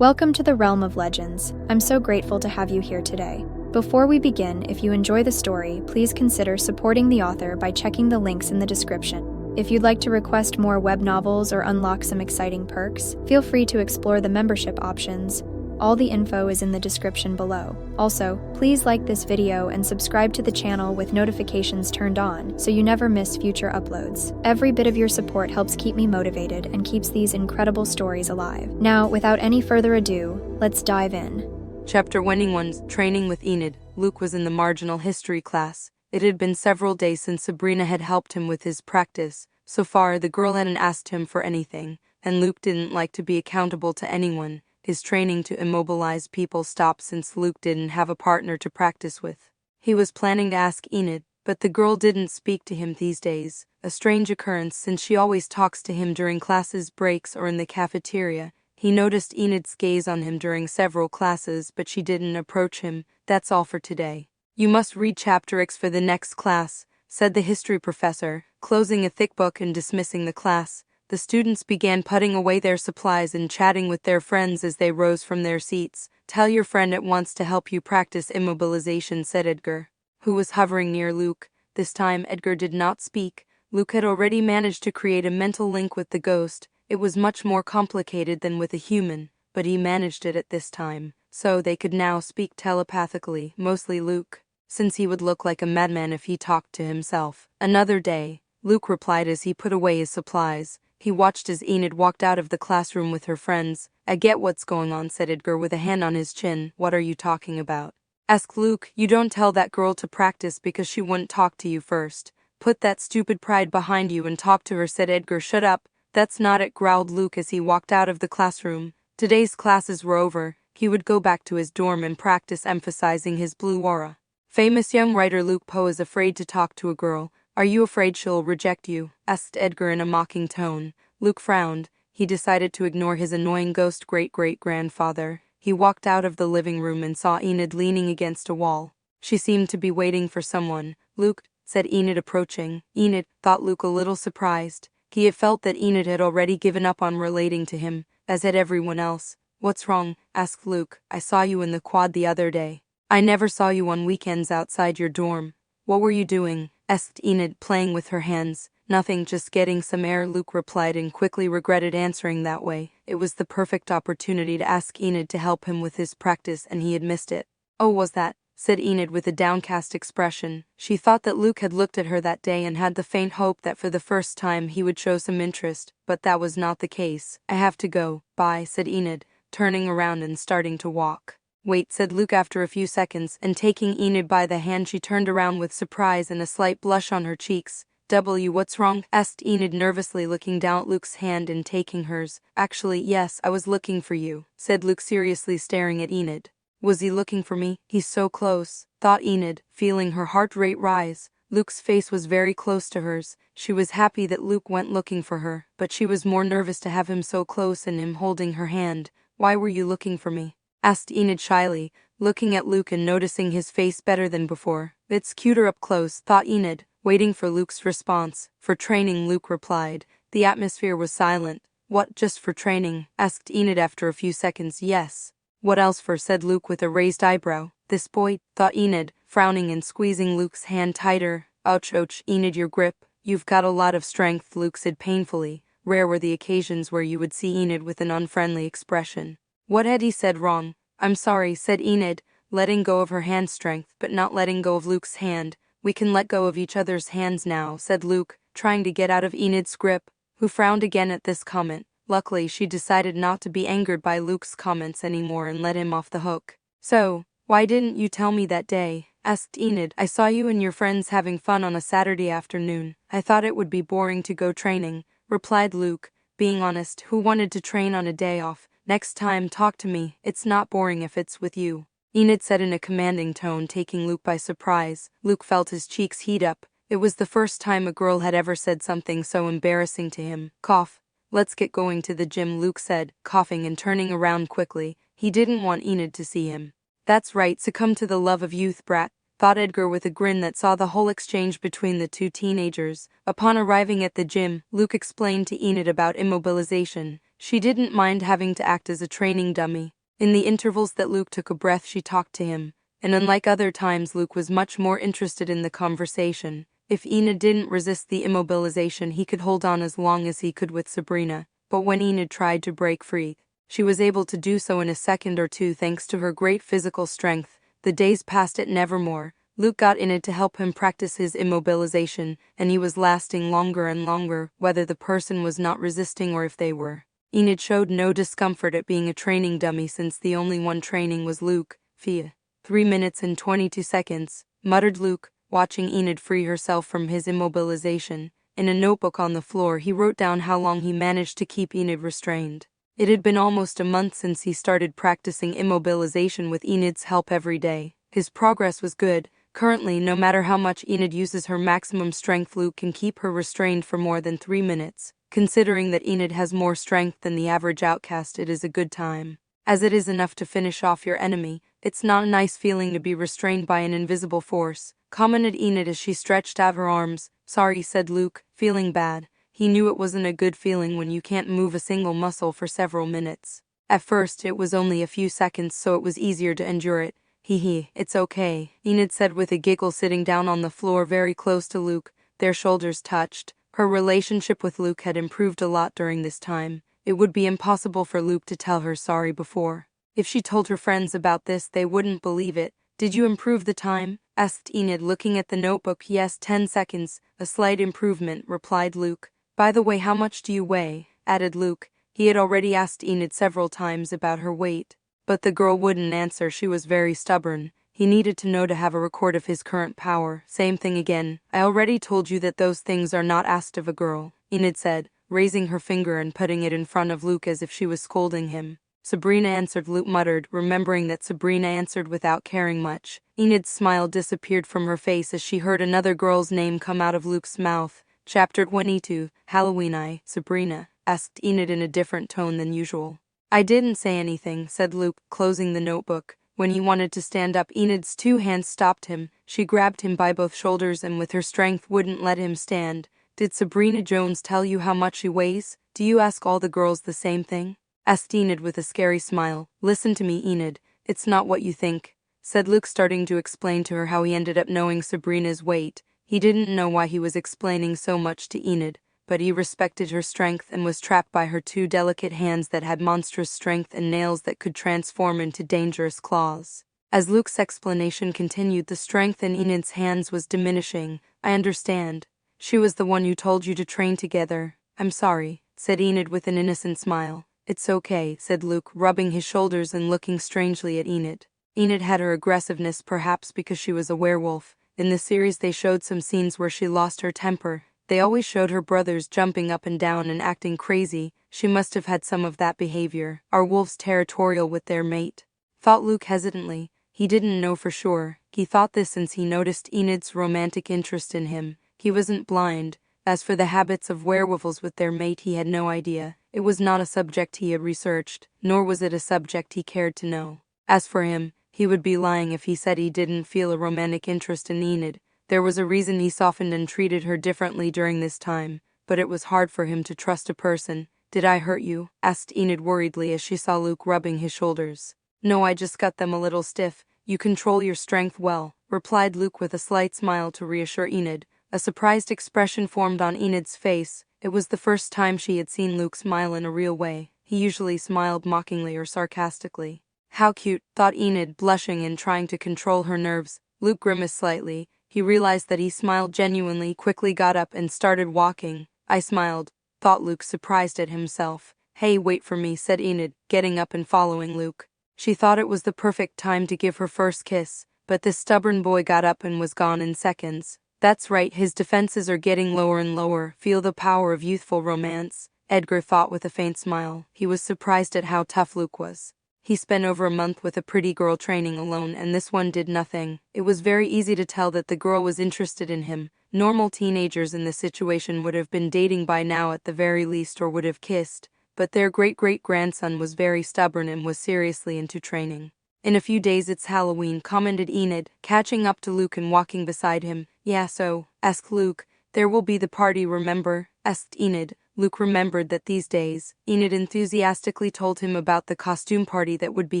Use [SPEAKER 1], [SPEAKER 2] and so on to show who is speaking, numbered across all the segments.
[SPEAKER 1] Welcome to the realm of legends. I'm so grateful to have you here today. Before we begin, if you enjoy the story, please consider supporting the author by checking the links in the description. If you'd like to request more web novels or unlock some exciting perks, feel free to explore the membership options. All the info is in the description below. Also, please like this video and subscribe to the channel with notifications turned on so you never miss future uploads. Every bit of your support helps keep me motivated and keeps these incredible stories alive. Now, without any further ado, let's dive in.
[SPEAKER 2] Chapter 21, Training with Enid. Luke was in the marginal history class. It had been several days since Sabrina had helped him with his practice. So far, the girl hadn't asked him for anything, and Luke didn't like to be accountable to anyone. His training to immobilize people stopped since Luke didn't have a partner to practice with. He was planning to ask Enid, but the girl didn't speak to him these days, a strange occurrence since she always talks to him during classes breaks or in the cafeteria. He noticed Enid's gaze on him during several classes, but she didn't approach him. That's all for today. You must read Chapter X for the next class, said the history professor, closing a thick book and dismissing the class. The students began putting away their supplies and chatting with their friends as they rose from their seats. Tell your friend at once to help you practice immobilization, said Edgar, who was hovering near Luke. This time Edgar did not speak. Luke had already managed to create a mental link with the ghost. It was much more complicated than with a human, but he managed it at this time, so they could now speak telepathically, mostly Luke, since he would look like a madman if he talked to himself. Another day, Luke replied as he put away his supplies. He watched as Enid walked out of the classroom with her friends. I get what's going on, said Edgar with a hand on his chin. What are you talking about? Asked Luke. You don't tell that girl to practice because she wouldn't talk to you first. Put that stupid pride behind you and talk to her, said Edgar. Shut up. That's not it, growled Luke as he walked out of the classroom. Today's classes were over. He would go back to his dorm and practice, emphasizing his blue aura. Famous young writer Luke Poe is afraid to talk to a girl. Are you afraid she'll reject you? Asked Edgar in a mocking tone. Luke frowned. He decided to ignore his annoying ghost great-great-grandfather. He walked out of the living room and saw Enid leaning against a wall. She seemed to be waiting for someone. Luke, said Enid, approaching. Enid, thought Luke, a little surprised. He had felt that Enid had already given up on relating to him, as had everyone else. What's wrong? Asked Luke. I saw you in the quad the other day. I never saw you on weekends outside your dorm. What were you doing? Asked Enid, playing with her hands. Nothing, just getting some air, Luke replied and quickly regretted answering that way. It was the perfect opportunity to ask Enid to help him with his practice and he had missed it. Oh, was that? Said Enid with a downcast expression. She thought that Luke had looked at her that day and had the faint hope that for the first time he would show some interest, but that was not the case. I have to go. Bye, said Enid, turning around and starting to walk. Wait, said Luke after a few seconds, and taking Enid by the hand she turned around with surprise and a slight blush on her cheeks. What's wrong? Asked Enid nervously, looking down at Luke's hand and taking hers. Actually, yes, I was looking for you, said Luke seriously, staring at Enid. Was he looking for me? He's so close, thought Enid, feeling her heart rate rise. Luke's face was very close to hers. She was happy that Luke went looking for her, but she was more nervous to have him so close and him holding her hand. Why were you looking for me? Asked Enid shyly, looking at Luke and noticing his face better than before. It's cuter up close, thought Enid, waiting for Luke's response. For training, Luke replied. The atmosphere was silent. What, just for training? Asked Enid after a few seconds. Yes. What else for? Said Luke with a raised eyebrow. This boy, thought Enid, frowning and squeezing Luke's hand tighter. Ouch, ouch, Enid, your grip. You've got a lot of strength, Luke said painfully. Rare were the occasions where you would see Enid with an unfriendly expression. What had he said wrong? I'm sorry, said Enid, letting go of her hand strength but not letting go of Luke's hand. We can let go of each other's hands now, said Luke, trying to get out of Enid's grip, who frowned again at this comment. Luckily, she decided not to be angered by Luke's comments anymore and let him off the hook. So, why didn't you tell me that day? Asked Enid. I saw you and your friends having fun on a Saturday afternoon. I thought it would be boring to go training, replied Luke. Being honest, who wanted to train on a day off? Next time, talk to me. It's not boring if it's with you, Enid said in a commanding tone, taking Luke by surprise. Luke felt his cheeks heat up. It was the first time a girl had ever said something so embarrassing to him. Cough. Let's get going to the gym, Luke said, coughing and turning around quickly. He didn't want Enid to see him. That's right, succumb to the love of youth, brat, thought Edgar with a grin that saw the whole exchange between the two teenagers. Upon arriving at the gym, Luke explained to Enid about immobilization. She didn't mind having to act as a training dummy. In the intervals that Luke took a breath, she talked to him, and unlike other times, Luke was much more interested in the conversation. If Enid didn't resist the immobilization, he could hold on as long as he could with Sabrina, but when Enid tried to break free, she was able to do so in a second or two thanks to her great physical strength. The days passed at Nevermore. Luke got Enid to help him practice his immobilization, and he was lasting longer and longer, whether the person was not resisting or if they were. Enid showed no discomfort at being a training dummy since the only one training was Luke. Fia. 3 minutes and 22 seconds, muttered Luke, watching Enid free herself from his immobilization. In a notebook on the floor, he wrote down how long he managed to keep Enid restrained. It had been almost a month since he started practicing immobilization with Enid's help every day. His progress was good. Currently, no matter how much Enid uses her maximum strength, Luke can keep her restrained for more than 3 minutes. Considering that Enid has more strength than the average outcast, it is a good time. As it is enough to finish off your enemy, it's not a nice feeling to be restrained by an invisible force, commented Enid as she stretched out her arms. Sorry, said Luke, feeling bad. He knew it wasn't a good feeling when you can't move a single muscle for several minutes. At first, it was only a few seconds, so it was easier to endure it. It's okay, Enid said with a giggle, sitting down on the floor very close to Luke. Their shoulders touched. Her relationship with Luke had improved a lot during this time. It would be impossible for Luke to tell her sorry before. If she told her friends about this, they wouldn't believe it. Did you improve the time? Asked Enid, looking at the notebook. Yes, 10 seconds. A slight improvement, replied Luke. By the way, how much do you weigh? Added Luke. He had already asked Enid several times about her weight, but the girl wouldn't answer. She was very stubborn. He needed to know to have a record of his current power. Same thing again. I already told you that those things are not asked of a girl, Enid said, raising her finger and putting it in front of Luke as if she was scolding him. Sabrina answered, Luke muttered, remembering that Sabrina answered without caring much. Enid's smile disappeared from her face as she heard another girl's name come out of Luke's mouth. Chapter 22, Halloween. Sabrina, asked Enid in a different tone than usual. I didn't say anything, said Luke, closing the notebook. When he wanted to stand up, Enid's 2 hands stopped him. She grabbed him by both shoulders and with her strength wouldn't let him stand. Did Sabrina Jones tell you how much she weighs? Do you ask all the girls the same thing? Asked Enid with a scary smile. Listen to me, Enid. It's not what you think, said Luke, starting to explain to her how he ended up knowing Sabrina's weight. He didn't know why he was explaining so much to Enid, but he respected her strength and was trapped by her 2 delicate hands that had monstrous strength and nails that could transform into dangerous claws. As Luke's explanation continued, the strength in Enid's hands was diminishing. I understand. She was the one who told you to train together. I'm sorry, said Enid with an innocent smile. It's okay, said Luke, rubbing his shoulders and looking strangely at Enid. Enid had her aggressiveness, perhaps because she was a werewolf. In the series they showed some scenes where she lost her temper. They always showed her brothers jumping up and down and acting crazy. She must have had some of that behavior. Are wolves territorial with their mate? Thought Luke hesitantly. He didn't know for sure. He thought this since he noticed Enid's romantic interest in him. He wasn't blind. As for the habits of werewolves with their mate, he had no idea. It was not a subject he had researched, nor was it a subject he cared to know. As for him, he would be lying if he said he didn't feel a romantic interest in Enid. There was a reason he softened and treated her differently during this time, but it was hard for him to trust a person. Did I hurt you? Asked Enid worriedly as she saw Luke rubbing his shoulders. No, I just got them a little stiff. You control your strength well, replied Luke with a slight smile to reassure Enid. A surprised expression formed on Enid's face. It was the first time she had seen Luke smile in a real way. He usually smiled mockingly or sarcastically. How cute, thought Enid, blushing and trying to control her nerves. Luke grimaced slightly. He realized that he smiled genuinely, quickly got up and started walking. I smiled, thought Luke, surprised at himself. Hey, wait for me, said Enid, getting up and following Luke. She thought it was the perfect time to give her first kiss, but this stubborn boy got up and was gone in seconds. That's right, his defenses are getting lower and lower. Feel the power of youthful romance, Edgar thought with a faint smile. He was surprised at how tough Luke was. He spent over a month with a pretty girl training alone, and this one did nothing. It was very easy to tell that the girl was interested in him. Normal teenagers in this situation would have been dating by now at the very least, or would have kissed, but their great-great-grandson was very stubborn and was seriously into training. In a few days it's Halloween, commented Enid, catching up to Luke and walking beside him. Yeah, so, asked Luke. There will be the party, remember? Asked Enid, Luke remembered that these days, Enid enthusiastically told him about the costume party that would be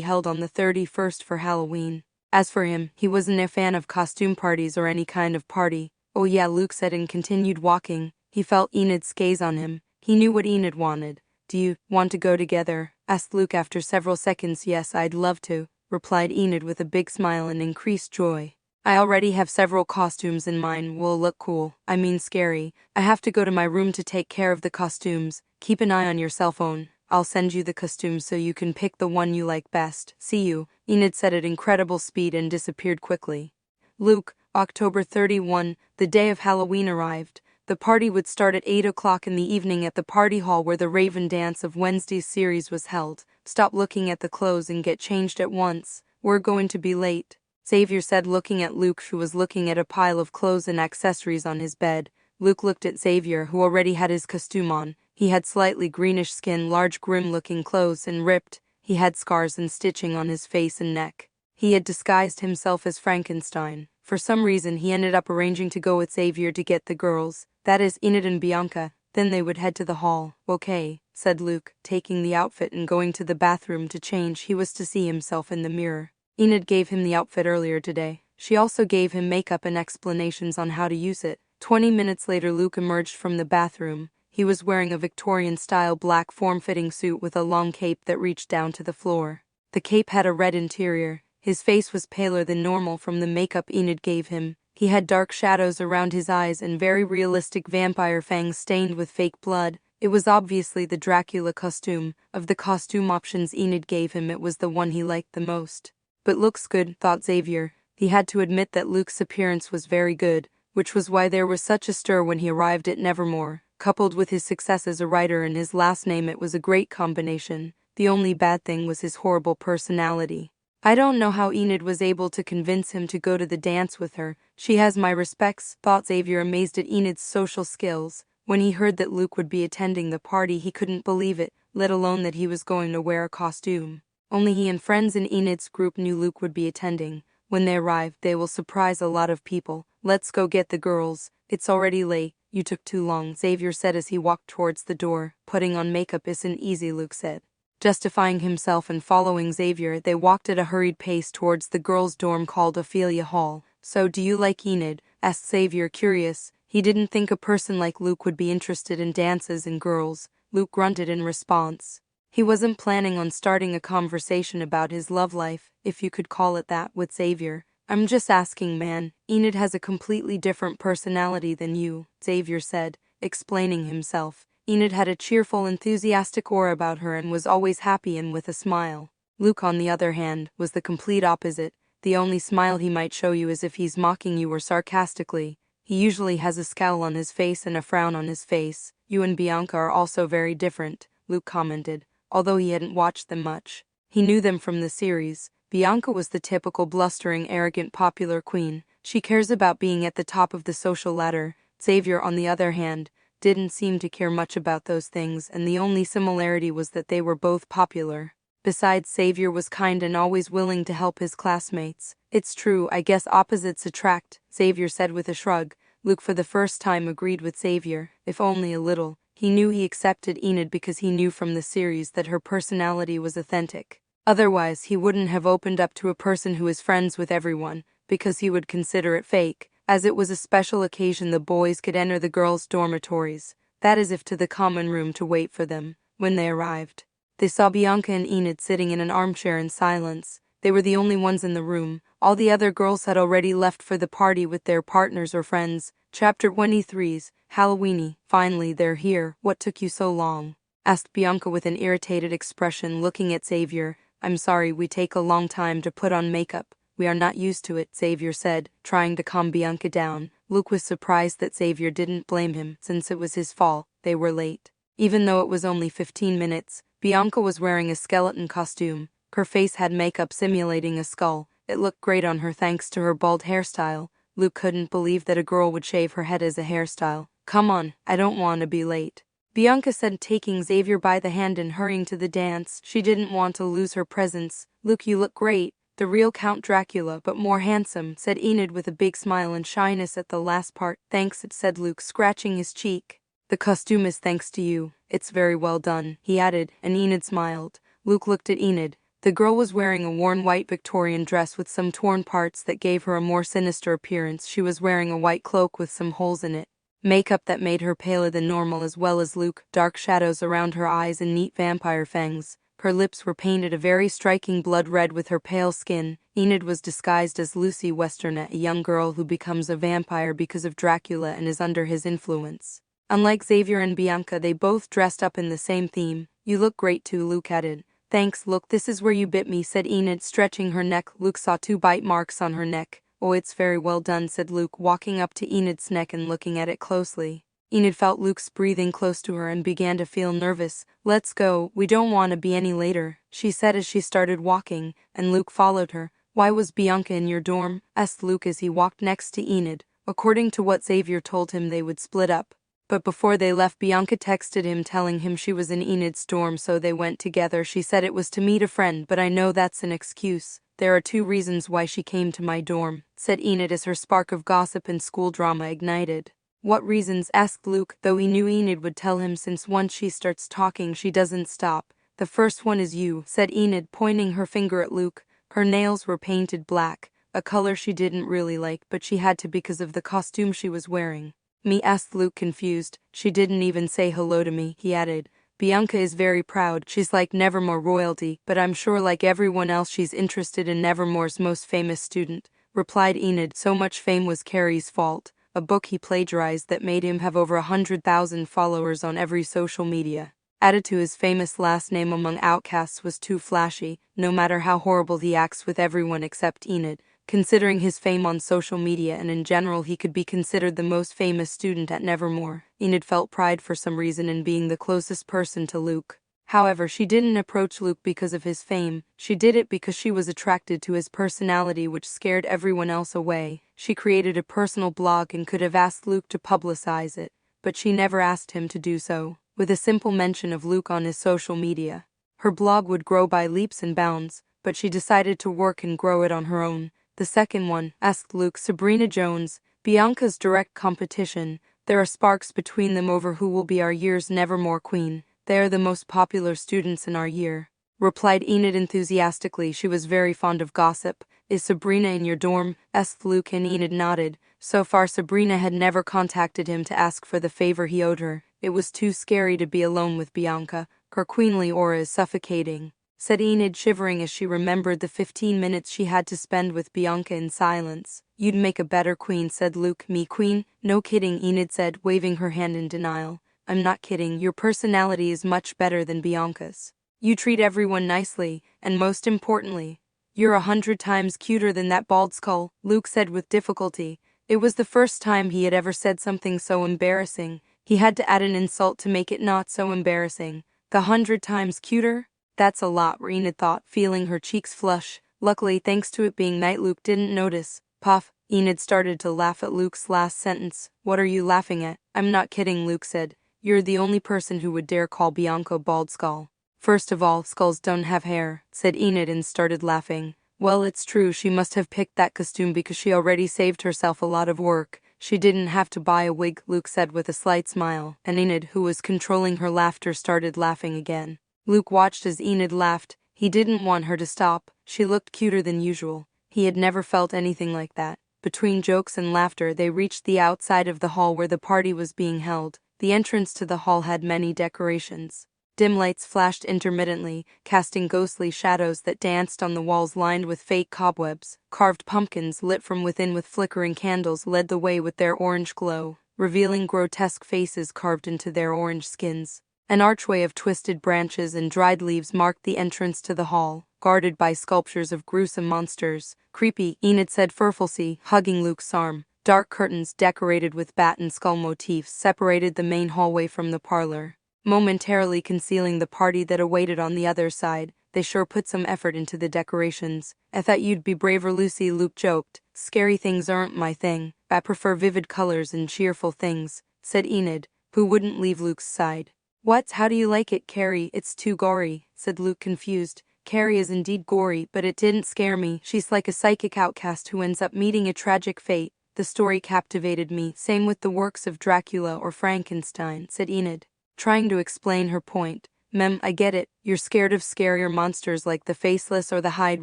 [SPEAKER 2] held on the 31st for Halloween. As for him, he wasn't a fan of costume parties or any kind of party. Oh yeah, Luke said and continued walking. He felt Enid's gaze on him. He knew what Enid wanted. Do you want to go together? Asked Luke after several seconds. Yes, I'd love to, replied Enid with a big smile and increased joy. I already have several costumes in mind. Will look cool. I mean scary. I have to go to my room to take care of the costumes. Keep an eye on your cell phone. I'll send you the costumes so you can pick the one you like best. See you. Enid said at incredible speed and disappeared quickly. Luke, October 31, the day of Halloween arrived. The party would start at 8 o'clock in the evening at the party hall where the Raven Dance of Wednesday's series was held. Stop looking at the clothes and get changed at once. We're going to be late, Xavier said, looking at Luke, who was looking at a pile of clothes and accessories on his bed. Luke looked at Xavier, who already had his costume on. He had slightly greenish skin, large grim-looking clothes, and ripped. He had scars and stitching on his face and neck. He had disguised himself as Frankenstein. For some reason, he ended up arranging to go with Xavier to get the girls, that is, Enid and Bianca. Then they would head to the hall. Okay, said Luke, taking the outfit and going to the bathroom to change. He was to see himself in the mirror. Enid gave him the outfit earlier today. She also gave him makeup and explanations on how to use it. 20 minutes later, Luke emerged from the bathroom. He was wearing a Victorian-style black form-fitting suit with a long cape that reached down to the floor. The cape had a red interior. His face was paler than normal from the makeup Enid gave him. He had dark shadows around his eyes and very realistic vampire fangs stained with fake blood. It was obviously the Dracula costume. Of the costume options Enid gave him, it was the one he liked the most. But looks good, thought Xavier. He had to admit that Luke's appearance was very good, which was why there was such a stir when he arrived at Nevermore. Coupled with his success as a writer and his last name, it was a great combination. The only bad thing was his horrible personality. I don't know how Enid was able to convince him to go to the dance with her. She has my respects, thought Xavier, amazed at Enid's social skills. When he heard that Luke would be attending the party, he couldn't believe it, let alone that he was going to wear a costume. Only he and friends in Enid's group knew Luke would be attending. When they arrived, they will surprise a lot of people. Let's go get the girls. It's already late. You took too long, Xavier said as he walked towards the door. Putting on makeup isn't easy, Luke said. Justifying himself and following Xavier, they walked at a hurried pace towards the girls' dorm called Ophelia Hall. So do you like Enid? Asked Xavier, curious. He didn't think a person like Luke would be interested in dances and girls. Luke grunted in response. He wasn't planning on starting a conversation about his love life, if you could call it that, with Xavier. I'm just asking, man. Enid has a completely different personality than you, Xavier said, explaining himself. Enid had a cheerful, enthusiastic aura about her and was always happy and with a smile. Luke, on the other hand, was the complete opposite. The only smile he might show you is if he's mocking you or sarcastically. He usually has a scowl on his face and a frown on his face. You and Bianca are also very different, Luke commented. Although he hadn't watched them much, he knew them from the series. Bianca was the typical blustering, arrogant, popular queen. She cares about being at the top of the social ladder. Xavier, on the other hand, didn't seem to care much about those things, and the only similarity was that they were both popular. Besides, Xavier was kind and always willing to help his classmates. It's true, I guess opposites attract, Xavier said with a shrug. Luke for the first time agreed with Xavier, if only a little. He knew he accepted Enid because he knew from the series that her personality was authentic. Otherwise, he wouldn't have opened up to a person who is friends with everyone, because he would consider it fake. As it was a special occasion, the boys could enter the girls' dormitories, that is if to the common room, to wait for them. When they arrived, they saw Bianca and Enid sitting in an armchair in silence. They were the only ones in the room. All the other girls had already left for the party with their partners or friends. Chapter 23's Halloweeny. Finally, they're here. What took you so long? Asked Bianca with an irritated expression, looking at Xavier. I'm sorry, we take a long time to put on makeup. We are not used to it, Xavier said, trying to calm Bianca down. Luke was surprised that Xavier didn't blame him, since it was his fault. They were late. Even though it was only 15 minutes, Bianca was wearing a skeleton costume. Her face had makeup simulating a skull. It looked great on her thanks to her bald hairstyle. Luke couldn't believe that a girl would shave her head as a hairstyle. Come on, I don't want to be late, Bianca said, taking Xavier by the hand and hurrying to the dance. She didn't want to lose her presence. Luke, you look great. The real Count Dracula, but more handsome, said Enid with a big smile and shyness at the last part. Thanks, said Luke, scratching his cheek. The costume is thanks to you. It's very well done, he added, and Enid smiled. Luke looked at Enid. The girl was wearing a worn white Victorian dress with some torn parts that gave her a more sinister appearance. She was wearing a white cloak with some holes in it. Makeup that made her paler than normal, as well as Luke, dark shadows around her eyes and neat vampire fangs. Her lips were painted a very striking blood red with her pale skin. Enid was disguised as Lucy Westenra, a young girl who becomes a vampire because of Dracula and is under his influence. Unlike Xavier and Bianca, they both dressed up in the same theme. You look great too, Luke added. Thanks, look, this is where you bit me, said Enid, stretching her neck. Luke saw 2 bite marks on her neck. Oh, it's very well done, said Luke, walking up to Enid's neck and looking at it closely. Enid felt Luke's breathing close to her and began to feel nervous. Let's go, we don't want to be any later, she said as she started walking, and Luke followed her. Why was Bianca in your dorm? Asked Luke as he walked next to Enid. According to what Xavier told him, they would split up. But before they left, Bianca texted him telling him she was in Enid's dorm, so they went together. She said it was to meet a friend, but I know that's an excuse. There are 2 reasons why she came to my dorm, said Enid as her spark of gossip and school drama ignited. What reasons? Asked Luke, though he knew Enid would tell him since once she starts talking she doesn't stop. The first one is you, said Enid, pointing her finger at Luke. Her nails were painted black, a color she didn't really like, but she had to because of the costume she was wearing. Me? Asked Luke, confused. She didn't even say hello to me, he added. Bianca is very proud. She's like Nevermore royalty, but I'm sure like everyone else she's interested in Nevermore's most famous student, replied Enid. So much fame was Carrie's fault, a book he plagiarized that made him have over 100,000 followers on every social media. Added to his famous last name among outcasts was too flashy, no matter how horrible he acts with everyone except Enid. Considering his fame on social media and in general, he could be considered the most famous student at Nevermore. Enid felt pride for some reason in being the closest person to Luke. However, she didn't approach Luke because of his fame. She did it because she was attracted to his personality, which scared everyone else away. She created a personal blog and could have asked Luke to publicize it, but she never asked him to do so. With a simple mention of Luke on his social media, her blog would grow by leaps and bounds, but she decided to work and grow it on her own. The second one, asked Luke. Sabrina Jones, Bianca's direct competition. There are sparks between them over who will be our year's Nevermore queen. They are the most popular students in our year, replied Enid enthusiastically. She was very fond of gossip. Is Sabrina in your dorm? Asked Luke, and Enid nodded. So far Sabrina had never contacted him to ask for the favor he owed her. It was too scary to be alone with Bianca. Her queenly aura is suffocating, said Enid, shivering as she remembered the 15 minutes she had to spend with Bianca in silence. You'd make a better queen, said Luke. Me queen? No kidding, Enid said, waving her hand in denial. I'm not kidding, your personality is much better than Bianca's. You treat everyone nicely, and most importantly, you're 100 times cuter than that bald skull, Luke said with difficulty. It was the first time he had ever said something so embarrassing. He had to add an insult to make it not so embarrassing. The 100 times cuter? That's a lot, Enid thought, feeling her cheeks flush. Luckily, thanks to it being night, Luke didn't notice. Puff. Enid started to laugh at Luke's last sentence. What are you laughing at? I'm not kidding, Luke said. You're the only person who would dare call Bianca bald skull. First of all, skulls don't have hair, said Enid, and started laughing. Well, it's true, she must have picked that costume because she already saved herself a lot of work. She didn't have to buy a wig, Luke said with a slight smile, and Enid, who was controlling her laughter, started laughing again. Luke watched as Enid laughed. He didn't want her to stop. She looked cuter than usual. He had never felt anything like that. Between jokes and laughter, they reached the outside of the hall where the party was being held. The entrance to the hall had many decorations. Dim lights flashed intermittently, casting ghostly shadows that danced on the walls lined with fake cobwebs. Carved pumpkins, lit from within with flickering candles, led the way with their orange glow, revealing grotesque faces carved into their orange skins. An archway of twisted branches and dried leaves marked the entrance to the hall, guarded by sculptures of gruesome monsters. Creepy, Enid said furfully, hugging Luke's arm. Dark curtains decorated with bat and skull motifs separated the main hallway from the parlor, momentarily concealing the party that awaited on the other side. They sure put some effort into the decorations. I thought you'd be braver, Lucy, Luke joked. Scary things aren't my thing. I prefer vivid colors and cheerful things, said Enid, who wouldn't leave Luke's side. What? How do you like it, Carrie? It's too gory, said Luke, confused. Carrie is indeed gory, but it didn't scare me. She's like a psychic outcast who ends up meeting a tragic fate. The story captivated me, same with the works of Dracula or Frankenstein, said Enid, trying to explain her point. I get it, you're scared of scarier monsters like the Faceless or the Hyde,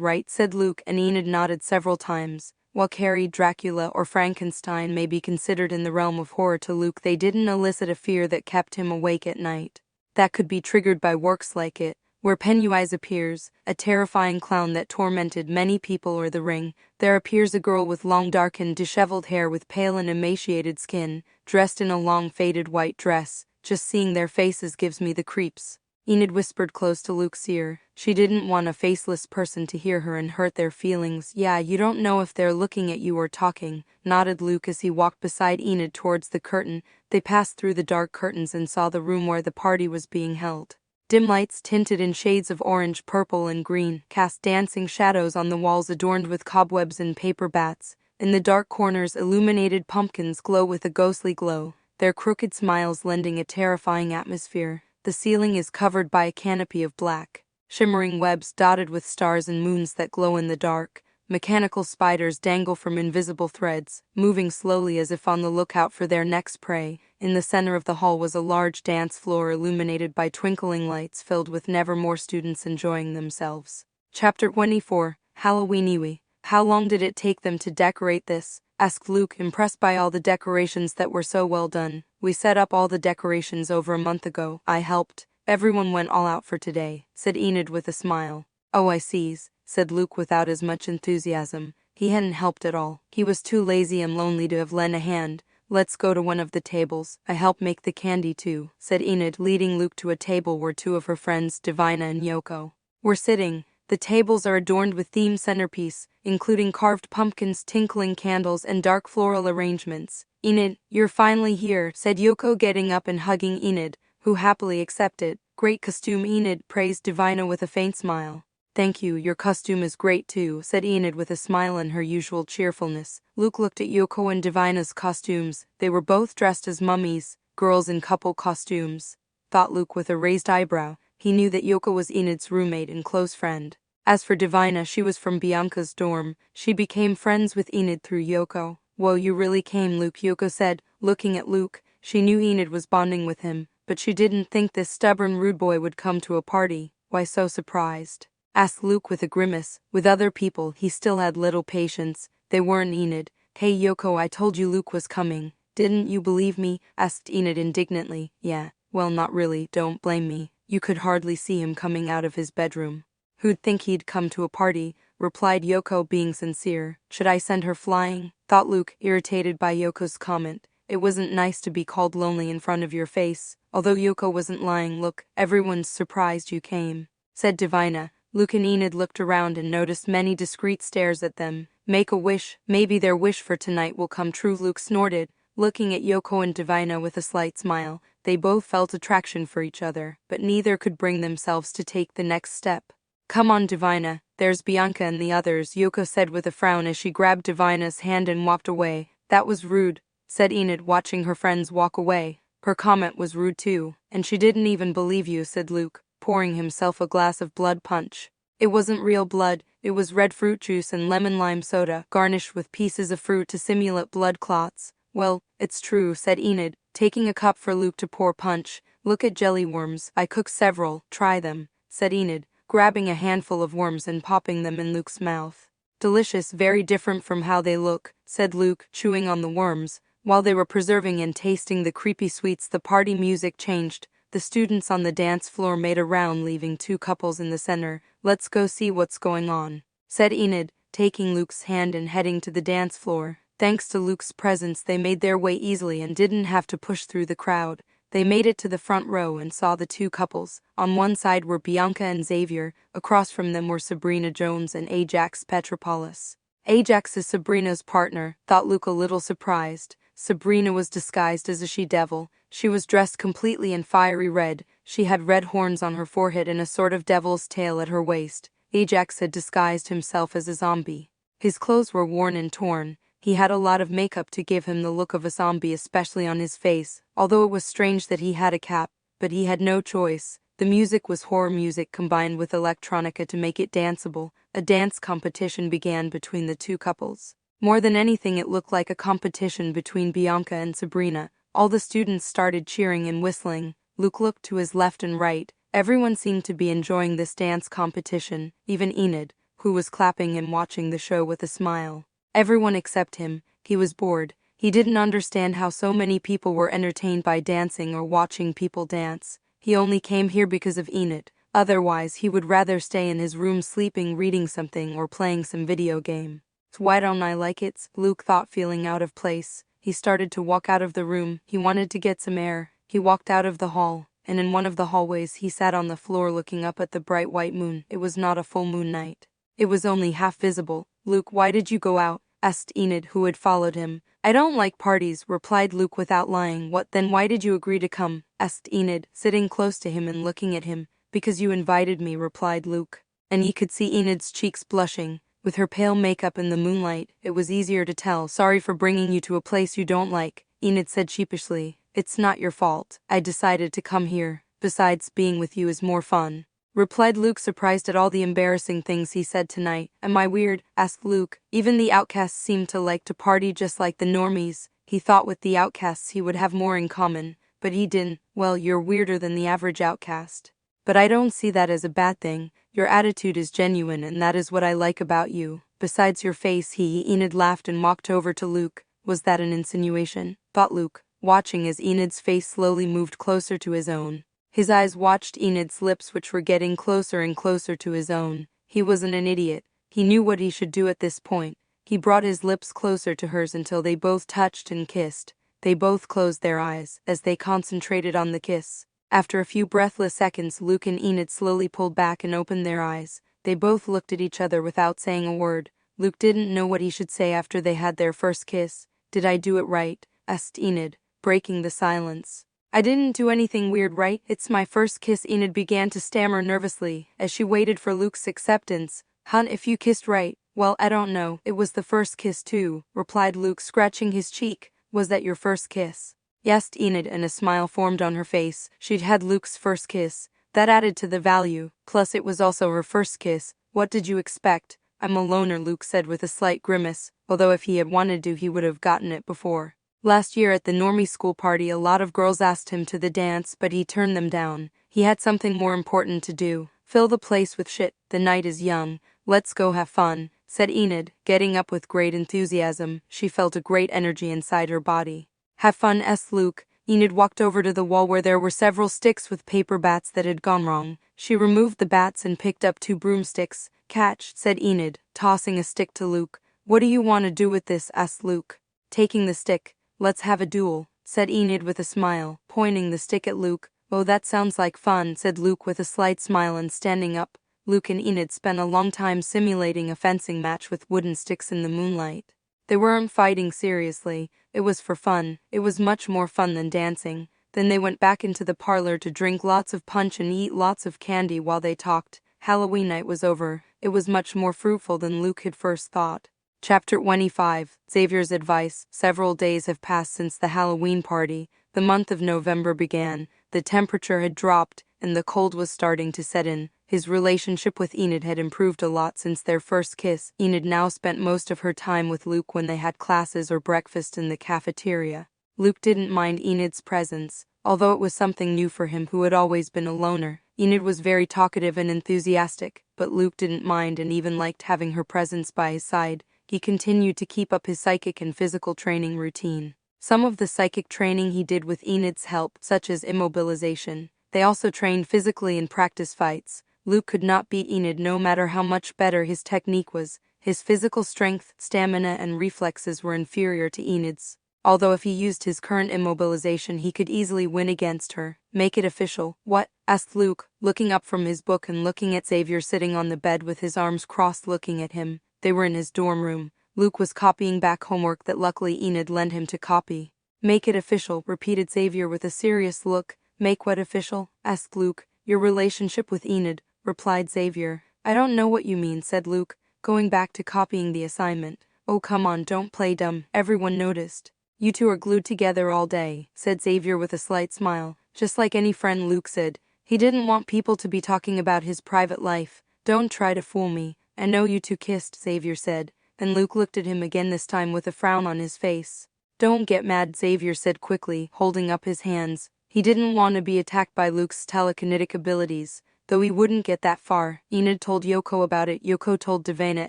[SPEAKER 2] right? Said Luke, and Enid nodded several times. While Carrie, Dracula, or Frankenstein may be considered in the realm of horror to Luke, they didn't elicit a fear that kept him awake at night. That could be triggered by works like it, where Pennywise appears, a terrifying clown that tormented many people, or The Ring. There appears a girl with long darkened disheveled hair with pale and emaciated skin, dressed in a long faded white dress. Just seeing their faces gives me the creeps. Enid whispered close to Luke's ear. She didn't want a faceless person to hear her and hurt their feelings. Yeah, you don't know if they're looking at you or talking, nodded Luke as he walked beside Enid towards the curtain. They passed through the dark curtains and saw the room where the party was being held. Dim lights tinted in shades of orange, purple, and green cast dancing shadows on the walls adorned with cobwebs and paper bats. In the dark corners, illuminated pumpkins glow with a ghostly glow, their crooked smiles lending a terrifying atmosphere. The ceiling is covered by a canopy of black, shimmering webs dotted with stars and moons that glow in the dark. Mechanical spiders dangle from invisible threads, moving slowly as if on the lookout for their next prey. In the center of the hall was a large dance floor illuminated by twinkling lights filled with Nevermore students enjoying themselves. Chapter 24, Halloween. How long did it take them to decorate this? Asked Luke, impressed by all the decorations that were so well done. We set up all the decorations over a month ago. I helped. Everyone went all out for today, said Enid with a smile. Oh, I sees, said Luke without as much enthusiasm. He hadn't helped at all. He was too lazy and lonely to have lent a hand. Let's go to one of the tables. I helped make the candy too, said Enid, leading Luke to a table where two of her friends, Divina and Yoko, were sitting. The tables are adorned with themed centerpiece, including carved pumpkins, tinkling candles, and dark floral arrangements. Enid, you're finally here, said Yoko, getting up and hugging Enid, who happily accepted. Great costume, Enid praised Divina with a faint smile. Thank you, your costume is great too, said Enid with a smile and her usual cheerfulness. Luke looked at Yoko and Divina's costumes. They were both dressed as mummies, girls in couple costumes. Thought Luke with a raised eyebrow. He knew that Yoko was Enid's roommate and close friend. As for Divina, she was from Bianca's dorm. She became friends with Enid through Yoko. Whoa, you really came, Luke, Yoko said, looking at Luke. She knew Enid was bonding with him, but she didn't think this stubborn rude boy would come to a party. Why so surprised? Asked Luke with a grimace. With other people, he still had little patience. They weren't Enid. Hey Yoko, I told you Luke was coming. Didn't you believe me? Asked Enid indignantly. Yeah, well, not really, don't blame me. You could hardly see him coming out of his bedroom. Who'd think he'd come to a party? Replied Yoko, being sincere. Should I send her flying? Thought Luke, irritated by Yoko's comment. It wasn't nice to be called lonely in front of your face. Although Yoko wasn't lying. Look, everyone's surprised you came, said Divina. Luke and Enid looked around and noticed many discreet stares at them. Make a wish. Maybe their wish for tonight will come true, Luke snorted, looking at Yoko and Divina with a slight smile. They both felt attraction for each other, but neither could bring themselves to take the next step. Come on, Divina, there's Bianca and the others, Yoko said with a frown as she grabbed Divina's hand and walked away. That was rude, said Enid, watching her friends walk away. Her comment was rude too, and she didn't even believe you, said Luke, pouring himself a glass of blood punch. It wasn't real blood, it was red fruit juice and lemon lime soda, garnished with pieces of fruit to simulate blood clots. Well, it's true, said Enid, taking a cup for Luke to pour punch. Look at jelly worms. I cooked several. Try them, said Enid, grabbing a handful of worms and popping them in Luke's mouth. Delicious, very different from how they look, said Luke, chewing on the worms. While they were preserving and tasting the creepy sweets, the party music changed. The students on the dance floor made a round, leaving two couples in the center. Let's go see what's going on, said Enid, taking Luke's hand and heading to the dance floor. Thanks to Luke's presence, they made their way easily and didn't have to push through the crowd. They made it to the front row and saw the two couples. On one side were Bianca and Xavier, across from them were Sabrina Jones and Ajax Petropoulos. Ajax is Sabrina's partner, thought Luke, a little surprised. Sabrina was disguised as a she-devil. She was dressed completely in fiery red. She had red horns on her forehead and a sort of devil's tail at her waist. Ajax had disguised himself as a zombie. His clothes were worn and torn. He had a lot of makeup to give him the look of a zombie, especially on his face, although it was strange that he had a cap, but he had no choice. The music was horror music combined with electronica to make it danceable. A dance competition began between the two couples. More than anything, it looked like a competition between Bianca and Sabrina. All the students started cheering and whistling. Luke looked to his left and right. Everyone seemed to be enjoying this dance competition, even Enid, who was clapping and watching the show with a smile. Everyone except him. He was bored. He didn't understand how so many people were entertained by dancing or watching people dance. He only came here because of Enid. Otherwise, he would rather stay in his room sleeping, reading something, or playing some video game. Why don't I like it? Luke thought, feeling out of place. He started to walk out of the room. He wanted to get some air. He walked out of the hall, and in one of the hallways he sat on the floor looking up at the bright white moon. It was not a full moon night. It was only half visible. Luke, why did you go out? Asked Enid, who had followed him. I don't like parties, replied Luke without lying. What then? Why did you agree to come? Asked Enid, sitting close to him and looking at him. Because you invited me, replied Luke. And he could see Enid's cheeks blushing. With her pale makeup in the moonlight, it was easier to tell. Sorry for bringing you to a place you don't like, Enid said sheepishly. It's not your fault. I decided to come here. Besides, being with you is more fun, replied Luke, surprised at all the embarrassing things he said tonight. Am I weird? Asked Luke. Even the outcasts seemed to like to party just like the normies. He thought with the outcasts he would have more in common, but he didn't. Well, you're weirder than the average outcast. But I don't see that as a bad thing. Your attitude is genuine, and that is what I like about you. Besides your face, Enid laughed and walked over to Luke. Was that an insinuation? Thought Luke, watching as Enid's face slowly moved closer to his own. His eyes watched Enid's lips, which were getting closer and closer to his own. He wasn't an idiot. He knew what he should do at this point. He brought his lips closer to hers until they both touched and kissed. They both closed their eyes as they concentrated on the kiss. After a few breathless seconds, Luke and Enid slowly pulled back and opened their eyes. They both looked at each other without saying a word. Luke didn't know what he should say after they had their first kiss. Did I do it right? Asked Enid, breaking the silence. I didn't do anything weird, right? It's my first kiss. Enid began to stammer nervously as she waited for Luke's acceptance. Hun, if you kissed right, well, I don't know. It was the first kiss too, replied Luke, scratching his cheek. Was that your first kiss? Yes, Enid, and a smile formed on her face. She'd had Luke's first kiss. That added to the value. Plus it was also her first kiss. What did you expect? I'm a loner, Luke said with a slight grimace, although if he had wanted to he would have gotten it before. Last year at the normie school party, a lot of girls asked him to the dance, but he turned them down. He had something more important to do. Fill the place with shit. The night is young. Let's go have fun, said Enid, getting up with great enthusiasm. She felt a great energy inside her body. Have fun, Luke. Enid walked over to the wall where there were several sticks with paper bats that had gone wrong. She removed the bats and picked up 2 broomsticks. Catch, said Enid, tossing a stick to Luke. What do you want to do with this? Asked Luke. Taking the stick. Let's have a duel, said Enid with a smile, pointing the stick at Luke. Oh, that sounds like fun, said Luke with a slight smile and standing up. Luke and Enid spent a long time simulating a fencing match with wooden sticks in the moonlight. They weren't fighting seriously. It was for fun. It was much more fun than dancing. Then they went back into the parlor to drink lots of punch and eat lots of candy while they talked. Halloween night was over. It was much more fruitful than Luke had first thought. Chapter 25. Xavier's advice. Several days have passed since the Halloween party. The month of November began. The temperature had dropped, and the cold was starting to set in. His relationship with Enid had improved a lot since their first kiss. Enid now spent most of her time with Luke when they had classes or breakfast in the cafeteria. Luke didn't mind Enid's presence, although it was something new for him who had always been a loner. Enid was very talkative and enthusiastic, but Luke didn't mind and even liked having her presence by his side. He continued to keep up his psychic and physical training routine. Some of the psychic training he did with Enid's help, such as immobilization. They also trained physically and practiced fights. Luke could not beat Enid no matter how much better his technique was. His physical strength, stamina, and reflexes were inferior to Enid's. Although if he used his current immobilization he could easily win against her. Make it official. What? Asked Luke, looking up from his book and looking at Xavier sitting on the bed with his arms crossed looking at him. They were in his dorm room. Luke was copying back homework that luckily Enid lent him to copy. Make it official, repeated Xavier with a serious look. Make what official? Asked Luke. Your relationship with Enid, replied Xavier. I don't know what you mean, said Luke, going back to copying the assignment. Oh, come on, don't play dumb. Everyone noticed. You two are glued together all day, said Xavier with a slight smile. Just like any friend, Luke said. He didn't want people to be talking about his private life. Don't try to fool me. I know you two kissed, Xavier said. and Luke looked at him again, this time with a frown on his face. "Don't get mad," Xavier said quickly, holding up his hands. He didn't want to be attacked by Luke's telekinetic abilities, though he wouldn't get that far. Enid told Yoko about it, Yoko told Divina,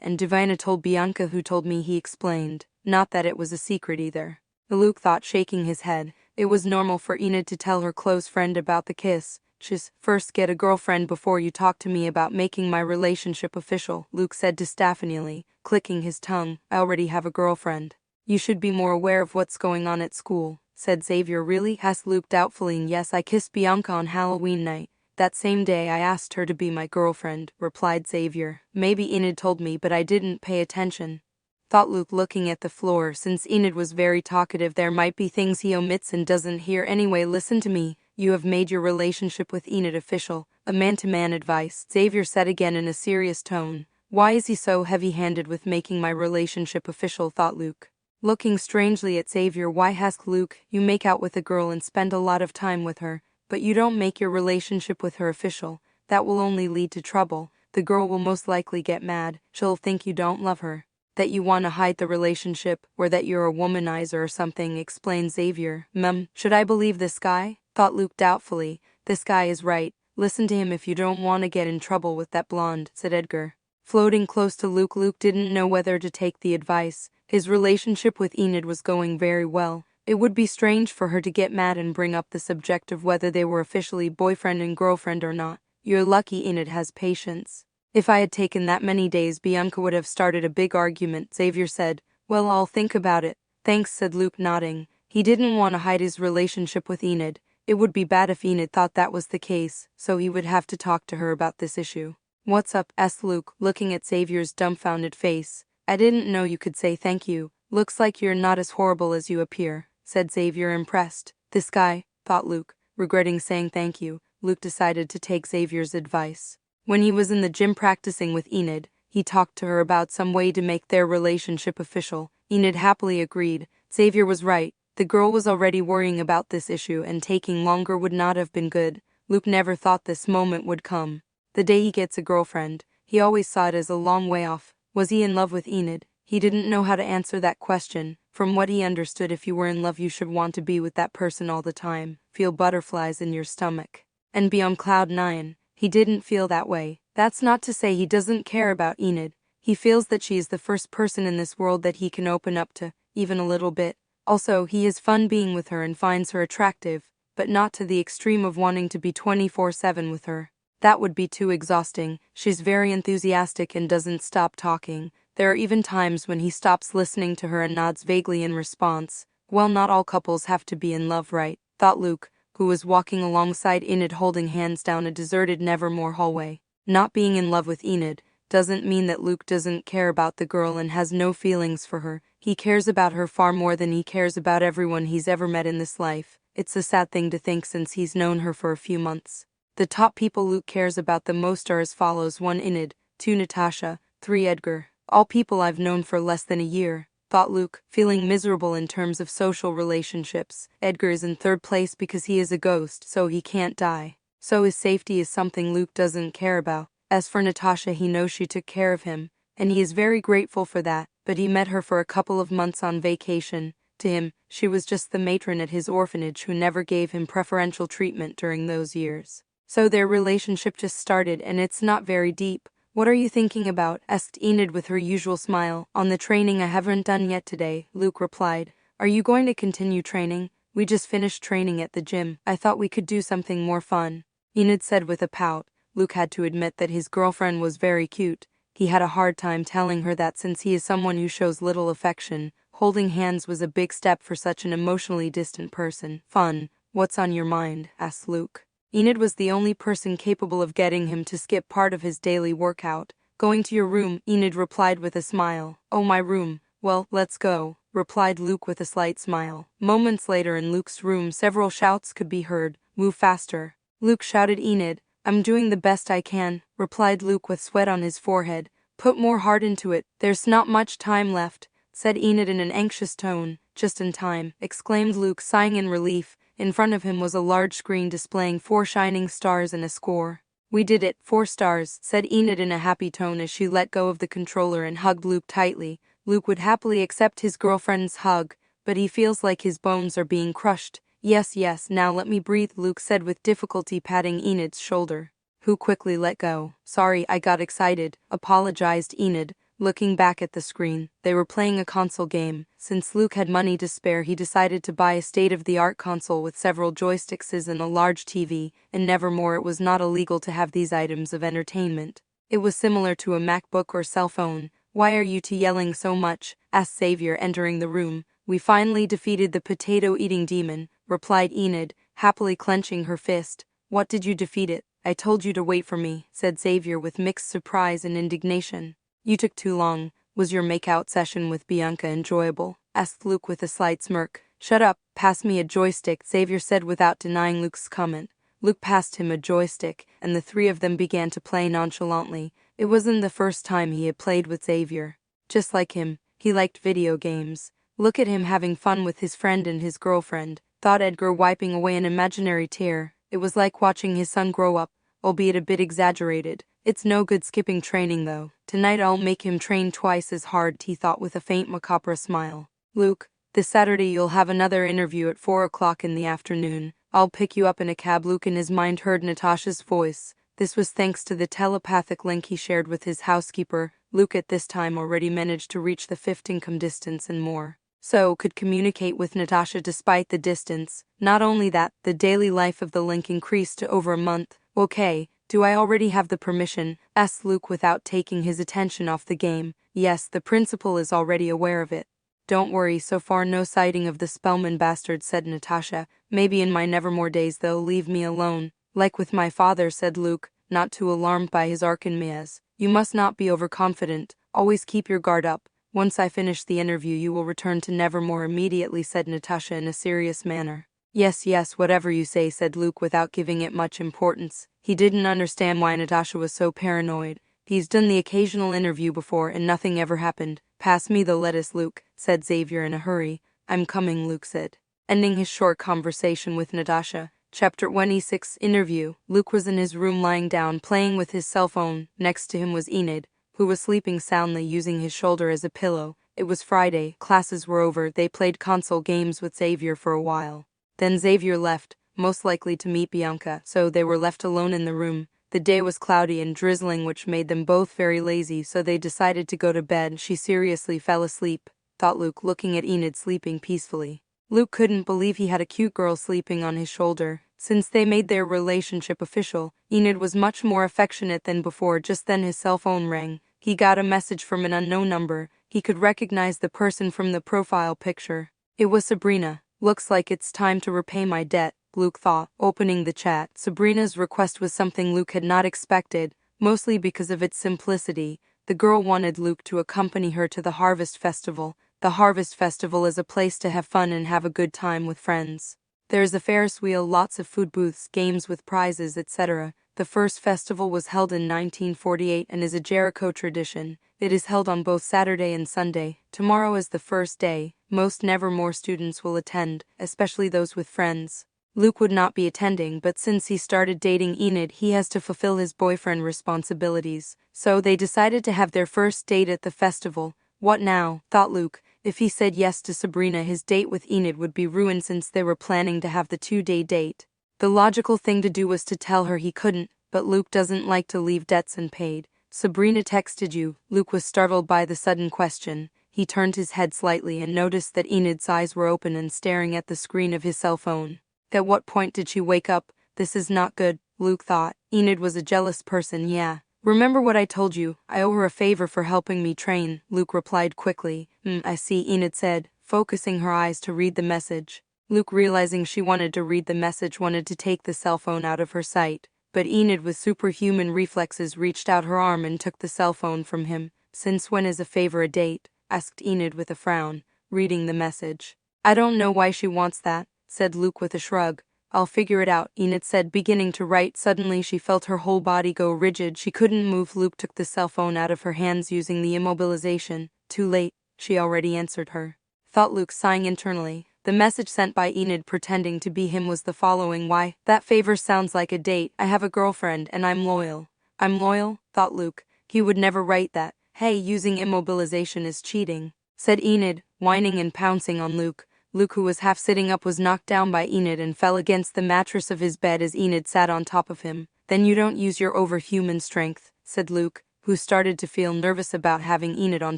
[SPEAKER 2] and Divina told Bianca, who told me, he explained. Not that it was a secret either. Luke thought, shaking his head. It was normal for Enid to tell her close friend about the kiss. "Just first get a girlfriend before you talk to me about making my relationship official," Luke said to Stephanie, clicking his tongue. "I already have a girlfriend." "You should be more aware of what's going on at school," said Xavier. "Really?" asked Luke doubtfully. "Yes, I kissed Bianca on Halloween night. That same day I asked her to be my girlfriend," replied Xavier. "Maybe Enid told me, but I didn't pay attention," thought Luke, looking at the floor. Since Enid was very talkative, there might be things he omits and doesn't hear. "Anyway, listen to me. You have made your relationship with Enid official. A man-to-man advice," Xavier said again in a serious tone. "Why is he so heavy-handed with making my relationship official?" thought Luke, looking strangely at Xavier. "Why?" asked Luke. "You make out with a girl and spend a lot of time with her, but you don't make your relationship with her official. That will only lead to trouble. The girl will most likely get mad. She'll think you don't love her, that you want to hide the relationship, or that you're a womanizer or something," explained Xavier. Should I believe this guy?" thought Luke doubtfully. "This guy is right. Listen to him if you don't want to get in trouble with that blonde," said Edgar. Floating close to Luke, Luke didn't know whether to take the advice. His relationship with Enid was going very well. It would be strange for her to get mad and bring up the subject of whether they were officially boyfriend and girlfriend or not. "You're lucky Enid has patience. If I had taken that many days, Bianca would have started a big argument," Xavier said. "Well, I'll think about it." "Thanks," said Luke, nodding. He didn't want to hide his relationship with Enid. It would be bad if Enid thought that was the case, so he would have to talk to her about this issue. "What's up?" asked Luke, looking at Xavier's dumbfounded face. "I didn't know you could say thank you. Looks like you're not as horrible as you appear," said Xavier, impressed. "This guy," thought Luke, regretting saying thank you. Luke decided to take Xavier's advice. When he was in the gym practicing with Enid, he talked to her about some way to make their relationship official. Enid happily agreed. Xavier was right. The girl was already worrying about this issue, and taking longer would not have been good. Luke never thought this moment would come. The day he gets a girlfriend, he always saw it as a long way off. Was he in love with Enid? He didn't know how to answer that question. From what he understood, if you were in love, you should want to be with that person all the time, feel butterflies in your stomach, and be on cloud nine. He didn't feel that way. That's not to say he doesn't care about Enid. He feels that she is the first person in this world that he can open up to, even a little bit. Also, he has fun being with her and finds her attractive, but not to the extreme of wanting to be 24/7 with her. That would be too exhausting. She's very enthusiastic and doesn't stop talking. There are even times when he stops listening to her and nods vaguely in response. Well, not all couples have to be in love, right? Thought Luke, who was walking alongside Enid holding hands down a deserted Nevermore hallway. Not being in love with Enid doesn't mean that Luke doesn't care about the girl and has no feelings for her. He cares about her far more than he cares about everyone he's ever met in this life. It's a sad thing to think since he's known her for a few months. The top people Luke cares about the most are as follows: 1. Enid, 2. Natasha, 3. Edgar. All people I've known for less than a year, thought Luke, feeling miserable in terms of social relationships. Edgar is in third place because he is a ghost, so he can't die. So his safety is something Luke doesn't care about. As for Natasha, he knows she took care of him, and he is very grateful for that, but he met her for a couple of months on vacation. To him, she was just the matron at his orphanage who never gave him preferential treatment during those years. So their relationship just started, and it's not very deep. "What are you thinking about?" asked Enid with her usual smile. "On the training I haven't done yet today," Luke replied. "Are you going to continue training? We just finished training at the gym. I thought we could do something more fun," Enid said with a pout. Luke had to admit that his girlfriend was very cute. He had a hard time telling her that since he is someone who shows little affection. Holding hands was a big step for such an emotionally distant person. "Fun. What's on your mind?" asked Luke. Enid was the only person capable of getting him to skip part of his daily workout. "Going to your room," Enid replied with a smile. "Oh, my room. Well, let's go," replied Luke with a slight smile. Moments later in Luke's room, several shouts could be heard. "Move faster." Luke shouted. Enid, "I'm doing the best I can," replied Luke with sweat on his forehead. "Put more heart into it. There's not much time left," said Enid in an anxious tone. "Just in time," exclaimed Luke, sighing in relief. In front of him was a large screen displaying 4 shining stars and a score. "We did it, 4 stars," said Enid in a happy tone as she let go of the controller and hugged Luke tightly. Luke would happily accept his girlfriend's hug, but he feels like his bones are being crushed. "Yes, yes, now let me breathe," Luke said with difficulty, patting Enid's shoulder, who quickly let go. "Sorry, I got excited," apologized Enid, looking back at the screen. They were playing a console game. Since Luke had money to spare, he decided to buy a state-of-the-art console with several joysticks and a large TV. In Nevermore, it was not illegal to have these items of entertainment. It was similar to a MacBook or cell phone. "Why are you two yelling so much?" asked Xavier, entering the room. "We finally defeated the potato-eating demon," replied Enid, happily clenching her fist. "What did you defeat it?" "I told you to wait for me," said Xavier with mixed surprise and indignation. "You took too long. Was your make-out session with Bianca enjoyable?" asked Luke with a slight smirk. "Shut up, pass me a joystick," Xavier said without denying Luke's comment. Luke passed him a joystick, and the three of them began to play nonchalantly. It wasn't the first time he had played with Xavier. Just like him, he liked video games. "Look at him having fun with his friend and his girlfriend," thought Edgar, wiping away an imaginary tear. It was like watching his son grow up, albeit a bit exaggerated. "It's no good skipping training though. Tonight I'll make him train twice as hard," he thought with a faint macabre smile. "Luke, this Saturday you'll have another interview at 4 o'clock in the afternoon. I'll pick you up in a cab." Luke in his mind heard Natasha's voice. This was thanks to the telepathic link he shared with his housekeeper. Luke at this time already managed to reach the 5th income distance and more, so could communicate with Natasha despite the distance. Not only that, the daily life of the link increased to over a month. "Okay, do I already have the permission?" asked Luke without taking his attention off the game. "Yes, the principal is already aware of it." "Don't worry, so far no sighting of the Spellman bastard," said Natasha. "Maybe in my Nevermore days they'll leave me alone, like with my father," said Luke, not too alarmed by his archonmias. "You must not be overconfident. Always keep your guard up. Once I finish the interview you will return to Nevermore immediately," said Natasha in a serious manner. "Yes, yes, whatever you say," said Luke without giving it much importance. He didn't understand why Natasha was so paranoid. "He's done the occasional interview before and nothing ever happened." "Pass me the lettuce, Luke," said Xavier in a hurry. "I'm coming," Luke said, ending his short conversation with Natasha. Chapter 26 Interview. Luke was in his room lying down, playing with his cell phone. Next to him was Enid, who was sleeping soundly, using his shoulder as a pillow. It was Friday, classes were over. They played console games with Xavier for a while. Then Xavier left, most likely to meet Bianca, so they were left alone in the room. The day was cloudy and drizzling, which made them both very lazy, so they decided to go to bed. "She seriously fell asleep," thought Luke, looking at Enid sleeping peacefully. Luke couldn't believe he had a cute girl sleeping on his shoulder. Since they made their relationship official, Enid was much more affectionate than before. Just then his cell phone rang. He got a message from an unknown number. He could recognize the person from the profile picture. It was Sabrina. "Looks like it's time to repay my debt," Luke thought, opening the chat. Sabrina's request was something Luke had not expected, mostly because of its simplicity. The girl wanted Luke to accompany her to the Harvest Festival. The Harvest Festival is a place to have fun and have a good time with friends. There's a Ferris wheel, lots of food booths, games with prizes, etc. The first festival was held in 1948 and is a Jericho tradition. It is held on both Saturday and Sunday. Tomorrow is the first day. Most Nevermore students will attend, especially those with friends. Luke would not be attending, but since he started dating Enid, he has to fulfill his boyfriend responsibilities. So they decided to have their first date at the festival. What now, thought Luke. If he said yes to Sabrina, his date with Enid would be ruined since they were planning to have the 2-day date. The logical thing to do was to tell her he couldn't, but Luke doesn't like to leave debts unpaid. "Sabrina texted you?" Luke was startled by the sudden question. He turned his head slightly and noticed that Enid's eyes were open and staring at the screen of his cell phone. At what point did she wake up? This is not good, Luke thought. Enid was a jealous person, yeah. "Remember what I told you, I owe her a favor for helping me train," Luke replied quickly. I see," Enid said, focusing her eyes to read the message. Luke, realizing she wanted to read the message, wanted to take the cell phone out of her sight, but Enid with superhuman reflexes reached out her arm and took the cell phone from him. "Since when is a favor a date?" asked Enid with a frown, reading the message. "I don't know why she wants that," said Luke with a shrug. "I'll figure it out," Enid said, beginning to write. Suddenly she felt her whole body go rigid. She couldn't move. Luke took the cell phone out of her hands using the immobilization. Too late, she already answered her, thought Luke, sighing internally. The message sent by Enid pretending to be him was the following: "Why, that favor sounds like a date. I have a girlfriend and I'm loyal." "I'm loyal," thought Luke. He would never write that. "Hey, using immobilization is cheating," said Enid, whining and pouncing on Luke. Luke, who was half sitting up, was knocked down by Enid and fell against the mattress of his bed as Enid sat on top of him. "Then you don't use your overhuman strength," said Luke, who started to feel nervous about having Enid on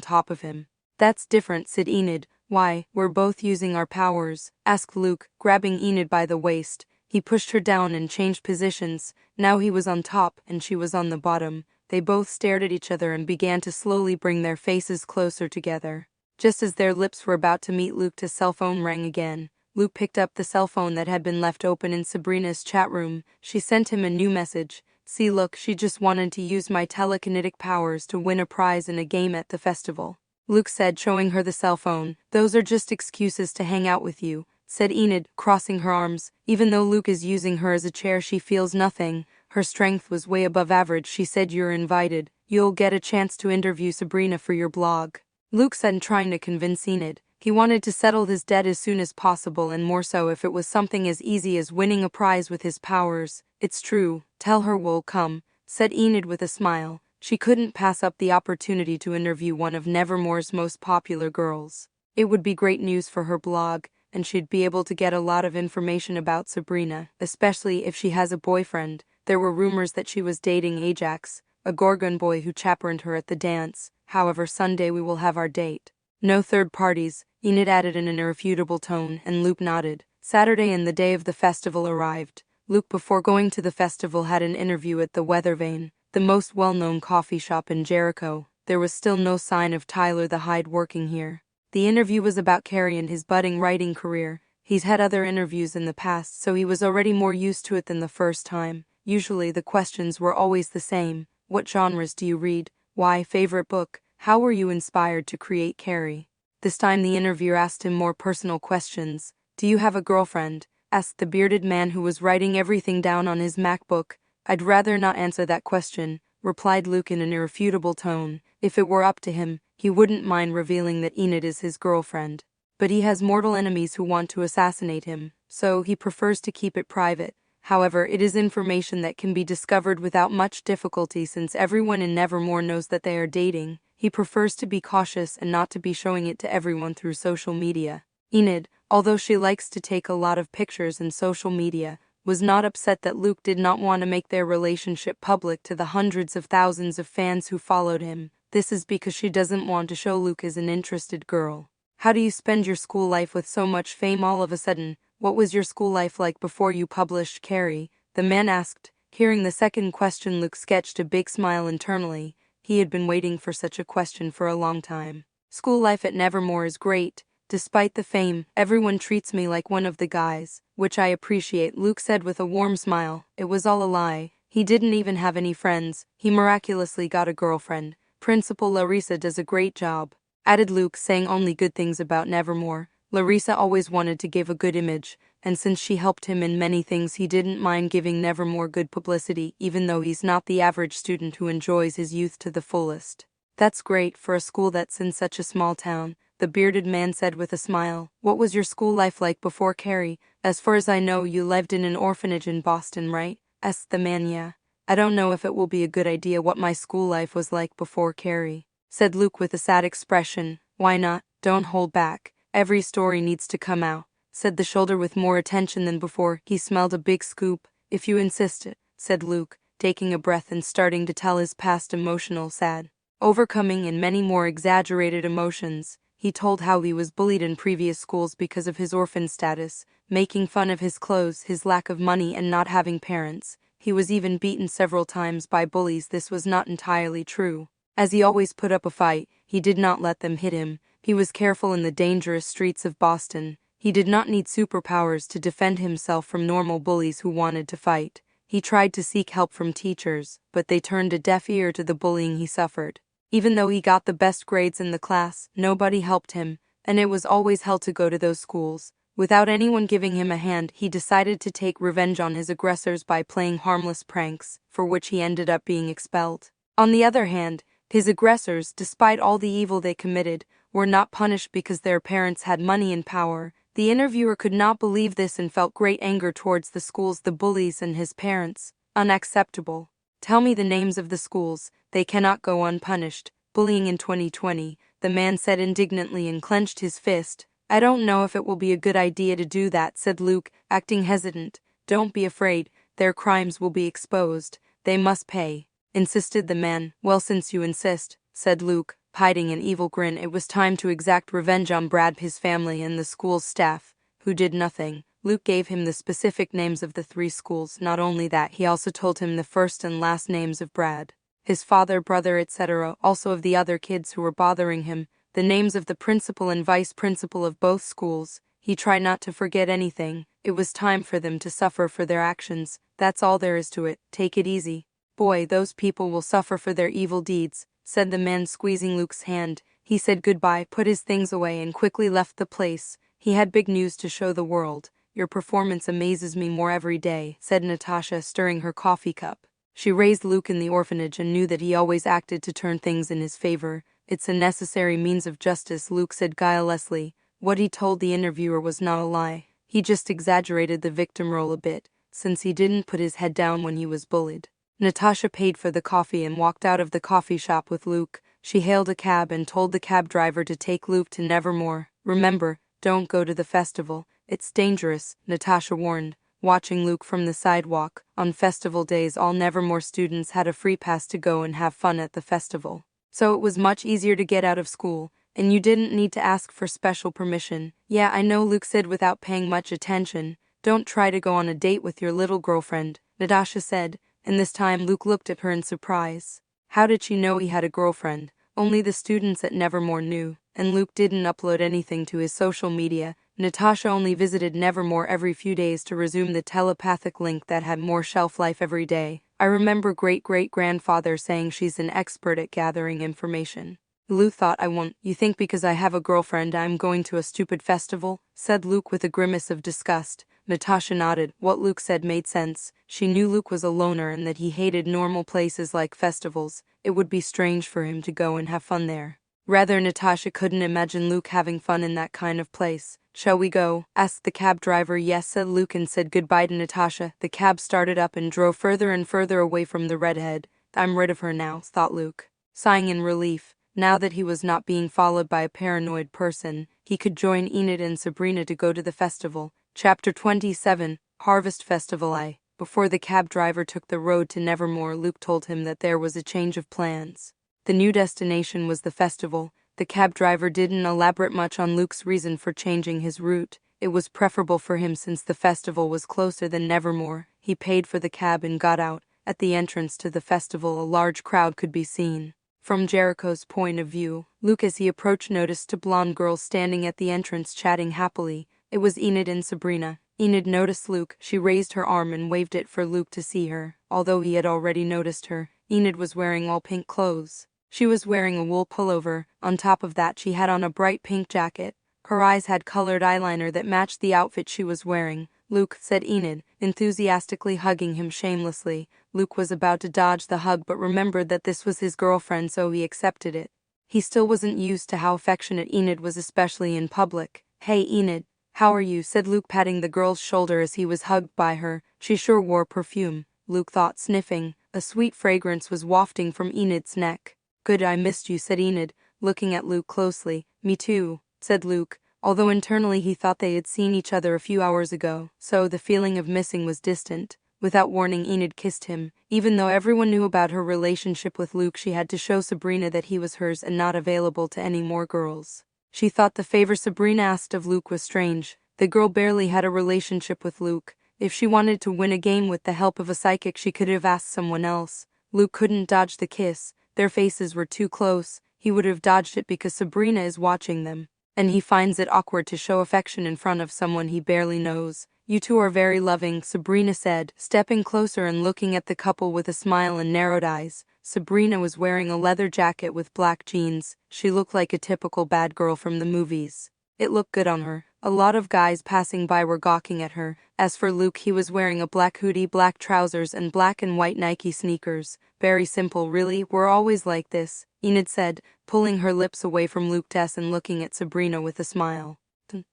[SPEAKER 2] top of him. "That's different," said Enid. "Why, we're both using our powers?" asked Luke, grabbing Enid by the waist. He pushed her down and changed positions. Now he was on top and she was on the bottom. They both stared at each other and began to slowly bring their faces closer together. Just as their lips were about to meet, Luke's cell phone rang again. Luke picked up the cell phone that had been left open in Sabrina's chat room. She sent him a new message. "See, look, she just wanted to use my telekinetic powers to win a prize in a game at the festival," Luke said, showing her the cell phone. "Those are just excuses to hang out with you," said Enid, crossing her arms. Even though Luke is using her as a chair, she feels nothing. Her strength was way above average. She said, "You're invited. You'll get a chance to interview Sabrina for your blog," Luke said, trying to convince Enid. He wanted to settle his debt as soon as possible, and more so if it was something as easy as winning a prize with his powers. "It's true. Tell her we'll come," said Enid with a smile. She couldn't pass up the opportunity to interview one of Nevermore's most popular girls. It would be great news for her blog, and she'd be able to get a lot of information about Sabrina, especially if she has a boyfriend. There were rumors that she was dating Ajax, a Gorgon boy who chaperoned her at the dance. "However, Sunday we will have our date. No third parties," Enid added in an irrefutable tone, and Luke nodded. Saturday and the day of the festival arrived. Luke, before going to the festival, had an interview at the Weather Vane, the most well-known coffee shop in Jericho. There was still no sign of Tyler the Hyde working here. The interview was about Carrie and his budding writing career. He's had other interviews in the past, so he was already more used to it than the first time. Usually the questions were always the same. "What genres do you read? Why, favorite book? How were you inspired to create Carrie?" This time the interviewer asked him more personal questions. "Do you have a girlfriend?" asked the bearded man who was writing everything down on his MacBook. "I'd rather not answer that question," replied Luke in an irrefutable tone. If it were up to him, he wouldn't mind revealing that Enid is his girlfriend. But he has mortal enemies who want to assassinate him, so he prefers to keep it private. However, it is information that can be discovered without much difficulty since everyone in Nevermore knows that they are dating. He prefers to be cautious and not to be showing it to everyone through social media. Enid, although she likes to take a lot of pictures in social media, was not upset that Luke did not want to make their relationship public to the hundreds of thousands of fans who followed him. This is because she doesn't want to show Luke as an interested girl. "How do you spend your school life with so much fame all of a sudden? What was your school life like before you published Carrie?" the man asked. Hearing the second question, Luke sketched a big smile internally. He had been waiting for such a question for a long time. "School life at Nevermore is great. Despite the fame, everyone treats me like one of the guys, which I appreciate," Luke said with a warm smile. It was all a lie. He didn't even have any friends. He miraculously got a girlfriend. "Principal Larissa does a great job," added Luke, saying only good things about Nevermore. Larissa always wanted to give a good image, and since she helped him in many things, he didn't mind giving Nevermore good publicity, even though he's not the average student who enjoys his youth to the fullest. "That's great for a school that's in such a small town," the bearded man said with a smile. "What was your school life like before Carrie?" "As far as I know, you lived in an orphanage in Boston, right?" asked the man. "Yeah. I don't know if it will be a good idea what my school life was like before Carrie," said Luke with a sad expression. "Why not? Don't hold back. Every story needs to come out," said the shoulder with more attention than before. He smelled a big scoop. "If you insist it," said Luke, taking a breath and starting to tell his past emotional sad, overcoming and many more exaggerated emotions. He told how he was bullied in previous schools because of his orphan status, making fun of his clothes, his lack of money, and not having parents. He was even beaten several times by bullies. This was not entirely true. As he always put up a fight, he did not let them hit him. He was careful in the dangerous streets of Boston. He did not need superpowers to defend himself from normal bullies who wanted to fight. He tried to seek help from teachers, but they turned a deaf ear to the bullying he suffered. Even though he got the best grades in the class, nobody helped him, and it was always hell to go to those schools. Without anyone giving him a hand, he decided to take revenge on his aggressors by playing harmless pranks, for which he ended up being expelled. On the other hand, his aggressors, despite all the evil they committed, were not punished because their parents had money and power. The interviewer could not believe this and felt great anger towards the schools, the bullies, and his parents. Unacceptable. Tell me the names of the schools, they cannot go unpunished. Bullying in 2020, the man said indignantly and clenched his fist. I don't know if it will be a good idea to do that, said Luke, acting hesitant. Don't be afraid, their crimes will be exposed. They must pay, insisted the man. Well, since you insist, said Luke, hiding an evil grin. It was time to exact revenge on Brad, his family, and the school's staff, who did nothing. Luke gave him the specific names of the 3 schools. Not only that, he also told him the first and last names of Brad, his father, brother, etc., also of the other kids who were bothering him, the names of the principal and vice principal of both schools. He tried not to forget anything. It was time for them to suffer for their actions. That's all there is to it. Take it easy. Boy, those people will suffer for their evil deeds, said the man, squeezing Luke's hand. He said goodbye, put his things away, and quickly left the place. He had big news to show the world. Your performance amazes me more every day, said Natasha, stirring her coffee cup. She raised Luke in the orphanage and knew that he always acted to turn things in his favor. It's a necessary means of justice, Luke said guilelessly. What he told the interviewer was not a lie. He just exaggerated the victim role a bit, since he didn't put his head down when he was bullied. Natasha paid for the coffee and walked out of the coffee shop with Luke. She hailed a cab and told the cab driver to take Luke to Nevermore. Remember, don't go to the festival. It's dangerous, Natasha warned, watching Luke from the sidewalk. On festival days, all Nevermore students had a free pass to go and have fun at the festival. So it was much easier to get out of school, and you didn't need to ask for special permission. Yeah, I know, Luke said without paying much attention. Don't try to go on a date with your little girlfriend, Natasha said, and this time Luke looked at her in surprise. How did she know he had a girlfriend? Only the students at Nevermore knew, and Luke didn't upload anything to his social media. Natasha only visited Nevermore every few days to resume the telepathic link that had more shelf life every day. I remember great-great-grandfather saying she's an expert at gathering information. Luke thought, I won't. You think because I have a girlfriend I'm going to a stupid festival? Said Luke with a grimace of disgust. Natasha nodded. What Luke said made sense. She knew Luke was a loner and that he hated normal places like festivals. It would be strange for him to go and have fun there. Rather, Natasha couldn't imagine Luke having fun in that kind of place. Shall we go? Asked the cab driver. Yes, said Luke, and said goodbye to Natasha. The cab started up and drove further and further away from the redhead. I'm rid of her now, thought Luke, sighing in relief. Now that he was not being followed by a paranoid person, he could join Enid and Sabrina to go to the festival. Chapter 27, Harvest Festival. Before the cab driver took the road to Nevermore, Luke told him that there was a change of plans. The new destination was the festival. The cab driver didn't elaborate much on Luke's reason for changing his route. It was preferable for him since the festival was closer than Nevermore. He paid for the cab and got out. At the entrance to the festival, a large crowd could be seen. From Jericho's point of view, Luke, as he approached, noticed two blonde girls standing at the entrance chatting happily. It was Enid and Sabrina. Enid noticed Luke. She raised her arm and waved it for Luke to see her. Although he had already noticed her, Enid was wearing all pink clothes. She was wearing a wool pullover. On top of that, she had on a bright pink jacket. Her eyes had colored eyeliner that matched the outfit she was wearing. Luke, said Enid, enthusiastically hugging him shamelessly. Luke was about to dodge the hug but remembered that this was his girlfriend, so he accepted it. He still wasn't used to how affectionate Enid was, especially in public. Hey Enid, how are you? Said Luke, patting the girl's shoulder as he was hugged by her. She sure wore perfume, Luke thought, sniffing. A sweet fragrance was wafting from Enid's neck. Good, I missed you, said Enid, looking at Luke closely. Me too, said Luke, although internally he thought they had seen each other a few hours ago, so the feeling of missing was distant. Without warning, Enid kissed him. Even though everyone knew about her relationship with Luke, she had to show Sabrina that he was hers and not available to any more girls. She thought the favor Sabrina asked of Luke was strange. The girl barely had a relationship with Luke. If she wanted to win a game with the help of a psychic, she could have asked someone else. Luke couldn't dodge the kiss. Their faces were too close. He would have dodged it because Sabrina is watching them, and he finds it awkward to show affection in front of someone he barely knows. You two are very loving, Sabrina said, stepping closer and looking at the couple with a smile and narrowed eyes. Sabrina was wearing a leather jacket with black jeans. She looked like a typical bad girl from the movies. It looked good on her. A lot of guys passing by were gawking at her. As for Luke, he was wearing a black hoodie, black trousers, and black and white Nike sneakers. Very simple, really. We're always like this, Enid said, pulling her lips away from Luke's and looking at Sabrina with a smile.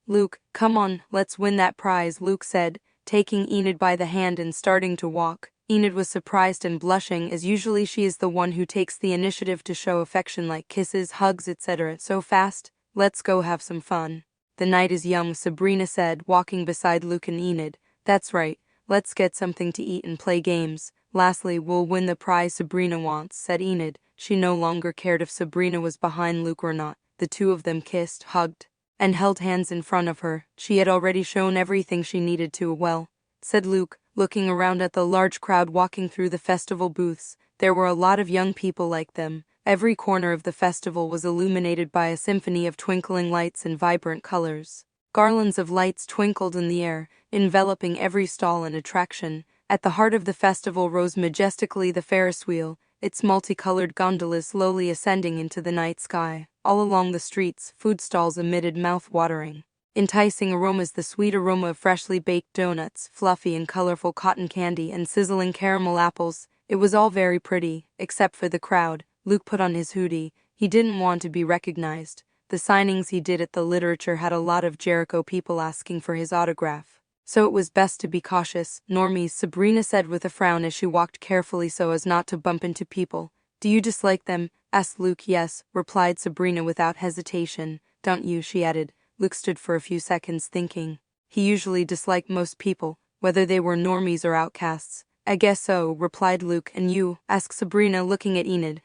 [SPEAKER 2] Luke, come on, let's win that prize, Luke said, taking Enid by the hand and starting to walk. Enid was surprised and blushing, as usually she is the one who takes the initiative to show affection like kisses, hugs, etc. So fast, let's go have some fun. The night is young, Sabrina said, walking beside Luke and Enid. That's right, let's get something to eat and play games. Lastly, we'll win the prize Sabrina wants, said Enid. She no longer cared if Sabrina was behind Luke or not. The two of them kissed, hugged, and held hands in front of her. She had already shown everything she needed to, well, said Luke, looking around at the large crowd walking through the festival booths. There were a lot of young people like them. Every corner of the festival was illuminated by a symphony of twinkling lights and vibrant colors. Garlands of lights twinkled in the air, enveloping every stall and attraction. At the heart of the festival rose majestically the Ferris wheel, its multicolored gondolas slowly ascending into the night sky. All along the streets, food stalls emitted mouth-watering, enticing aromas, the sweet aroma of freshly baked donuts, fluffy and colorful cotton candy, and sizzling caramel apples. It was all very pretty, except for the crowd. Luke put on his hoodie. He didn't want to be recognized. The signings he did at the literature had a lot of Jericho people asking for his autograph, so it was best to be cautious. Normies, Sabrina said with a frown as she walked carefully so as not to bump into people. Do you dislike them? Asked Luke. Yes, replied Sabrina without hesitation. Don't you? She added. Luke stood for a few seconds thinking. He usually disliked most people, whether they were normies or outcasts. I guess so, replied Luke. And you? Asked Sabrina, looking at Enid.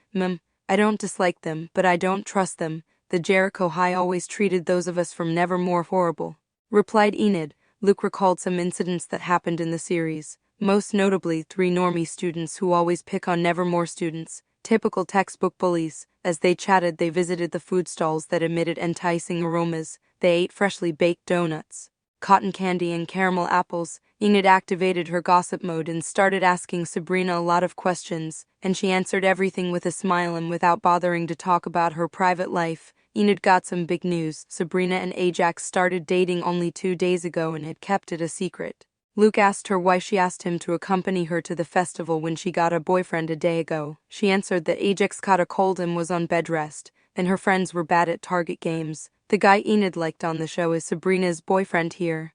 [SPEAKER 2] I don't dislike them, but I don't trust them. The Jericho High always treated those of us from Nevermore horrible, replied Enid. Luke recalled some incidents that happened in the series, most notably 3 normie students who always pick on Nevermore students, typical textbook bullies. As they chatted, they visited the food stalls that emitted enticing aromas. They ate freshly baked donuts, cotton candy, and caramel apples. Enid activated her gossip mode and started asking Sabrina a lot of questions, and she answered everything with a smile and without bothering to talk about her private life. Enid got some big news. Sabrina and Ajax started dating only 2 days ago and had kept it a secret. Luke asked her why she asked him to accompany her to the festival when she got a boyfriend a day ago. She answered that Ajax caught a cold and was on bed rest, and her friends were bad at target games. The guy Enid liked on the show is Sabrina's boyfriend here,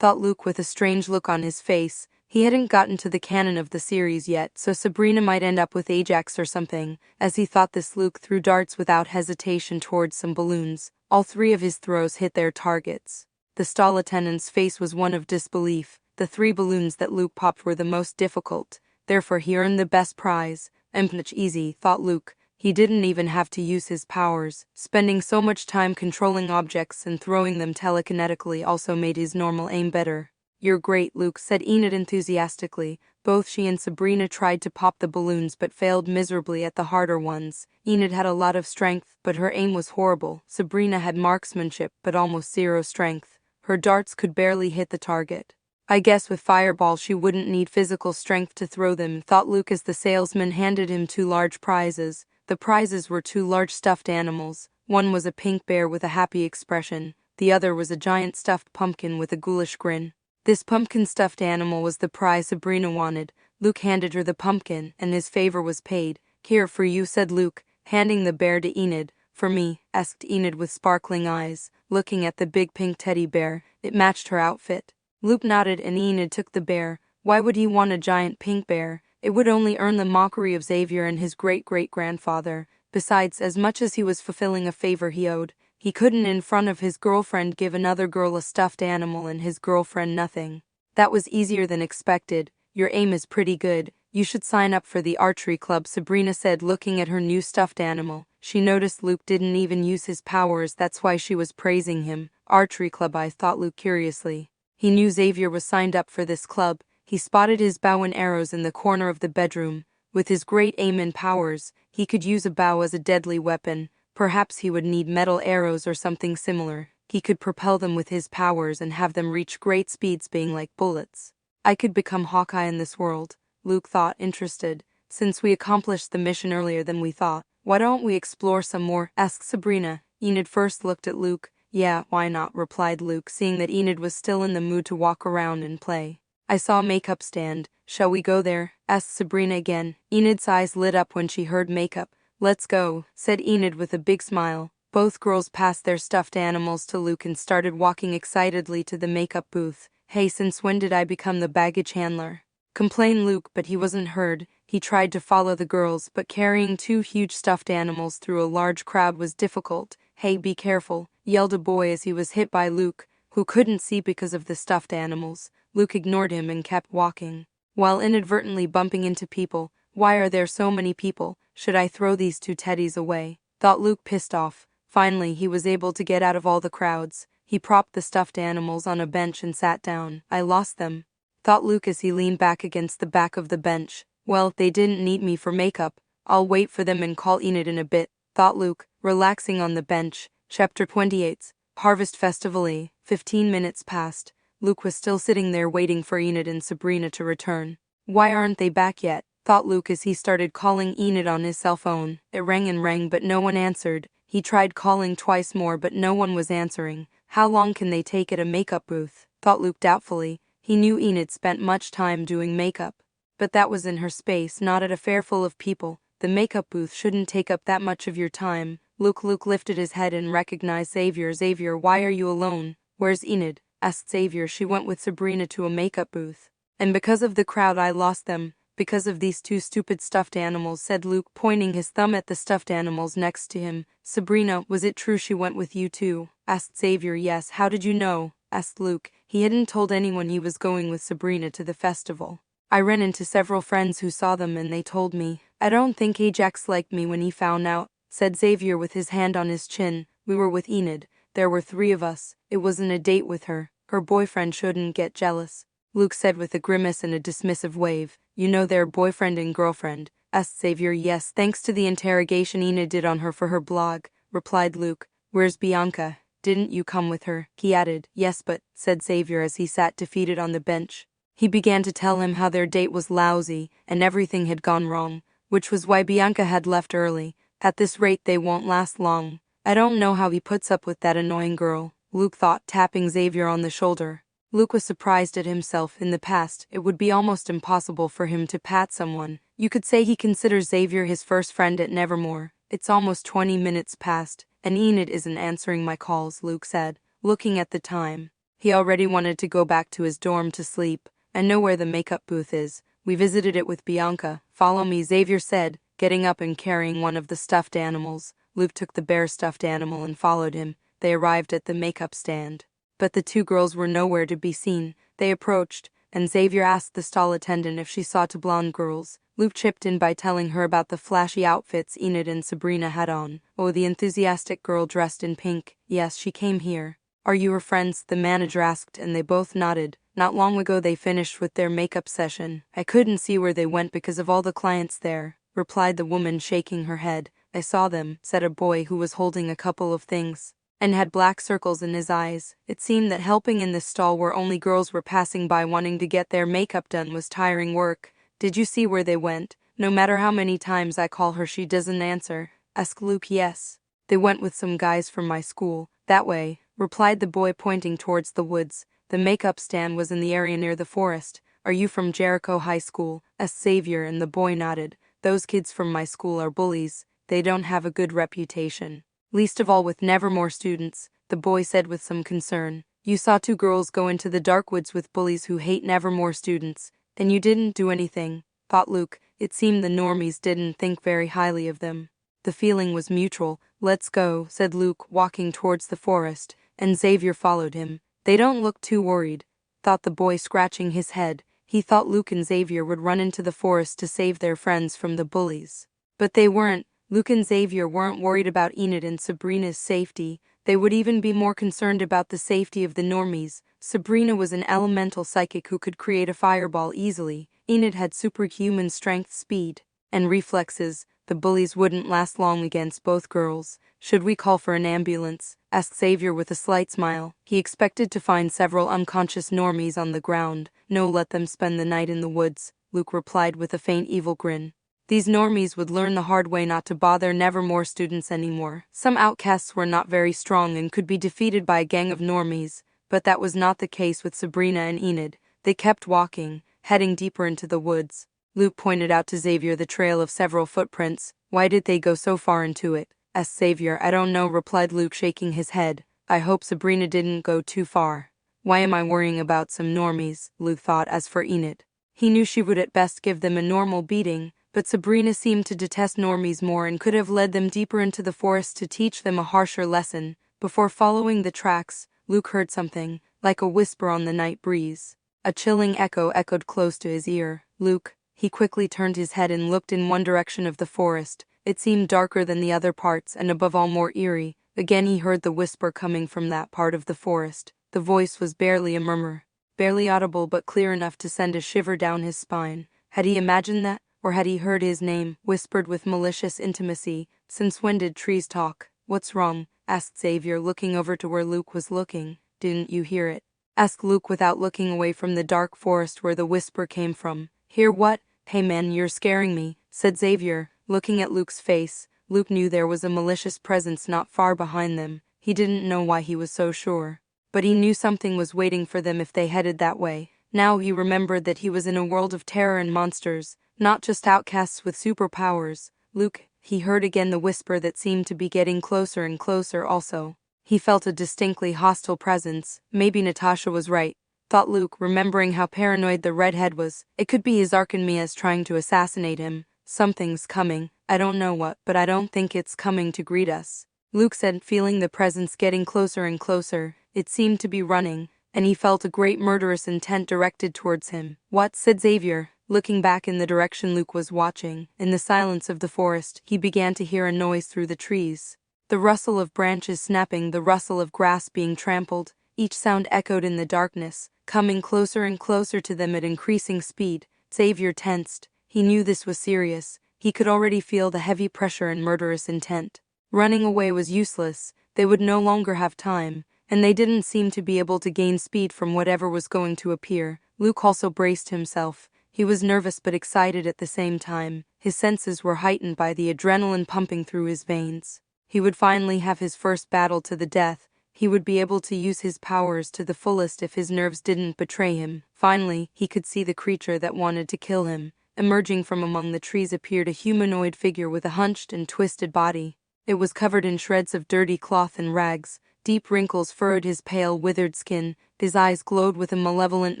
[SPEAKER 2] thought Luke with a strange look on his face. He hadn't gotten to the canon of the series yet, so Sabrina might end up with Ajax or something. As he thought this, Luke threw darts without hesitation towards some balloons. All 3 of his throws hit their targets. The stall attendant's face was one of disbelief. The 3 balloons that Luke popped were the most difficult, therefore he earned the best prize. Much easy, thought Luke. He didn't even have to use his powers. Spending so much time controlling objects and throwing them telekinetically also made his normal aim better. You're great, Luke, said Enid enthusiastically. Both she and Sabrina tried to pop the balloons but failed miserably at the harder ones. Enid had a lot of strength, but her aim was horrible. Sabrina had marksmanship, but almost 0 strength. Her darts could barely hit the target. I guess with fireballs she wouldn't need physical strength to throw them, thought Luke as the salesman handed him 2 large prizes. The prizes were 2 large stuffed animals. One was a pink bear with a happy expression. The other was a giant stuffed pumpkin with a ghoulish grin. This pumpkin stuffed animal was the prize Sabrina wanted. Luke handed her the pumpkin, and his favor was paid. Here for you, said Luke, handing the bear to Enid. For me? Asked Enid with sparkling eyes, looking at the big pink teddy bear. It matched her outfit. Luke nodded and Enid took the bear. Why would he want a giant pink bear? It would only earn the mockery of Xavier and his great-great-grandfather. Besides, as much as he was fulfilling a favor he owed, he couldn't in front of his girlfriend give another girl a stuffed animal and his girlfriend nothing. That was easier than expected. Your aim is pretty good. You should sign up for the archery club, Sabrina said, looking at her new stuffed animal. She noticed Luke didn't even use his powers, that's why she was praising him. Archery club, thought Luke curiously. He knew Xavier was signed up for this club. He spotted his bow and arrows in the corner of the bedroom. With his great aim and powers, he could use a bow as a deadly weapon. Perhaps he would need metal arrows or something similar. He could propel them with his powers and have them reach great speeds, being like bullets. I could become Hawkeye in this world, Luke thought, interested. Since we accomplished the mission earlier than we thought, why don't we explore some more? Asked Sabrina. Enid first looked at Luke. Yeah, why not? Replied Luke, seeing that Enid was still in the mood to walk around and play. I saw a makeup stand. Shall we go there? Asked Sabrina again. Enid's eyes lit up when she heard makeup. Let's go, said Enid with a big smile. Both girls passed their stuffed animals to Luke and started walking excitedly to the makeup booth. "Hey, since when did I become the baggage handler?" complained Luke, but he wasn't heard. He tried to follow the girls, but carrying two huge stuffed animals through a large crowd was difficult. "Hey, be careful," yelled a boy as he was hit by Luke, who couldn't see because of the stuffed animals. Luke ignored him and kept walking, while inadvertently bumping into people. "Why are there so many people? Should I throw these two teddies away?" thought Luke, pissed off. Finally, he was able to get out of all the crowds. He propped the stuffed animals on a bench and sat down. "I lost them," thought Luke as he leaned back against the back of the bench. "Well, they didn't need me for makeup. I'll wait for them and call Enid in a bit," thought Luke, relaxing on the bench. Chapter 28. Harvest Festival. 15 minutes passed. Luke was still sitting there waiting for Enid and Sabrina to return. "Why aren't they back yet?" thought Luke as he started calling Enid on his cell phone. It rang and rang, but no one answered. He tried calling twice more, but no one was answering. How long can they take at a makeup booth? Thought Luke doubtfully. He knew Enid spent much time doing makeup, but that was in her space, not at a fair full of people. The makeup booth shouldn't take up that much of your time. Luke lifted his head and recognized Xavier. "Xavier, why are you alone?" "Where's Enid?" asked Xavier. "She went with Sabrina to a makeup booth, and because of the crowd I lost them. Because of these two stupid stuffed animals," said Luke, pointing his thumb at the stuffed animals next to him. "Sabrina, was it true she went with you too?" asked Xavier. "Yes." "How did you know?" asked Luke. He hadn't told anyone he was going with Sabrina to the festival. "I ran into several friends who saw them and they told me." "I don't think Ajax liked me when he found out," said Xavier with his hand on his chin. "We were with Enid. There were 3 of us. It wasn't a date with her. Her boyfriend shouldn't get jealous," Luke said with a grimace and a dismissive wave. "You know their boyfriend and girlfriend?" asked Xavier. "Yes, thanks to the interrogation Enid did on her for her blog," replied Luke. "Where's Bianca? Didn't you come with her?" he added. "Yes, but," said Xavier as he sat defeated on the bench. He began to tell him how their date was lousy and everything had gone wrong, which was why Bianca had left early. "At this rate they won't last long. I don't know how he puts up with that annoying girl," Luke thought, tapping Xavier on the shoulder. Luke was surprised at himself. In the past, it would be almost impossible for him to pat someone. You could say he considers Xavier his first friend at Nevermore. "It's almost 20 minutes past, and Enid isn't answering my calls," Luke said, looking at the time. He already wanted to go back to his dorm to sleep. "I know where the makeup booth is. We visited it with Bianca. Follow me," Xavier said, getting up and carrying one of the stuffed animals. Luke took the bear stuffed animal and followed him. They arrived at the makeup stand, but the 2 girls were nowhere to be seen. They approached, and Xavier asked the stall attendant if she saw 2 blonde girls. Luke chipped in by telling her about the flashy outfits Enid and Sabrina had on. "Oh, the enthusiastic girl dressed in pink. Yes, she came here." "Are you her friends?" the manager asked, and they both nodded. "Not long ago they finished with their makeup session. I couldn't see where they went because of all the clients there," replied the woman, shaking her head. "I saw them," said a boy who was holding a couple of things and had black circles in his eyes. It seemed that helping in this stall where only girls were passing by wanting to get their makeup done was tiring work. "Did you see where they went?" "No matter how many times I call her, she doesn't answer," asked Luke. "Yes. They went with some guys from my school." "That way," replied the boy, pointing towards the woods. The makeup stand was in the area near the forest. "Are you from Jericho High School?" asked Xavier, and the boy nodded. "Those kids from my school are bullies. They don't have a good reputation. Least of all with Nevermore students," the boy said with some concern. "You saw 2 girls go into the dark woods with bullies who hate Nevermore students, and you didn't do anything," thought Luke. It seemed the normies didn't think very highly of them. The feeling was mutual. "Let's go," said Luke, walking towards the forest, and Xavier followed him. "They don't look too worried," thought the boy, scratching his head. He thought Luke and Xavier would run into the forest to save their friends from the bullies. But they weren't. Luke and Xavier weren't worried about Enid and Sabrina's safety. They would even be more concerned about the safety of the normies. Sabrina was an elemental psychic who could create a fireball easily. Enid had superhuman strength, speed, and reflexes. The bullies wouldn't last long against both girls. "Should we call for an ambulance?" asked Xavier with a slight smile. He expected to find several unconscious normies on the ground. "No, let them spend the night in the woods," Luke replied with a faint evil grin. These normies would learn the hard way not to bother Nevermore students anymore. Some outcasts were not very strong and could be defeated by a gang of normies, but that was not the case with Sabrina and Enid. They kept walking, heading deeper into the woods. Luke pointed out to Xavier the trail of several footprints. "Why did they go so far into it?" asked Xavier. I don't know, replied Luke, shaking his head. I hope Sabrina didn't go too far. Why am I worrying about some normies? Luke thought. As for Enid, he knew she would at best give them a normal beating, but Sabrina seemed to detest normies more and could have led them deeper into the forest to teach them a harsher lesson. Before following the tracks, Luke heard something, like a whisper on the night breeze. A chilling echo echoed close to his ear. Luke, he quickly turned his head and looked in one direction of the forest. It seemed darker than the other parts and above all more eerie. Again he heard the whisper coming from that part of the forest. The voice was barely a murmur, barely audible but clear enough to send a shiver down his spine. Had he imagined that, or had he heard his name, whispered with malicious intimacy? Since when did trees talk? What's wrong? Asked Xavier, looking over to where Luke was looking. Didn't you hear it? Asked Luke without looking away from the dark forest where the whisper came from. Hear what? Hey man, you're scaring me, said Xavier, looking at Luke's face. Luke knew there was a malicious presence not far behind them. He didn't know why he was so sure, but he knew something was waiting for them if they headed that way. Now he remembered that he was in a world of terror and monsters, not just outcasts with superpowers. Luke, he heard again the whisper that seemed to be getting closer and closer also. He felt a distinctly hostile presence. Maybe Natasha was right, thought Luke, remembering how paranoid the redhead was. It could be his Arkanmias trying to assassinate him. Something's coming. I don't know what, but I don't think it's coming to greet us, Luke said, feeling the presence getting closer and closer. It seemed to be running, and he felt a great murderous intent directed towards him. What? Said Xavier, looking back in the direction Luke was watching. In the silence of the forest, he began to hear a noise through the trees. The rustle of branches snapping, the rustle of grass being trampled. Each sound echoed in the darkness, coming closer and closer to them at increasing speed. Xavier tensed. He knew this was serious. He could already feel the heavy pressure and murderous intent. Running away was useless. They would no longer have time, and they didn't seem to be able to gain speed from whatever was going to appear. Luke also braced himself. He was nervous but excited at the same time. His senses were heightened by the adrenaline pumping through his veins. He would finally have his first battle to the death. He would be able to use his powers to the fullest if his nerves didn't betray him. Finally, he could see the creature that wanted to kill him. Emerging from among the trees appeared a humanoid figure with a hunched and twisted body. It was covered in shreds of dirty cloth and rags. Deep wrinkles furrowed his pale, withered skin. His eyes glowed with a malevolent,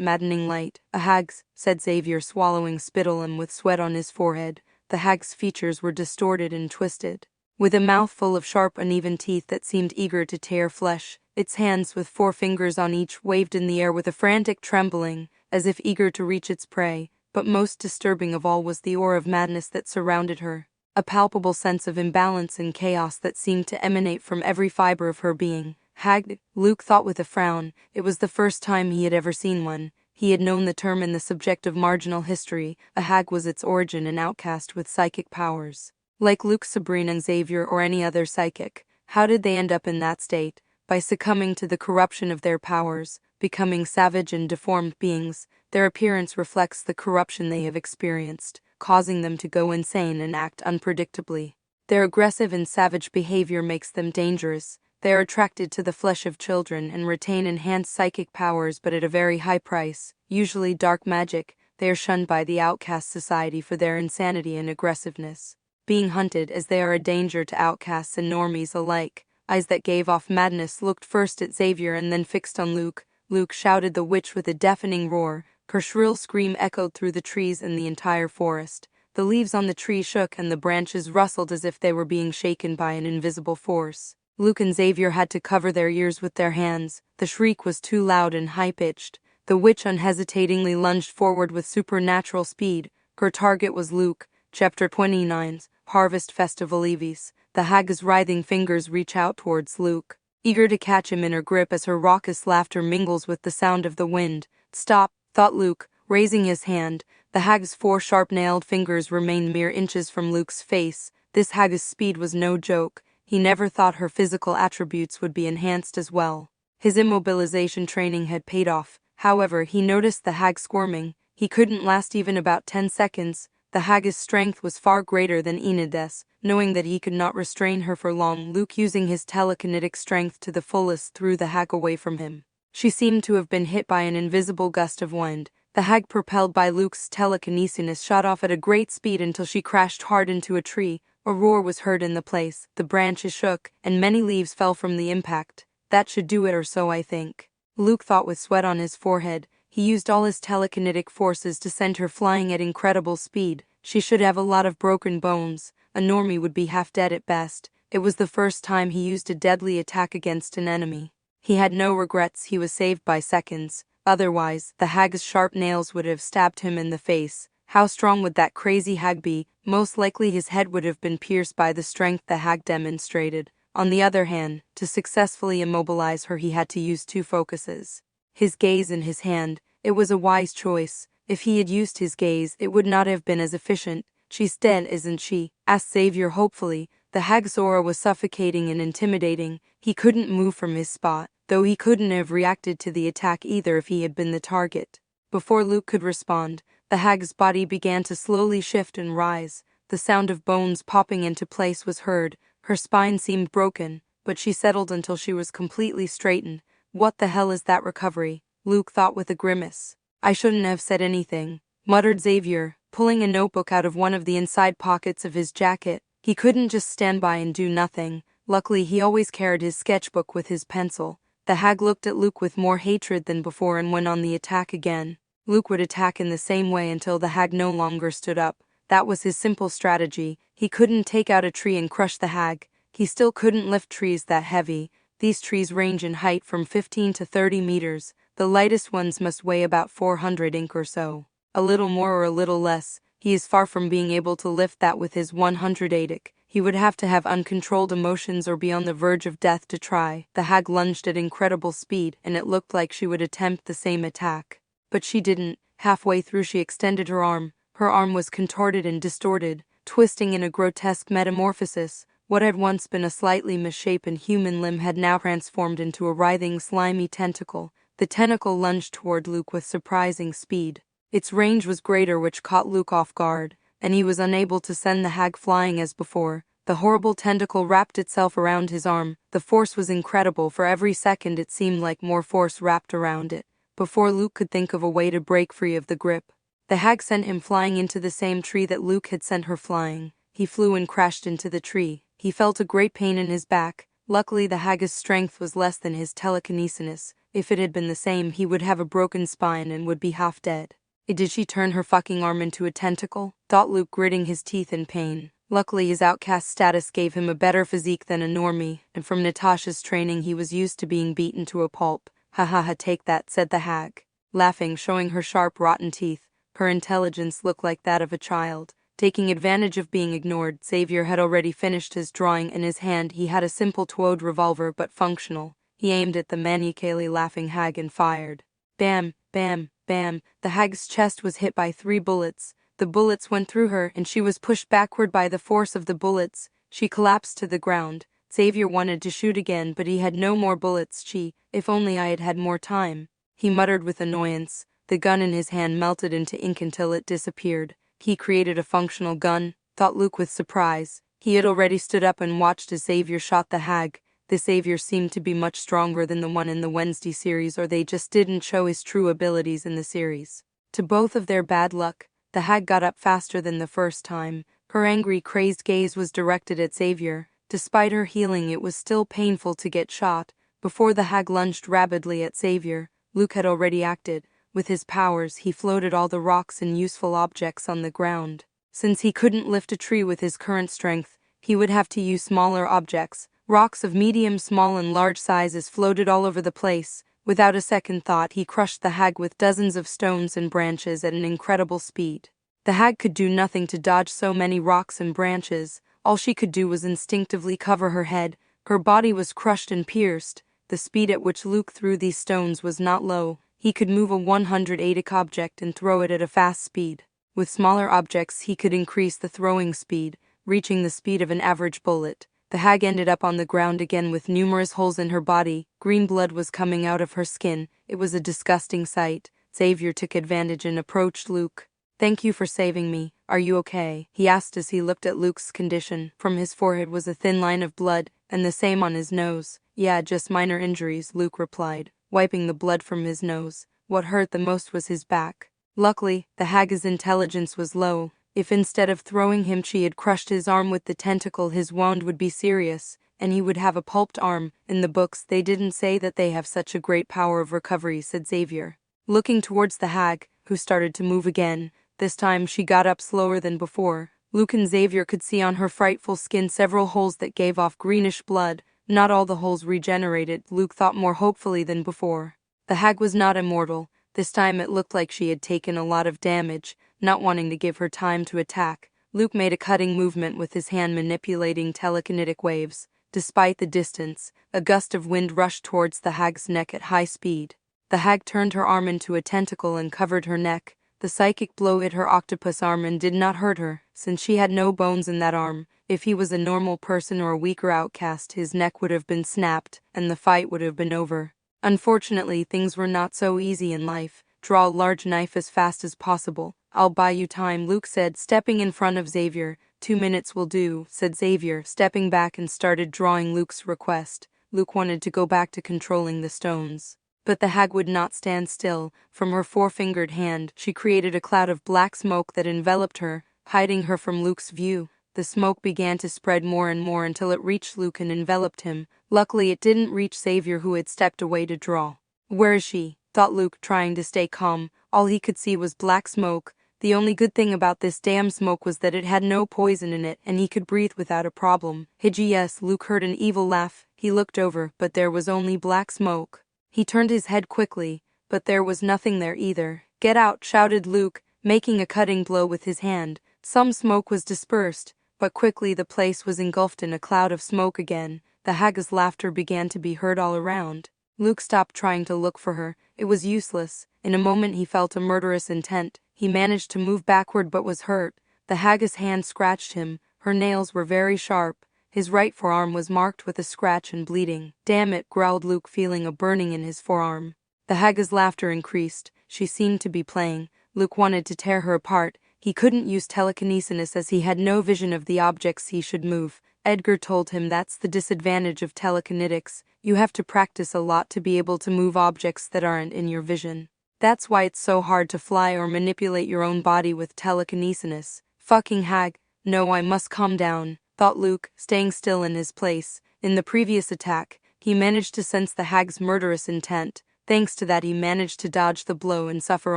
[SPEAKER 2] maddening light. A hag's, said Xavier, swallowing spittle and with sweat on his forehead. The hag's features were distorted and twisted, with a mouth full of sharp, uneven teeth that seemed eager to tear flesh. Its hands, with 4 fingers on each, waved in the air with a frantic trembling, as if eager to reach its prey. But most disturbing of all was the aura of madness that surrounded her. A palpable sense of imbalance and chaos that seemed to emanate from every fiber of her being. Hag, Luke thought with a frown. It was the first time he had ever seen one. He had known the term in the subject of marginal history. A hag was its origin, an outcast with psychic powers. Like Luke, Sabrina, and Xavier, or any other psychic. How did they end up in that state? By succumbing to the corruption of their powers, becoming savage and deformed beings. Their appearance reflects the corruption they have experienced, causing them to go insane and act unpredictably. Their aggressive and savage behavior makes them dangerous. They are attracted to the flesh of children and retain enhanced psychic powers, but at a very high price, usually dark magic. They are shunned by the outcast society for their insanity and aggressiveness, being hunted as they are a danger to outcasts and normies alike. Eyes that gave off madness looked first at Xavier and then fixed on Luke. Luke, shouted the witch with a deafening roar. Her shrill scream echoed through the trees and the entire forest. The leaves on the tree shook and the branches rustled as if they were being shaken by an invisible force. Luke and Xavier had to cover their ears with their hands. The shriek was too loud and high-pitched. The witch unhesitatingly lunged forward with supernatural speed. Her target was Luke. Chapter 29's Harvest Festival Eves. The hag's writhing fingers reach out towards Luke, eager to catch him in her grip as her raucous laughter mingles with the sound of the wind. Stop, thought Luke, raising his hand. The hag's 4 sharp-nailed fingers remained mere inches from Luke's face. This hag's speed was no joke. He never thought her physical attributes would be enhanced as well. His immobilization training had paid off. However, he noticed the hag squirming. He couldn't last even about 10 seconds. The hag's strength was far greater than Enid's. Knowing that he could not restrain her for long, Luke, using his telekinetic strength to the fullest, threw the hag away from him. She seemed to have been hit by an invisible gust of wind. The hag, propelled by Luke's telekinesis, shot off at a great speed until she crashed hard into a tree. A roar was heard in the place, the branches shook, and many leaves fell from the impact. That should do it, or so I think. Luke thought with sweat on his forehead. He used all his telekinetic forces to send her flying at incredible speed. She should have a lot of broken bones. A normie would be half dead at best. It was the first time he used a deadly attack against an enemy. He had no regrets. He was saved by seconds. Otherwise, the hag's sharp nails would have stabbed him in the face. How strong would that crazy hag be? Most likely his head would have been pierced by the strength the hag demonstrated. On the other hand, to successfully immobilize her he had to use two focuses. His gaze and his hand. It was a wise choice. If he had used his gaze, it would not have been as efficient. "She's dead, isn't she?" asked Xavier hopefully. The hag's aura was suffocating and intimidating. He couldn't move from his spot, though he couldn't have reacted to the attack either if he had been the target. Before Luke could respond, the hag's body began to slowly shift and rise. The sound of bones popping into place was heard. Her spine seemed broken, but she settled until she was completely straightened. "What the hell is that recovery?" Luke thought with a grimace. "I shouldn't have said anything," muttered Xavier, pulling a notebook out of one of the inside pockets of his jacket. He couldn't just stand by and do nothing. Luckily, he always carried his sketchbook with his pencil. The hag looked at Luke with more hatred than before and went on the attack again. Luke would attack in the same way until the hag no longer stood up. That was his simple strategy. He couldn't take out a tree and crush the hag. He still couldn't lift trees that heavy. These trees range in height from 15 to 30 meters. The lightest ones must weigh about 400 inch or so. A little more or a little less. He is far from being able to lift that with his 108 inch. He would have to have uncontrolled emotions or be on the verge of death to try. The hag lunged at incredible speed, and it looked like she would attempt the same attack. But she didn't. Halfway through she extended her arm. Her arm was contorted and distorted, twisting in a grotesque metamorphosis. What had once been a slightly misshapen human limb had now transformed into a writhing, slimy tentacle. The tentacle lunged toward Luke with surprising speed. Its range was greater, which caught Luke off guard, and he was unable to send the hag flying as before. The horrible tentacle wrapped itself around his arm. The force was incredible. For every second it seemed like more force wrapped around it. Before Luke could think of a way to break free of the grip, the hag sent him flying into the same tree that Luke had sent her flying. He flew and crashed into the tree. He felt a great pain in his back. Luckily the hag's strength was less than his telekinesis. If it had been the same, he would have a broken spine and would be half dead. Did she turn her fucking arm into a tentacle? Thought Luke, gritting his teeth in pain. Luckily his outcast status gave him a better physique than a normie, and from Natasha's training he was used to being beaten to a pulp. "Ha ha ha, take that," said the hag, laughing, showing her sharp rotten teeth. Her intelligence looked like that of a child. Taking advantage of being ignored, Xavier had already finished his drawing. In his hand he had a simple towed revolver, but functional. He aimed at the maniacally laughing hag and fired. Bam, bam, bam. The hag's chest was hit by 3 bullets. The bullets went through her, and she was pushed backward by the force of the bullets. She collapsed to the ground. Xavier wanted to shoot again, but he had no more bullets. If only I had had more time," he muttered with annoyance. The gun in his hand melted into ink until it disappeared. He created a functional gun, thought Luke with surprise. He had already stood up and watched as Xavier shot the hag. The Xavier seemed to be much stronger than the one in the Wednesday series, or they just didn't show his true abilities in the series. To both of their bad luck, the hag got up faster than the first time. Her angry, crazed gaze was directed at Xavier. Despite her healing, it was still painful to get shot. Before the hag lunged rapidly at Xavier, Luke had already acted. With his powers, he floated all the rocks and useful objects on the ground. Since he couldn't lift a tree with his current strength, he would have to use smaller objects. Rocks of medium, small, and large sizes floated all over the place. Without a second thought, he crushed the hag with dozens of stones and branches at an incredible speed. The hag could do nothing to dodge so many rocks and branches. All she could do was instinctively cover her head. Her body was crushed and pierced. The speed at which Luke threw these stones was not low. He could move a 108 object and throw it at a fast speed. With smaller objects, he could increase the throwing speed, reaching the speed of an average bullet. The hag ended up on the ground again with numerous holes in her body. Green blood was coming out of her skin. It was a disgusting sight. Xavier took advantage and approached Luke. "Thank you for saving me. Are you okay?" he asked as he looked at Luke's condition. From his forehead was a thin line of blood, and the same on his nose. "Yeah, just minor injuries," Luke replied, wiping the blood from his nose. What hurt the most was his back. Luckily, the hag's intelligence was low. If instead of throwing him she had crushed his arm with the tentacle, his wound would be serious, and he would have a pulped arm. In the books they didn't say that they have such a great power of recovery, said Xavier, looking towards the hag, who started to move again. This time she got up slower than before. Luke and Xavier could see on her frightful skin several holes that gave off greenish blood. Not all the holes regenerated, Luke thought more hopefully than before. The hag was not immortal. This time it looked like she had taken a lot of damage. Not wanting to give her time to attack, Luke made a cutting movement with his hand, manipulating telekinetic waves. Despite the distance, a gust of wind rushed towards the hag's neck at high speed. The hag turned her arm into a tentacle and covered her neck. The psychic blow hit her octopus arm and did not hurt her, since she had no bones in that arm. If he was a normal person or a weaker outcast, his neck would have been snapped, and the fight would have been over. Unfortunately, things were not so easy in life. Draw a large knife as fast as possible. I'll buy you time, Luke said, stepping in front of Xavier. 2 minutes will do, said Xavier, stepping back and started drawing Luke's request. Luke wanted to go back to controlling the stones. But the hag would not stand still. From her four-fingered hand, she created a cloud of black smoke that enveloped her, hiding her from Luke's view. The smoke began to spread more and more until it reached Luke and enveloped him. Luckily, it didn't reach Xavier, who had stepped away to draw. Where is she? Thought Luke, trying to stay calm. All he could see was black smoke. The only good thing about this damn smoke was that it had no poison in it, and he could breathe without a problem. Yes, Luke heard an evil laugh. He looked over, but there was only black smoke. He turned his head quickly, but there was nothing there either. Get out, shouted Luke, making a cutting blow with his hand. Some smoke was dispersed, but quickly the place was engulfed in a cloud of smoke again. The hag's laughter began to be heard all around. Luke stopped trying to look for her. It was useless. In a moment he felt a murderous intent. He managed to move backward but was hurt. The hag's hand scratched him. Her nails were very sharp. His right forearm was marked with a scratch and bleeding. Damn it, growled Luke, feeling a burning in his forearm. The hag's laughter increased. She seemed to be playing. Luke wanted to tear her apart. He couldn't use telekinesis as he had no vision of the objects he should move. Edgar told him that's the disadvantage of telekinetics. You have to practice a lot to be able to move objects that aren't in your vision. That's why it's so hard to fly or manipulate your own body with telekinesis. Fucking hag. No, I must calm down, thought Luke, staying still in his place. In the previous attack, he managed to sense the hag's murderous intent. Thanks to that, he managed to dodge the blow and suffer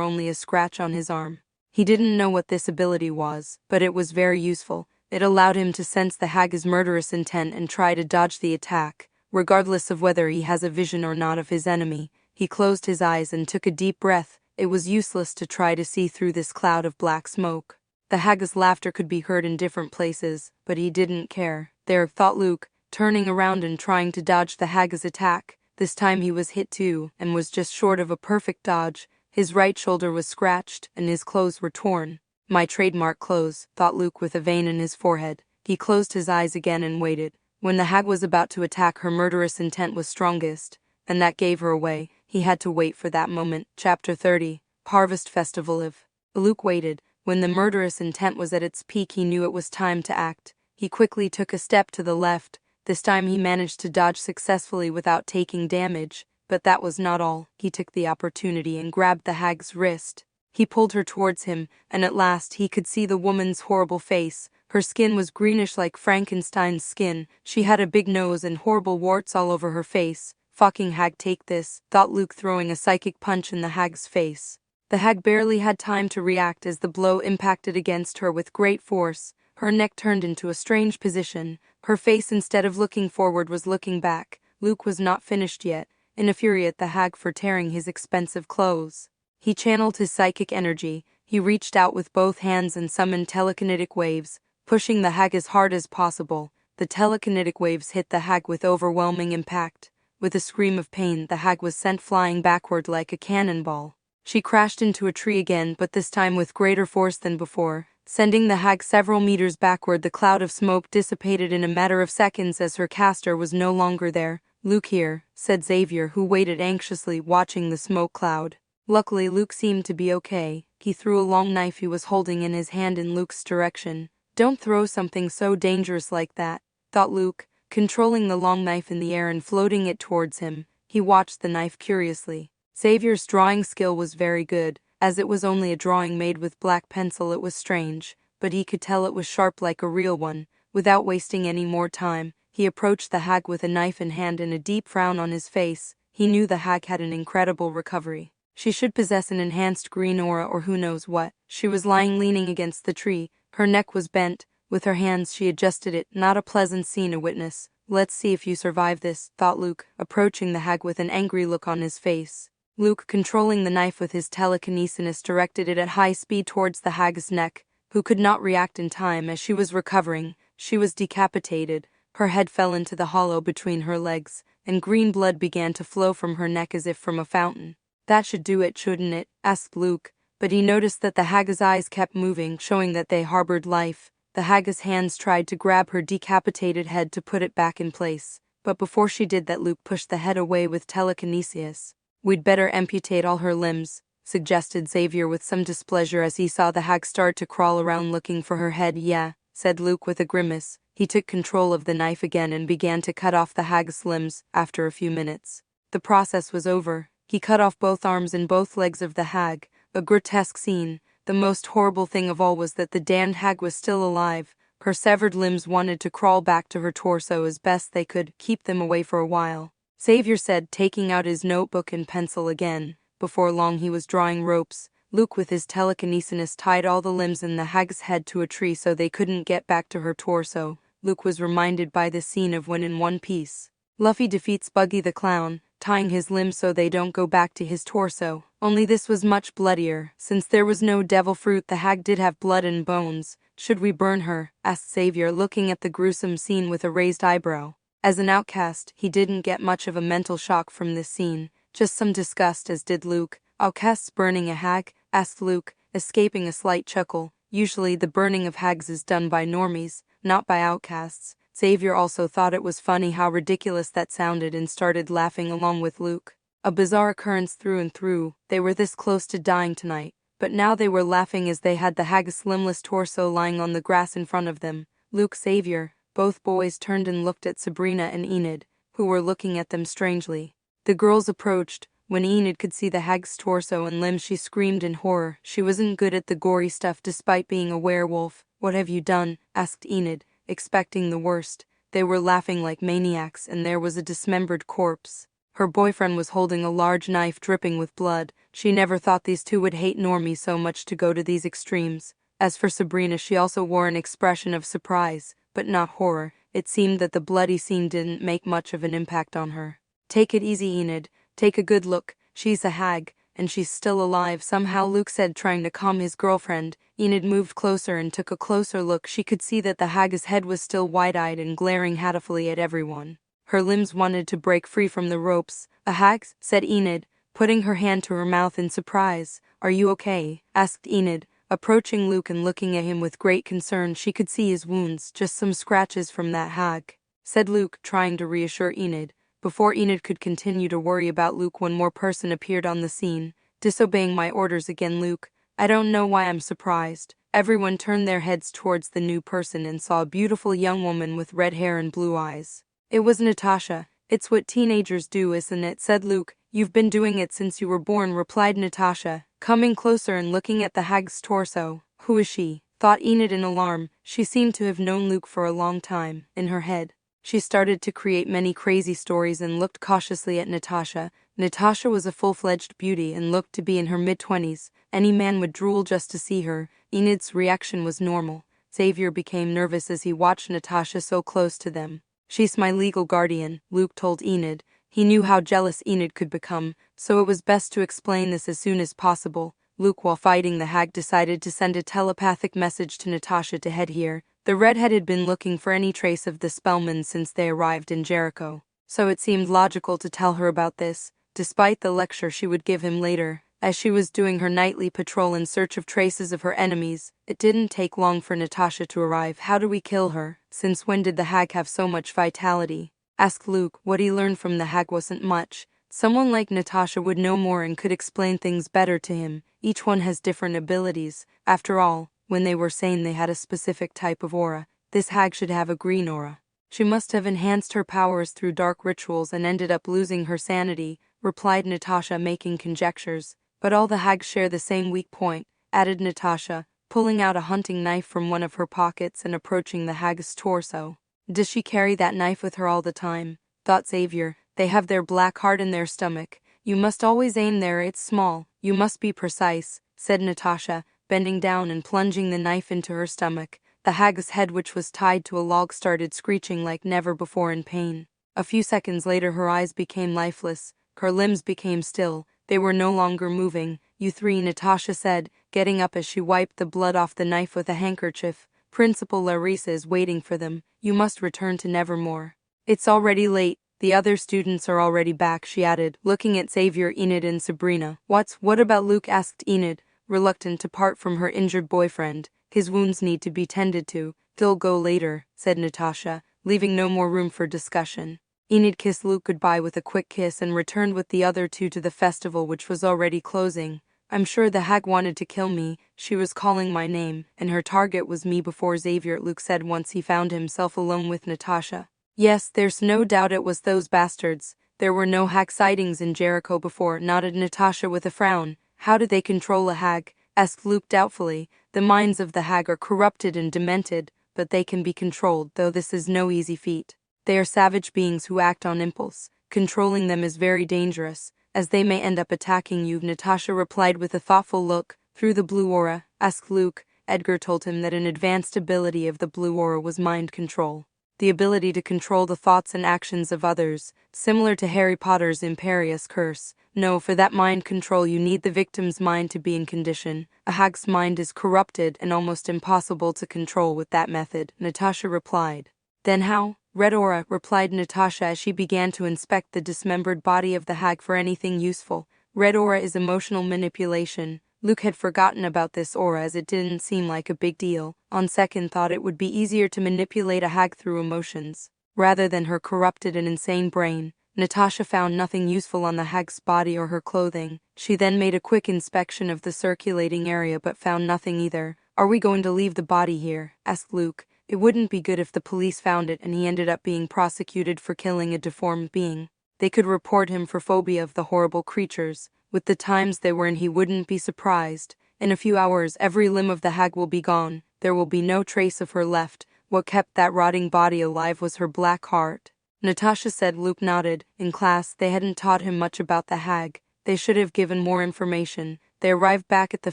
[SPEAKER 2] only a scratch on his arm. He didn't know what this ability was, but it was very useful. It allowed him to sense the hag's murderous intent and try to dodge the attack, regardless of whether he has a vision or not of his enemy. He closed his eyes and took a deep breath. It was useless to try to see through this cloud of black smoke. The hag's laughter could be heard in different places, but he didn't care. There, thought Luke, turning around and trying to dodge the hag's attack. This time he was hit too, and was just short of a perfect dodge. His right shoulder was scratched, and his clothes were torn. My trademark clothes, thought Luke with a vein in his forehead. He closed his eyes again and waited. When the hag was about to attack, her murderous intent was strongest, and that gave her away. He had to wait for that moment. Chapter 30. Harvest Festival of. Luke waited. When the murderous intent was at its peak, he knew it was time to act. He quickly took a step to the left. This time he managed to dodge successfully without taking damage. But that was not all. He took the opportunity and grabbed the hag's wrist. He pulled her towards him, and at last he could see the woman's horrible face. Her skin was greenish like Frankenstein's skin. She had a big nose and horrible warts all over her face. Fucking hag, take this, thought Luke, throwing a psychic punch in the hag's face. The hag barely had time to react as the blow impacted against her with great force. Her neck turned into a strange position. Her face, instead of looking forward, was looking back. Luke was not finished yet, in a fury at the hag for tearing his expensive clothes. He channeled his psychic energy. He reached out with both hands and summoned telekinetic waves, pushing the hag as hard as possible. The telekinetic waves hit the hag with overwhelming impact. With a scream of pain, the hag was sent flying backward like a cannonball. She crashed into a tree again, but this time with greater force than before, sending the hag several meters backward. The cloud of smoke dissipated in a matter of seconds as her caster was no longer there. Luke here, said Xavier, who waited anxiously, watching the smoke cloud. Luckily, Luke seemed to be okay. He threw a long knife he was holding in his hand in Luke's direction. Don't throw something so dangerous like that, thought Luke, controlling the long knife in the air and floating it towards him. He watched the knife curiously. Xavier's drawing skill was very good. As it was only a drawing made with black pencil, it was strange. but he could tell it was sharp like a real one. Without wasting any more time, he approached the hag with a knife in hand and a deep frown on his face. He knew the hag had an incredible recovery. She should possess an enhanced green aura or who knows what. She was lying leaning against the tree. Her neck was bent. With her hands she adjusted it. Not a pleasant scene to witness. "Let's see if you survive this," thought Luke, approaching the hag with an angry look on his face. Luke, controlling the knife with his telekinesis, directed it at high speed towards the hag's neck, who could not react in time. As she was recovering, she was decapitated. Her head fell into the hollow between her legs, and green blood began to flow from her neck as if from a fountain. "That should do it, shouldn't it?" asked Luke, but he noticed that the hag's eyes kept moving, showing that they harbored life. The hag's hands tried to grab her decapitated head to put it back in place, but before she did that, Luke pushed the head away with telekinesis. "We'd better amputate all her limbs," suggested Xavier with some displeasure as he saw the hag start to crawl around looking for her head. "Yeah," said Luke with a grimace. He took control of the knife again and began to cut off the hag's limbs. After a few minutes, the process was over. He cut off both arms and both legs of the hag, a grotesque scene. The most horrible thing of all was that the damned hag was still alive. Her severed limbs wanted to crawl back to her torso as best they could, keep them away for a while. Xavier said, taking out his notebook and pencil again. Before long he was drawing ropes. Luke with his telekinesis tied all the limbs in the hag's head to a tree so they couldn't get back to her torso. Luke was reminded by the scene of when in One Piece, Luffy defeats Buggy the Clown, tying his limbs so they don't go back to his torso. Only this was much bloodier. Since there was no devil fruit, the hag did have blood and bones. "Should we burn her?" asked Xavier, looking at the gruesome scene with a raised eyebrow. As an outcast, he didn't get much of a mental shock from this scene, just some disgust, as did Luke. "Outcasts burning a hag?" asked Luke, escaping a slight chuckle. Usually the burning of hags is done by normies, not by outcasts. Xavier also thought it was funny how ridiculous that sounded and started laughing along with Luke. A bizarre occurrence through and through. They were this close to dying tonight, but now they were laughing as they had the hag's limbless torso lying on the grass in front of them. Luke, Xavier, both boys turned and looked at Sabrina and Enid, who were looking at them strangely. The girls approached. When Enid could see the hag's torso and limbs, she screamed in horror. She wasn't good at the gory stuff despite being a werewolf. "What have you done?" asked Enid, expecting the worst. They were laughing like maniacs, and there was a dismembered corpse. Her boyfriend was holding a large knife dripping with blood. She never thought these two would hate normies so much to go to these extremes. As for Sabrina, she also wore an expression of surprise, but not horror. It seemed that the bloody scene didn't make much of an impact on her. "Take it easy, Enid. Take a good look. She's a hag, and she's still alive," somehow Luke said, trying to calm his girlfriend. Enid moved closer and took a closer look. She could see that the hag's head was still wide-eyed and glaring hatefully at everyone. Her limbs wanted to break free from the ropes. "A hag?" said Enid, putting her hand to her mouth in surprise. "Are you okay?" asked Enid, approaching Luke and looking at him with great concern. She could see his wounds, just some scratches from that hag, said Luke, trying to reassure Enid. Before Enid could continue to worry about Luke, one more person appeared on the scene. "Disobeying my orders again, Luke. I don't know why I'm surprised." Everyone turned their heads towards the new person and saw a beautiful young woman with red hair and blue eyes. It was Natasha. "It's what teenagers do, isn't it?" said Luke. "You've been doing it since you were born," replied Natasha, coming closer and looking at the hag's torso. "Who is she?" thought Enid in alarm. She seemed to have known Luke for a long time. In her head, she started to create many crazy stories and looked cautiously at Natasha. Natasha was a full-fledged beauty and looked to be in her mid-20s. Any man would drool just to see her. Enid's reaction was normal. Xavier became nervous as he watched Natasha so close to them. "She's my legal guardian," Luke told Enid. He knew how jealous Enid could become, so it was best to explain this as soon as possible. Luke, while fighting the hag, decided to send a telepathic message to Natasha to head here. The redhead had been looking for any trace of the Spellmans since they arrived in Jericho, so it seemed logical to tell her about this, despite the lecture she would give him later. As she was doing her nightly patrol in search of traces of her enemies, it didn't take long for Natasha to arrive. "How do we kill her? Since when did the hag have so much vitality?" asked Luke. What he learned from the hag wasn't much. Someone like Natasha would know more and could explain things better to him. Each one has different abilities. After all, when they were saying they had a specific type of aura, this hag should have a green aura. "She must have enhanced her powers through dark rituals and ended up losing her sanity," replied Natasha, making conjectures. "But all the hags share the same weak point," added Natasha. pulling out a hunting knife from one of her pockets and approaching the hag's torso. Does she carry that knife with her all the time? Thought Xavier. They have their black heart in their stomach. You must always aim there, it's small. You must be precise, said Natasha, bending down and plunging the knife into her stomach. The hag's head, which was tied to a log, started screeching like never before in pain. A few seconds later her eyes became lifeless, her limbs became still, they were no longer moving. You three, Natasha said, getting up as she wiped the blood off the knife with a handkerchief. Principal Larissa is waiting for them. You must return to Nevermore. It's already late. The other students are already back, she added, looking at Xavier, Enid and Sabrina. What about Luke? Asked Enid, reluctant to part from her injured boyfriend. His wounds need to be tended to. They'll go later, said Natasha, leaving no more room for discussion. Enid kissed Luke goodbye with a quick kiss and returned with the other two to the festival, which was already closing. I'm sure the hag wanted to kill me. She was calling my name, and her target was me before Xavier, Luke said once he found himself alone with Natasha. Yes, there's no doubt it was those bastards. There were no hag sightings in Jericho before, nodded Natasha with a frown. How do they control a hag? Asked Luke doubtfully. The minds of the hag are corrupted and demented, but they can be controlled, though this is no easy feat. They are savage beings who act on impulse. Controlling them is very dangerous, as they may end up attacking you, Natasha replied with a thoughtful look. Through the blue aura? Asked Luke. Edgar told him that an advanced ability of the blue aura was mind control. The ability to control the thoughts and actions of others, similar to Harry Potter's Imperious Curse. No, for that mind control you need the victim's mind to be in condition. A hag's mind is corrupted and almost impossible to control with that method, Natasha replied. Then how? Red aura, replied Natasha as she began to inspect the dismembered body of the hag for anything useful. Red aura is emotional manipulation. Luke had forgotten about this aura as it didn't seem like a big deal. On second thought, it would be easier to manipulate a hag through emotions, rather than her corrupted and insane brain. Natasha found nothing useful on the hag's body or her clothing. She then made a quick inspection of the circulating area but found nothing either. Are we going to leave the body here? Asked Luke. It wouldn't be good if the police found it and he ended up being prosecuted for killing a deformed being. They could report him for phobia of the horrible creatures. With the times they were in, he wouldn't be surprised. In a few hours, every limb of the hag will be gone. There will be no trace of her left. What kept that rotting body alive was her black heart. Natasha said. Luke nodded. In class, they hadn't taught him much about the hag. They should have given more information. They arrived back at the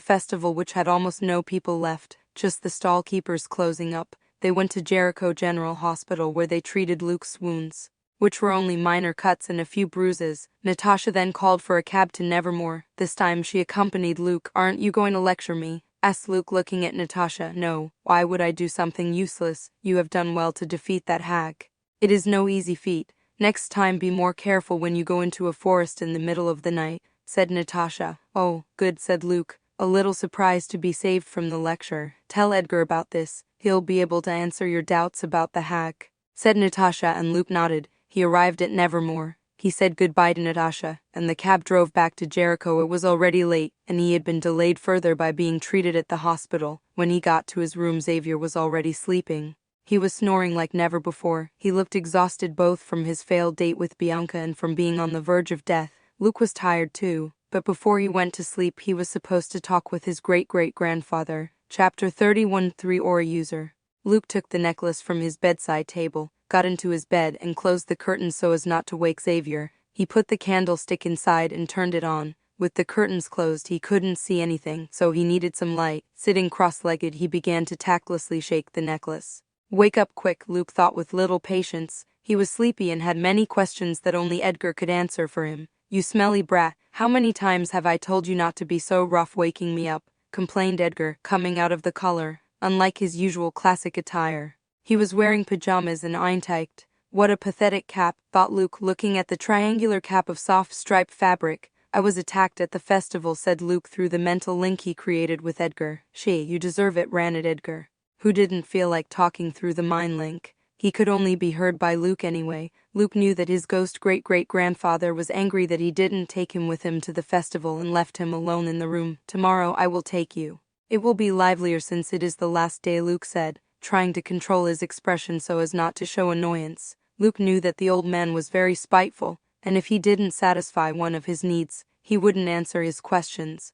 [SPEAKER 2] festival, which had almost no people left, just the stall keepers closing up. They went to Jericho General Hospital where they treated Luke's wounds, which were only minor cuts and a few bruises. Natasha then called for a cab to Nevermore. This time she accompanied Luke. Aren't you going to lecture me? Asked Luke, looking at Natasha. No, why would I do something useless? You have done well to defeat that hag. It is no easy feat. Next time be more careful when you go into a forest in the middle of the night, said Natasha. Oh, good, said Luke, a little surprised to be saved from the lecture. Tell Edgar about this. He'll be able to answer your doubts about the hag, said Natasha, and Luke nodded. He arrived at Nevermore. He said goodbye to Natasha, and the cab drove back to Jericho. It was already late, and he had been delayed further by being treated at the hospital. When he got to his room, Xavier was already sleeping. He was snoring like never before. He looked exhausted, both from his failed date with Bianca and from being on the verge of death. Luke was tired too, but before he went to sleep he was supposed to talk with his great-great-grandfather. Chapter 31. 3 Aura User. Luke took the necklace from his bedside table, got into his bed and closed the curtains so as not to wake Xavier. He put the candlestick inside and turned it on. With the curtains closed he couldn't see anything, so he needed some light. Sitting cross-legged, he began to tactlessly shake the necklace. Wake up quick, Luke thought with little patience. He was sleepy and had many questions that only Edgar could answer for him. You smelly brat, how many times have I told you not to be so rough waking me up? Complained Edgar, coming out of the collar. Unlike his usual classic attire, he was wearing pajamas and einteicht. What a pathetic cap, thought Luke, looking at the triangular cap of soft striped fabric. I was attacked at the festival, said Luke through the mental link he created with Edgar. You deserve it, ranted Edgar, who didn't feel like talking through the mind link. He could only be heard by Luke anyway. Luke knew that his ghost great-great-grandfather was angry that he didn't take him with him to the festival and left him alone in the room. Tomorrow I will take you. It will be livelier since it is the last day, Luke said, trying to control his expression so as not to show annoyance. Luke knew that the old man was very spiteful, and if he didn't satisfy one of his needs, he wouldn't answer his questions.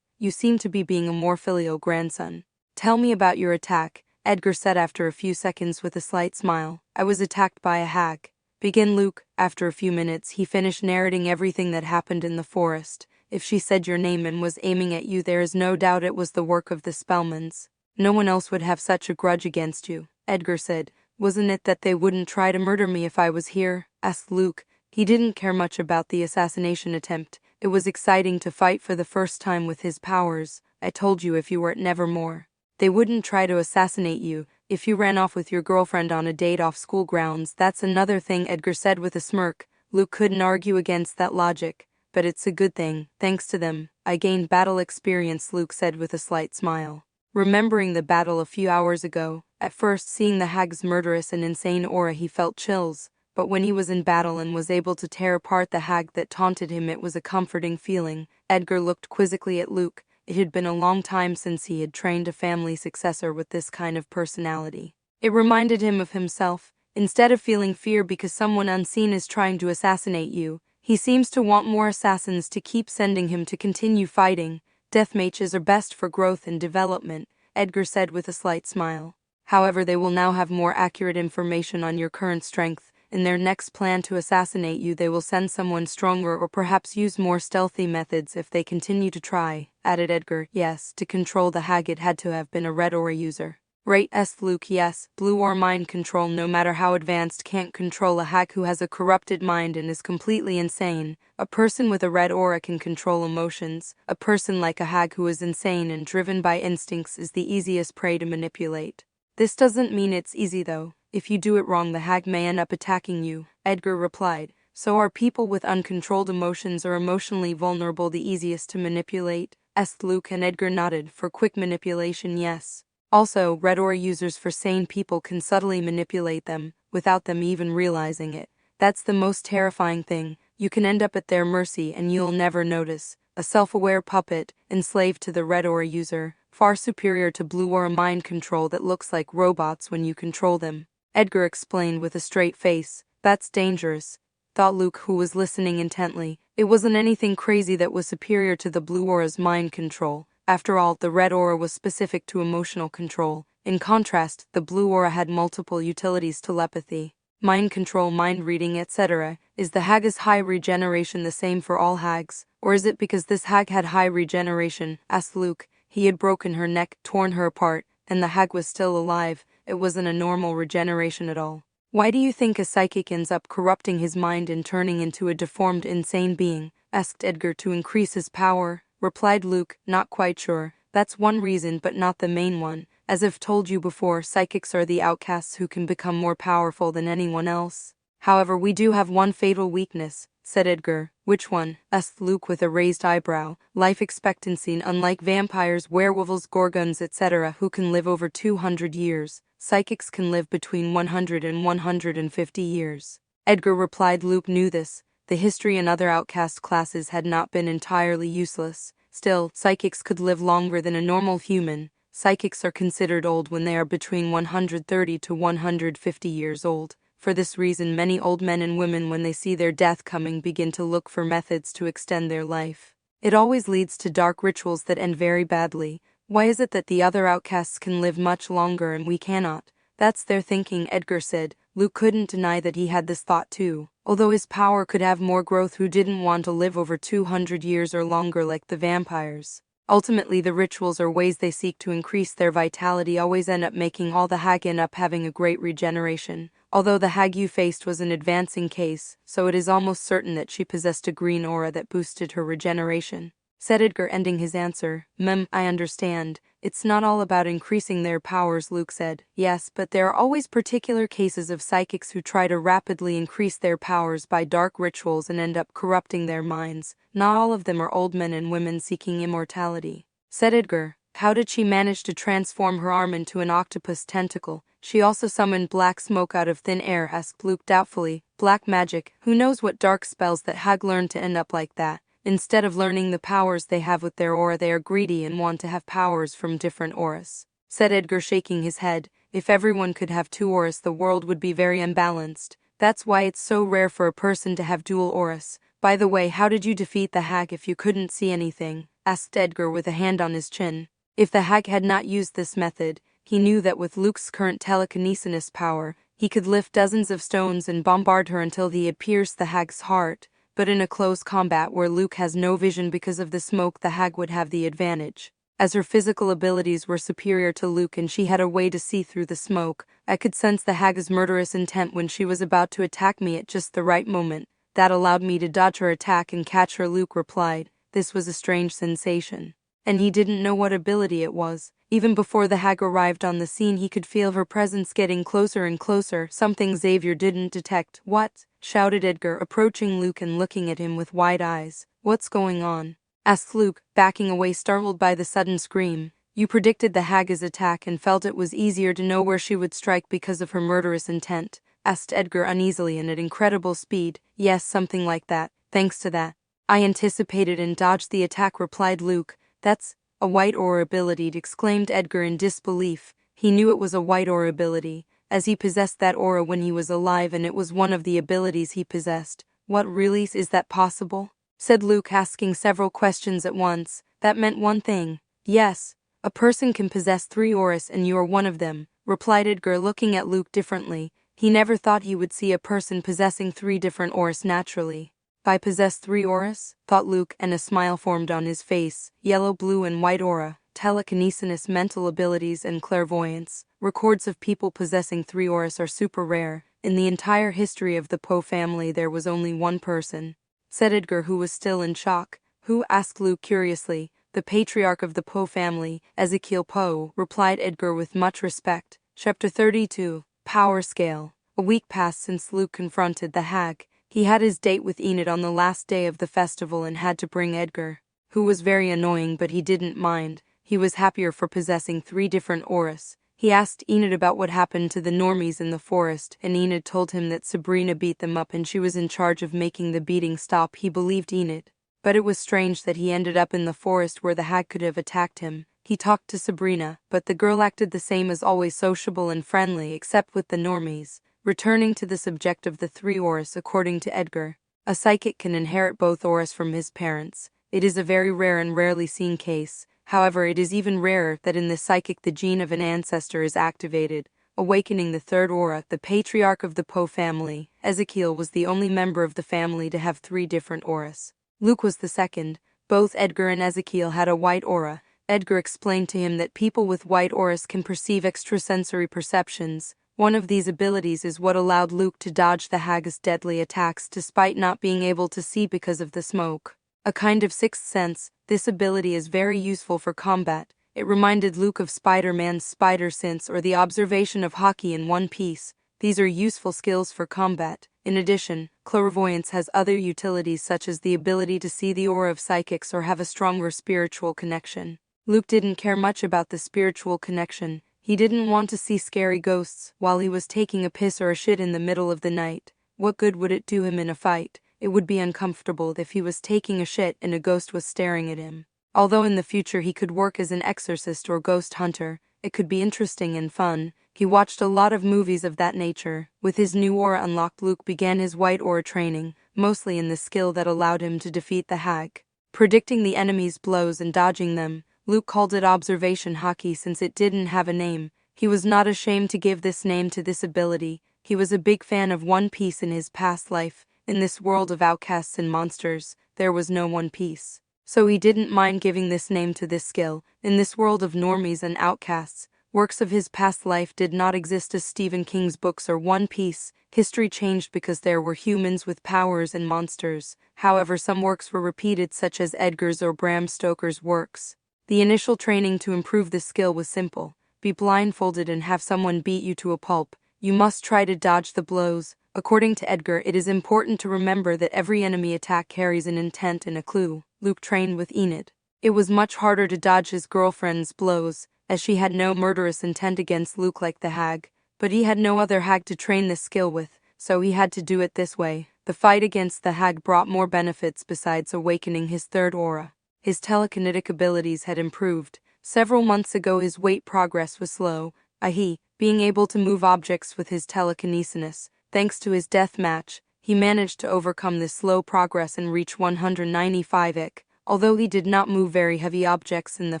[SPEAKER 2] You seem to be being a more filial grandson. Tell me about your attack, Edgar said after a few seconds with a slight smile. I was attacked by a hag. Begin, Luke. After a few minutes, he finished narrating everything that happened in the forest. If she said your name and was aiming at you, there is no doubt it was the work of the Spellmans. No one else would have such a grudge against you, Edgar said. Wasn't it that they wouldn't try to murder me if I was here? Asked Luke. He didn't care much about the assassination attempt. It was exciting to fight for the first time with his powers. I told you if you were at Nevermore, they wouldn't try to assassinate you. If you ran off with your girlfriend on a date off school grounds, that's another thing, Edgar said with a smirk. Luke couldn't argue against that logic. But it's a good thing. Thanks to them, I gained battle experience, Luke said with a slight smile. Remembering the battle a few hours ago, at first seeing the hag's murderous and insane aura he felt chills, but when he was in battle and was able to tear apart the hag that taunted him, it was a comforting feeling. Edgar looked quizzically at Luke. It had been a long time since he had trained a family successor with this kind of personality. It reminded him of himself. Instead of feeling fear because someone unseen is trying to assassinate you, he seems to want more assassins to keep sending him to continue fighting. Deathmatches are best for growth and development, Edgar said with a slight smile. However, they will now have more accurate information on your current strength. In their next plan to assassinate you, they will send someone stronger or perhaps use more stealthy methods if they continue to try, added Edgar. Yes, to control the hag it had to have been a red aura user. Right, Luke. Yes, blue aura mind control, no matter how advanced, can't control a hag who has a corrupted mind and is completely insane. A person with a red aura can control emotions. A person like a hag who is insane and driven by instincts is the easiest prey to manipulate. This doesn't mean it's easy though. If you do it wrong, the hag may end up attacking you, Edgar replied. So are people with uncontrolled emotions or emotionally vulnerable the easiest to manipulate? Asked Luke, and Edgar nodded. For quick manipulation, yes. Also, red aura users for sane people can subtly manipulate them, without them even realizing it. That's the most terrifying thing. You can end up at their mercy and you'll never notice. A self-aware puppet, enslaved to the red aura user, far superior to blue aura mind control that looks like robots when you control them. Edgar explained with a straight face. That's dangerous, thought Luke, who was listening intently. It wasn't anything crazy that was superior to the blue aura's mind control. After all, the red aura was specific to emotional control. In contrast, the blue aura had multiple utilities: telepathy, mind control, mind reading, etc. Is the hag's high regeneration the same for all hags? Or is it because this hag had high regeneration? Asked Luke. He had broken her neck, torn her apart, and the hag was still alive. It wasn't a normal regeneration at all. Why do you think a psychic ends up corrupting his mind and turning into a deformed, insane being? Asked Edgar. To increase his power, replied Luke. Not quite sure. That's one reason, but not the main one. As I've told you before, psychics are the outcasts who can become more powerful than anyone else. However, we do have one fatal weakness, said Edgar. Which one? Asked Luke with a raised eyebrow. Life expectancy. Unlike vampires, werewolves, gorgons, etc., who can live over 200 years, psychics can live between 100 and 150 years. Edgar replied. Luke knew this. The history and other outcast classes had not been entirely useless. Still, psychics could live longer than a normal human. Psychics are considered old when they are between 130 to 150 years old. For this reason, many old men and women, when they see their death coming, begin to look for methods to extend their life. It always leads to dark rituals that end very badly. Why is it that the other outcasts can live much longer and we cannot? That's their thinking, Edgar said. Luke couldn't deny that he had this thought too. Although his power could have more growth, who didn't want to live over 200 years or longer like the vampires? Ultimately, the rituals or ways they seek to increase their vitality always end up making all the hag end up having a great regeneration. Although the hag you faced was an advancing case, so it is almost certain that she possessed a green aura that boosted her regeneration, said Edgar, ending his answer. I understand. It's not all about increasing their powers, Luke said. Yes, but there are always particular cases of psychics who try to rapidly increase their powers by dark rituals and end up corrupting their minds. Not all of them are old men and women seeking immortality, said Edgar. How did she manage to transform her arm into an octopus tentacle? She also summoned black smoke out of thin air, asked Luke doubtfully. Black magic. Who knows what dark spells that hag learned to end up like that? Instead of learning the powers they have with their aura, they are greedy and want to have powers from different auras, said Edgar, shaking his head. If everyone could have two auras, the world would be very unbalanced. That's why it's so rare for a person to have dual auras. By the way, how did you defeat the hag if you couldn't see anything? Asked Edgar with a hand on his chin. If the hag had not used this method, he knew that with Luke's current telekinesis power, he could lift dozens of stones and bombard her until he had pierced the hag's heart, but in a close combat where Luke has no vision because of the smoke, the hag would have the advantage. As her physical abilities were superior to Luke and she had a way to see through the smoke, I could sense the hag's murderous intent when she was about to attack me at just the right moment. That allowed me to dodge her attack and catch her, Luke replied. This was a strange sensation. And he didn't know what ability it was. Even before the hag arrived on the scene, he could feel her presence getting closer and closer, something Xavier didn't detect. What? Shouted Edgar, approaching Luke and looking at him with wide eyes. What's going on? Asked Luke, backing away, startled by the sudden scream. You predicted the hag's attack and felt it was easier to know where she would strike because of her murderous intent, asked Edgar uneasily and at incredible speed. Yes, something like that. Thanks to that, I anticipated and dodged the attack, replied Luke. That's a white aura ability, exclaimed Edgar in disbelief. He knew it was a white aura ability, as he possessed that aura when he was alive and it was one of the abilities he possessed. What really is that possible? Said Luke, asking several questions at once. That meant one thing. Yes, a person can possess 3 auras and you are one of them, replied Edgar, looking at Luke differently. He never thought he would see a person possessing 3 different auras naturally. I possess 3 auras, thought Luke, and a smile formed on his face. Yellow, blue, and white aura, telekinesis, mental abilities, and clairvoyance. Records of people possessing 3 auras are super rare. In the entire history of the Poe family there was only one person, said Edgar, who was still in shock. Who? Asked Luke curiously. The patriarch of the Poe family, Ezekiel Poe, replied Edgar with much respect. Chapter 32. Power Scale. A week passed since Luke confronted the hag. He had his date with Enid on the last day of the festival and had to bring Edgar, who was very annoying, but he didn't mind. He was happier for possessing 3 different auras. He asked Enid about what happened to the normies in the forest, and Enid told him that Sabrina beat them up and she was in charge of making the beating stop. He believed Enid, but it was strange that he ended up in the forest where the hag could have attacked him. He talked to Sabrina, but the girl acted the same as always, sociable and friendly except with the normies. Returning to the subject of the 3 auras, according to Edgar, a psychic can inherit both auras from his parents. It is a very rare and rarely seen case. However, it is even rarer that in the psychic the gene of an ancestor is activated, awakening the 3rd aura. The patriarch of the Poe family, Ezekiel, was the only member of the family to have 3 different auras. Luke was the second. Both Edgar and Ezekiel had a white aura. Edgar explained to him that people with white auras can perceive extrasensory perceptions. One of these abilities is what allowed Luke to dodge the hag's deadly attacks despite not being able to see because of the smoke. A kind of 6th sense, this ability is very useful for combat. It reminded Luke of Spider-Man's spider sense or the observation of hockey in One Piece. These are useful skills for combat. In addition, clairvoyance has other utilities such as the ability to see the aura of psychics or have a stronger spiritual connection. Luke didn't care much about the spiritual connection. He didn't want to see scary ghosts while he was taking a piss or a shit in the middle of the night. What good would it do him in a fight? It would be uncomfortable if he was taking a shit and a ghost was staring at him. Although in the future he could work as an exorcist or ghost hunter, it could be interesting and fun. He watched a lot of movies of that nature. With his new aura unlocked, Luke began his white aura training, mostly in the skill that allowed him to defeat the hag. Predicting the enemy's blows and dodging them, Luke called it observation hockey since it didn't have a name. He was not ashamed to give this name to this ability. He was a big fan of One Piece in his past life. In this world of outcasts and monsters, there was no One Piece. So he didn't mind giving this name to this skill. In this world of normies and outcasts, works of his past life did not exist as Stephen King's books or One Piece. History changed because there were humans with powers and monsters. However, some works were repeated, such as Edgar's or Bram Stoker's works. The initial training to improve this skill was simple. Be blindfolded and have someone beat you to a pulp. You must try to dodge the blows. According to Edgar, it is important to remember that every enemy attack carries an intent and a clue. Luke trained with Enid. It was much harder to dodge his girlfriend's blows, as she had no murderous intent against Luke like the hag. But he had no other hag to train this skill with, so he had to do it this way. The fight against the hag brought more benefits besides awakening his 3rd aura. His telekinetic abilities had improved. Several months ago his weight progress was slow, i.e., being able to move objects with his telekinesis. Thanks to his death match, he managed to overcome this slow progress and reach 195 IQ. although he did not move very heavy objects in the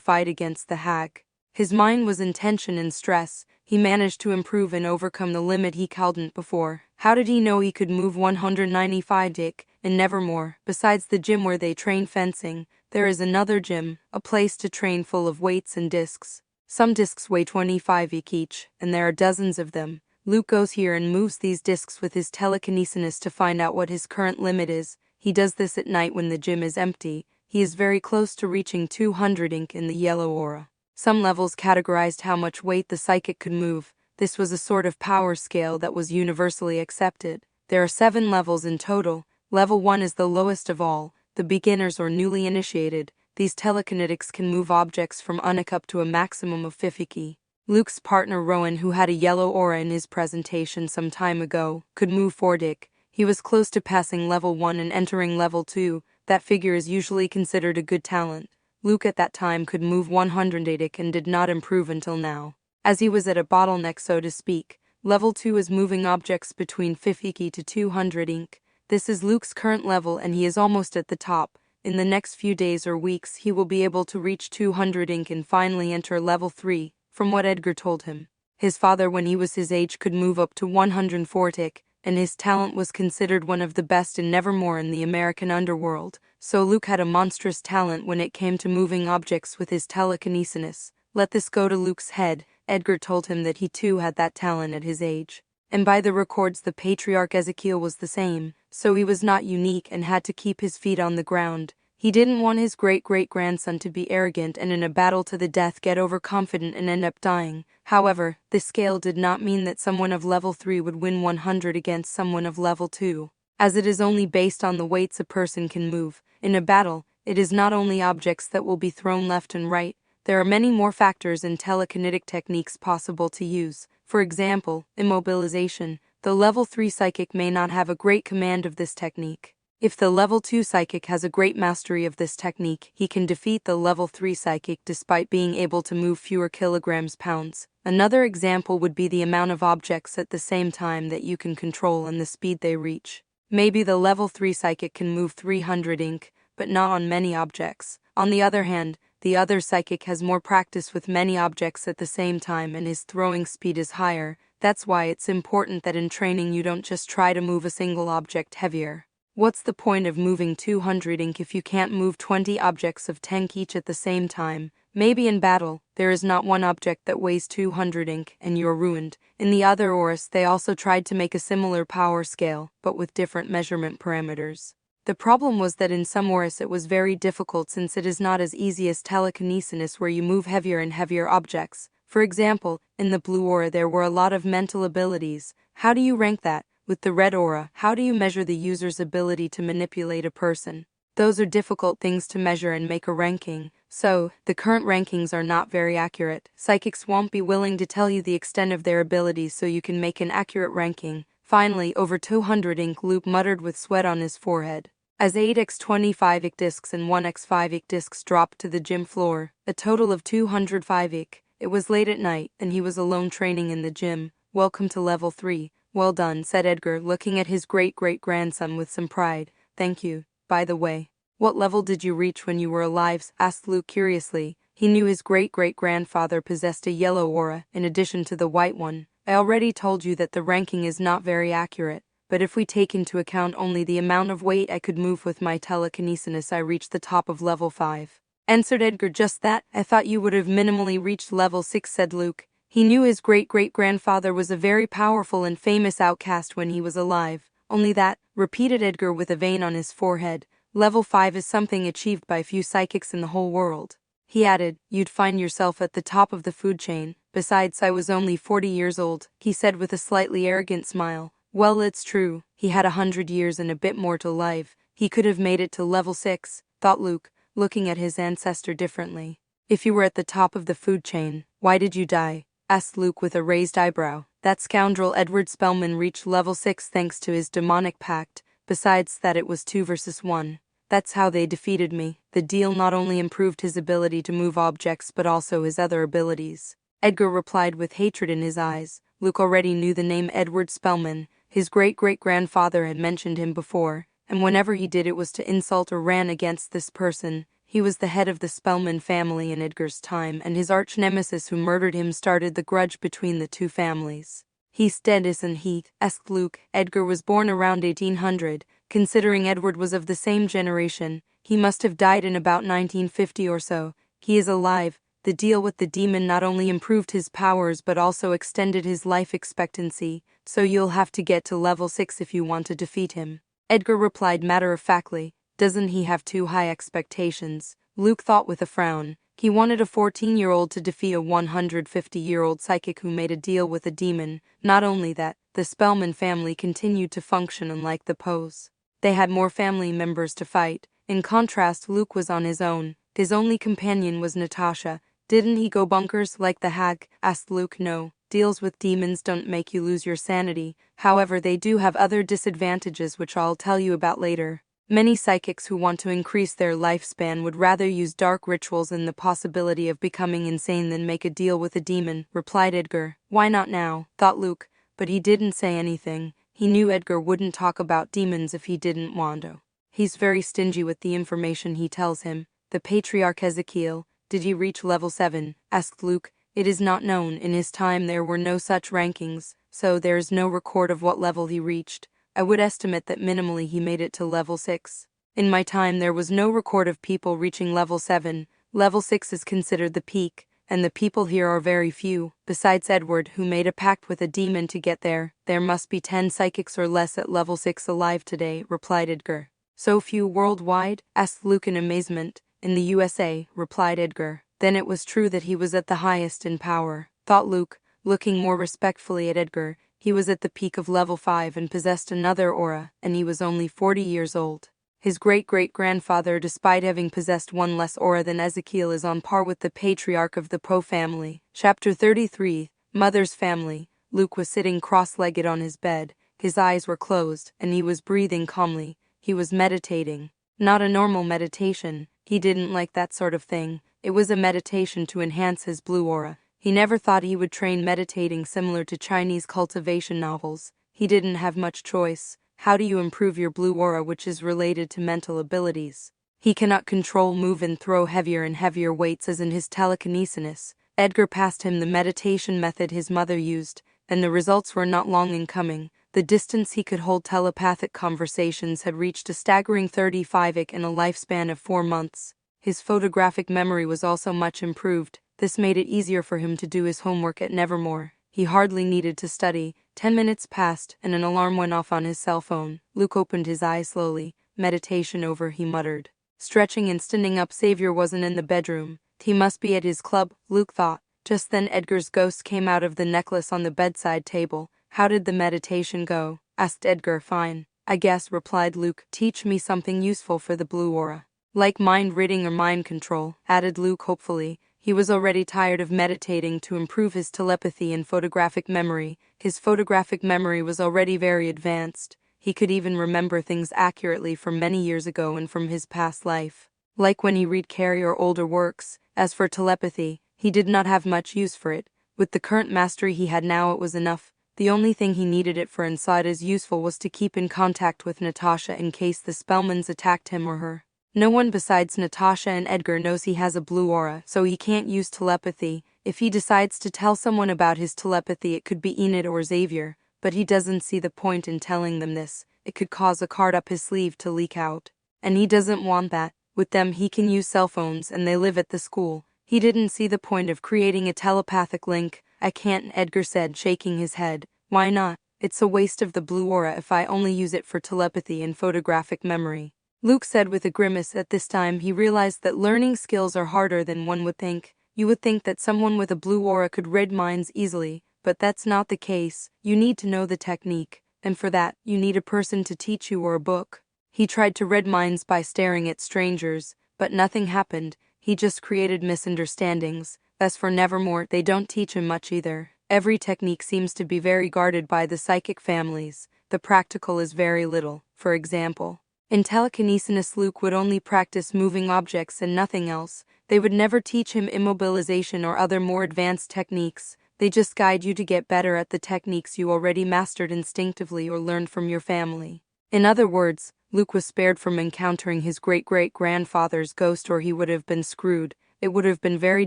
[SPEAKER 2] fight against the hag. His mind was in tension and stress. He managed to improve and overcome the limit he couldn't before. How did he know he could move 195 dick? In Nevermore, besides the gym where they train fencing, there is another gym, a place to train full of weights and discs. Some discs weigh 25 each, and there are dozens of them. Luke goes here and moves these discs with his telekinesis to find out what his current limit is. He does this at night when the gym is empty. He is very close to reaching 200 in the yellow aura. Some levels categorized how much weight the psychic could move. This was a sort of power scale that was universally accepted. There are 7 levels in total. Level 1 is the lowest of all, the beginners or newly initiated. These telekinetics can move objects from unic up to a maximum of 50. Luke's partner Rowan, who had a yellow aura in his presentation some time ago, could move 40. He was close to passing level 1 and entering level 2. That figure is usually considered a good talent. Luke at that time could move 180 and did not improve until now. As he was at a bottleneck, so to speak. Level 2 is moving objects between 50 to 200. This is Luke's current level and he is almost at the top. In the next few days or weeks he will be able to reach 200 and finally enter level 3, from what Edgar told him. His father when he was his age could move up to 140, and his talent was considered one of the best in Nevermore in the American underworld, so Luke had a monstrous talent when it came to moving objects with his telekinesis. Let this go to Luke's head. Edgar told him that he too had that talent at his age. And by the records the patriarch Ezekiel was the same, so he was not unique and had to keep his feet on the ground. He didn't want his great-great-grandson to be arrogant and in a battle to the death get overconfident and end up dying. However, this scale did not mean that someone of level 3 would win 100 against someone of level 2, as it is only based on the weights a person can move. In a battle, it is not only objects that will be thrown left and right, there are many more factors and telekinetic techniques possible to use. For example, immobilization. The level 3 psychic may not have a great command of this technique. If the level 2 psychic has a great mastery of this technique, he can defeat the level 3 psychic despite being able to move fewer kilograms/pounds. Another example would be the amount of objects at the same time that you can control and the speed they reach. Maybe the level 3 psychic can move 300 but not on many objects. On the other hand, the other psychic has more practice with many objects at the same time and his throwing speed is higher. That's why it's important that in training you don't just try to move a single object heavier. What's the point of moving 200 if you can't move 20 objects of 10 each at the same time? Maybe in battle, there is not one object that weighs 200 and you're ruined. In the other auras they also tried to make a similar power scale, but with different measurement parameters. The problem was that in some auras it was very difficult since it is not as easy as telekinesis where you move heavier and heavier objects. For example, in the blue aura there were a lot of mental abilities. How do you rank that? With the red aura, how do you measure the user's ability to manipulate a person? Those are difficult things to measure and make a ranking, so the current rankings are not very accurate. Psychics won't be willing to tell you the extent of their abilities so you can make an accurate ranking. Finally, over 200 Luke muttered with sweat on his forehead. As 8x25 discs and 1x5 discs dropped to the gym floor, a total of 205. It was late at night, and he was alone training in the gym. Welcome to level 3. Well done, said Edgar, looking at his great-great-grandson with some pride. Thank you. By the way, what level did you reach when you were alive? Asked Luke curiously. He knew his great-great-grandfather possessed a yellow aura, in addition to the white one. I already told you that the ranking is not very accurate, but if we take into account only the amount of weight I could move with my telekinesis, I reached the top of level 5. Answered Edgar. Just that? I thought you would have minimally reached level 6, said Luke. He knew his great-great-grandfather was a very powerful and famous outcast when he was alive. Only that, repeated Edgar with a vein on his forehead. Level 5 is something achieved by few psychics in the whole world. He added, you'd find yourself at the top of the food chain. Besides, I was only 40 years old, he said with a slightly arrogant smile. Well, it's true, he had 100 years and a bit more to live. He could have made it to level 6, thought Luke, looking at his ancestor differently. If you were at the top of the food chain, why did you die? Asked Luke with a raised eyebrow. That scoundrel Edward Spellman reached level 6 thanks to his demonic pact. Besides that, it was 2 versus 1. That's how they defeated me. The deal not only improved his ability to move objects but also his other abilities. Edgar replied with hatred in his eyes. Luke already knew the name Edward Spellman. His great-great-grandfather had mentioned him before, and whenever he did it was to insult or ran against this person. He was the head of the Spellman family in Edgar's time, and his arch-nemesis who murdered him started the grudge between the two families. "He's dead, isn't he?" asked Luke. Edgar was born around 1800. Considering Edward was of the same generation, he must have died in about 1950 or so. "He is alive. The deal with the demon not only improved his powers but also extended his life expectancy, so you'll have to get to level 6 if you want to defeat him." Edgar replied matter-of-factly. "Doesn't he have too high expectations?" Luke thought with a frown. He wanted a 14-year-old to defeat a 150-year-old psychic who made a deal with a demon. Not only that, the Spellman family continued to function unlike the Poes. They had more family members to fight. In contrast, Luke was on his own. His only companion was Natasha. "Didn't he go bonkers like the hag?" asked Luke. "No. Deals with demons don't make you lose your sanity. However, they do have other disadvantages which I'll tell you about later. Many psychics who want to increase their lifespan would rather use dark rituals and the possibility of becoming insane than make a deal with a demon," replied Edgar. "Why not now?" thought Luke, but he didn't say anything. He knew Edgar wouldn't talk about demons if he didn't want to. He's very stingy with the information he tells him. "The patriarch Ezekiel, did he reach level 7? asked Luke. "It is not known. In his time there were no such rankings, so there is no record of what level he reached. I would estimate that minimally he made it to level 6. In my time there was no record of people reaching level 7. Level 6 is considered the peak, and the people here are very few. Besides Edward, who made a pact with a demon to get there must be 10 psychics or less at level 6 alive today," replied Edgar. "So few worldwide?" asked Luke in amazement. "In the USA," replied Edgar. Then it was true that he was at the highest in power, thought Luke, looking more respectfully at Edgar. He was at the peak of level 5 and possessed another aura, and he was only 40 years old. His great-great-grandfather, despite having possessed one less aura than Ezekiel, is on par with the patriarch of the Poe family. Chapter 33, Mother's Family. Luke was sitting cross-legged on his bed. His eyes were closed, and he was breathing calmly. He was meditating. Not a normal meditation. He didn't like that sort of thing. It was a meditation to enhance his blue aura. He never thought he would train meditating similar to Chinese cultivation novels. He didn't have much choice. How do you improve your blue aura, which is related to mental abilities? He cannot control, move and throw heavier and heavier weights as in his telekinesis. Edgar passed him the meditation method his mother used, and the results were not long in coming. The distance he could hold telepathic conversations had reached a staggering 35 in a lifespan of 4 months. His photographic memory was also much improved. This made it easier for him to do his homework at Nevermore. He hardly needed to study. 10 minutes passed, and an alarm went off on his cell phone. Luke opened his eyes slowly. "Meditation over," he muttered. Stretching and standing up, Xavier wasn't in the bedroom. He must be at his club, Luke thought. Just then Edgar's ghost came out of the necklace on the bedside table. "How did the meditation go?" asked Edgar. "Fine, I guess," replied Luke. "Teach me something useful for the blue aura." "Like mind reading or mind control," added Luke hopefully. He was already tired of meditating to improve his telepathy and photographic memory. His photographic memory was already very advanced. He could even remember things accurately from many years ago and from his past life, like when he read Carrie or older works. As for telepathy, he did not have much use for it. With the current mastery he had now, it was enough. The only thing he needed it for inside as useful was to keep in contact with Natasha in case the Spellmans attacked him or her. No one besides Natasha and Edgar knows he has a blue aura, so he can't use telepathy. If he decides to tell someone about his telepathy, it could be Enid or Xavier, but he doesn't see the point in telling them this. It could cause a card up his sleeve to leak out. And he doesn't want that. With them he can use cell phones and they live at the school. He didn't see the point of creating a telepathic link. "I can't," Edgar said, shaking his head. "Why not? It's a waste of the blue aura if I only use it for telepathy and photographic memory," Luke said with a grimace. At this time he realized that learning skills are harder than one would think. You would think that someone with a blue aura could read minds easily, but that's not the case. You need to know the technique, and for that, you need a person to teach you or a book. He tried to read minds by staring at strangers, but nothing happened. He just created misunderstandings. As for Nevermore, they don't teach him much either. Every technique seems to be very guarded by the psychic families. The practical is very little. For example, in telekinesis, Luke would only practice moving objects and nothing else. They would never teach him immobilization or other more advanced techniques. They just guide you to get better at the techniques you already mastered instinctively or learned from your family. In other words, Luke was spared from encountering his great-great-grandfather's ghost, or he would have been screwed. It would have been very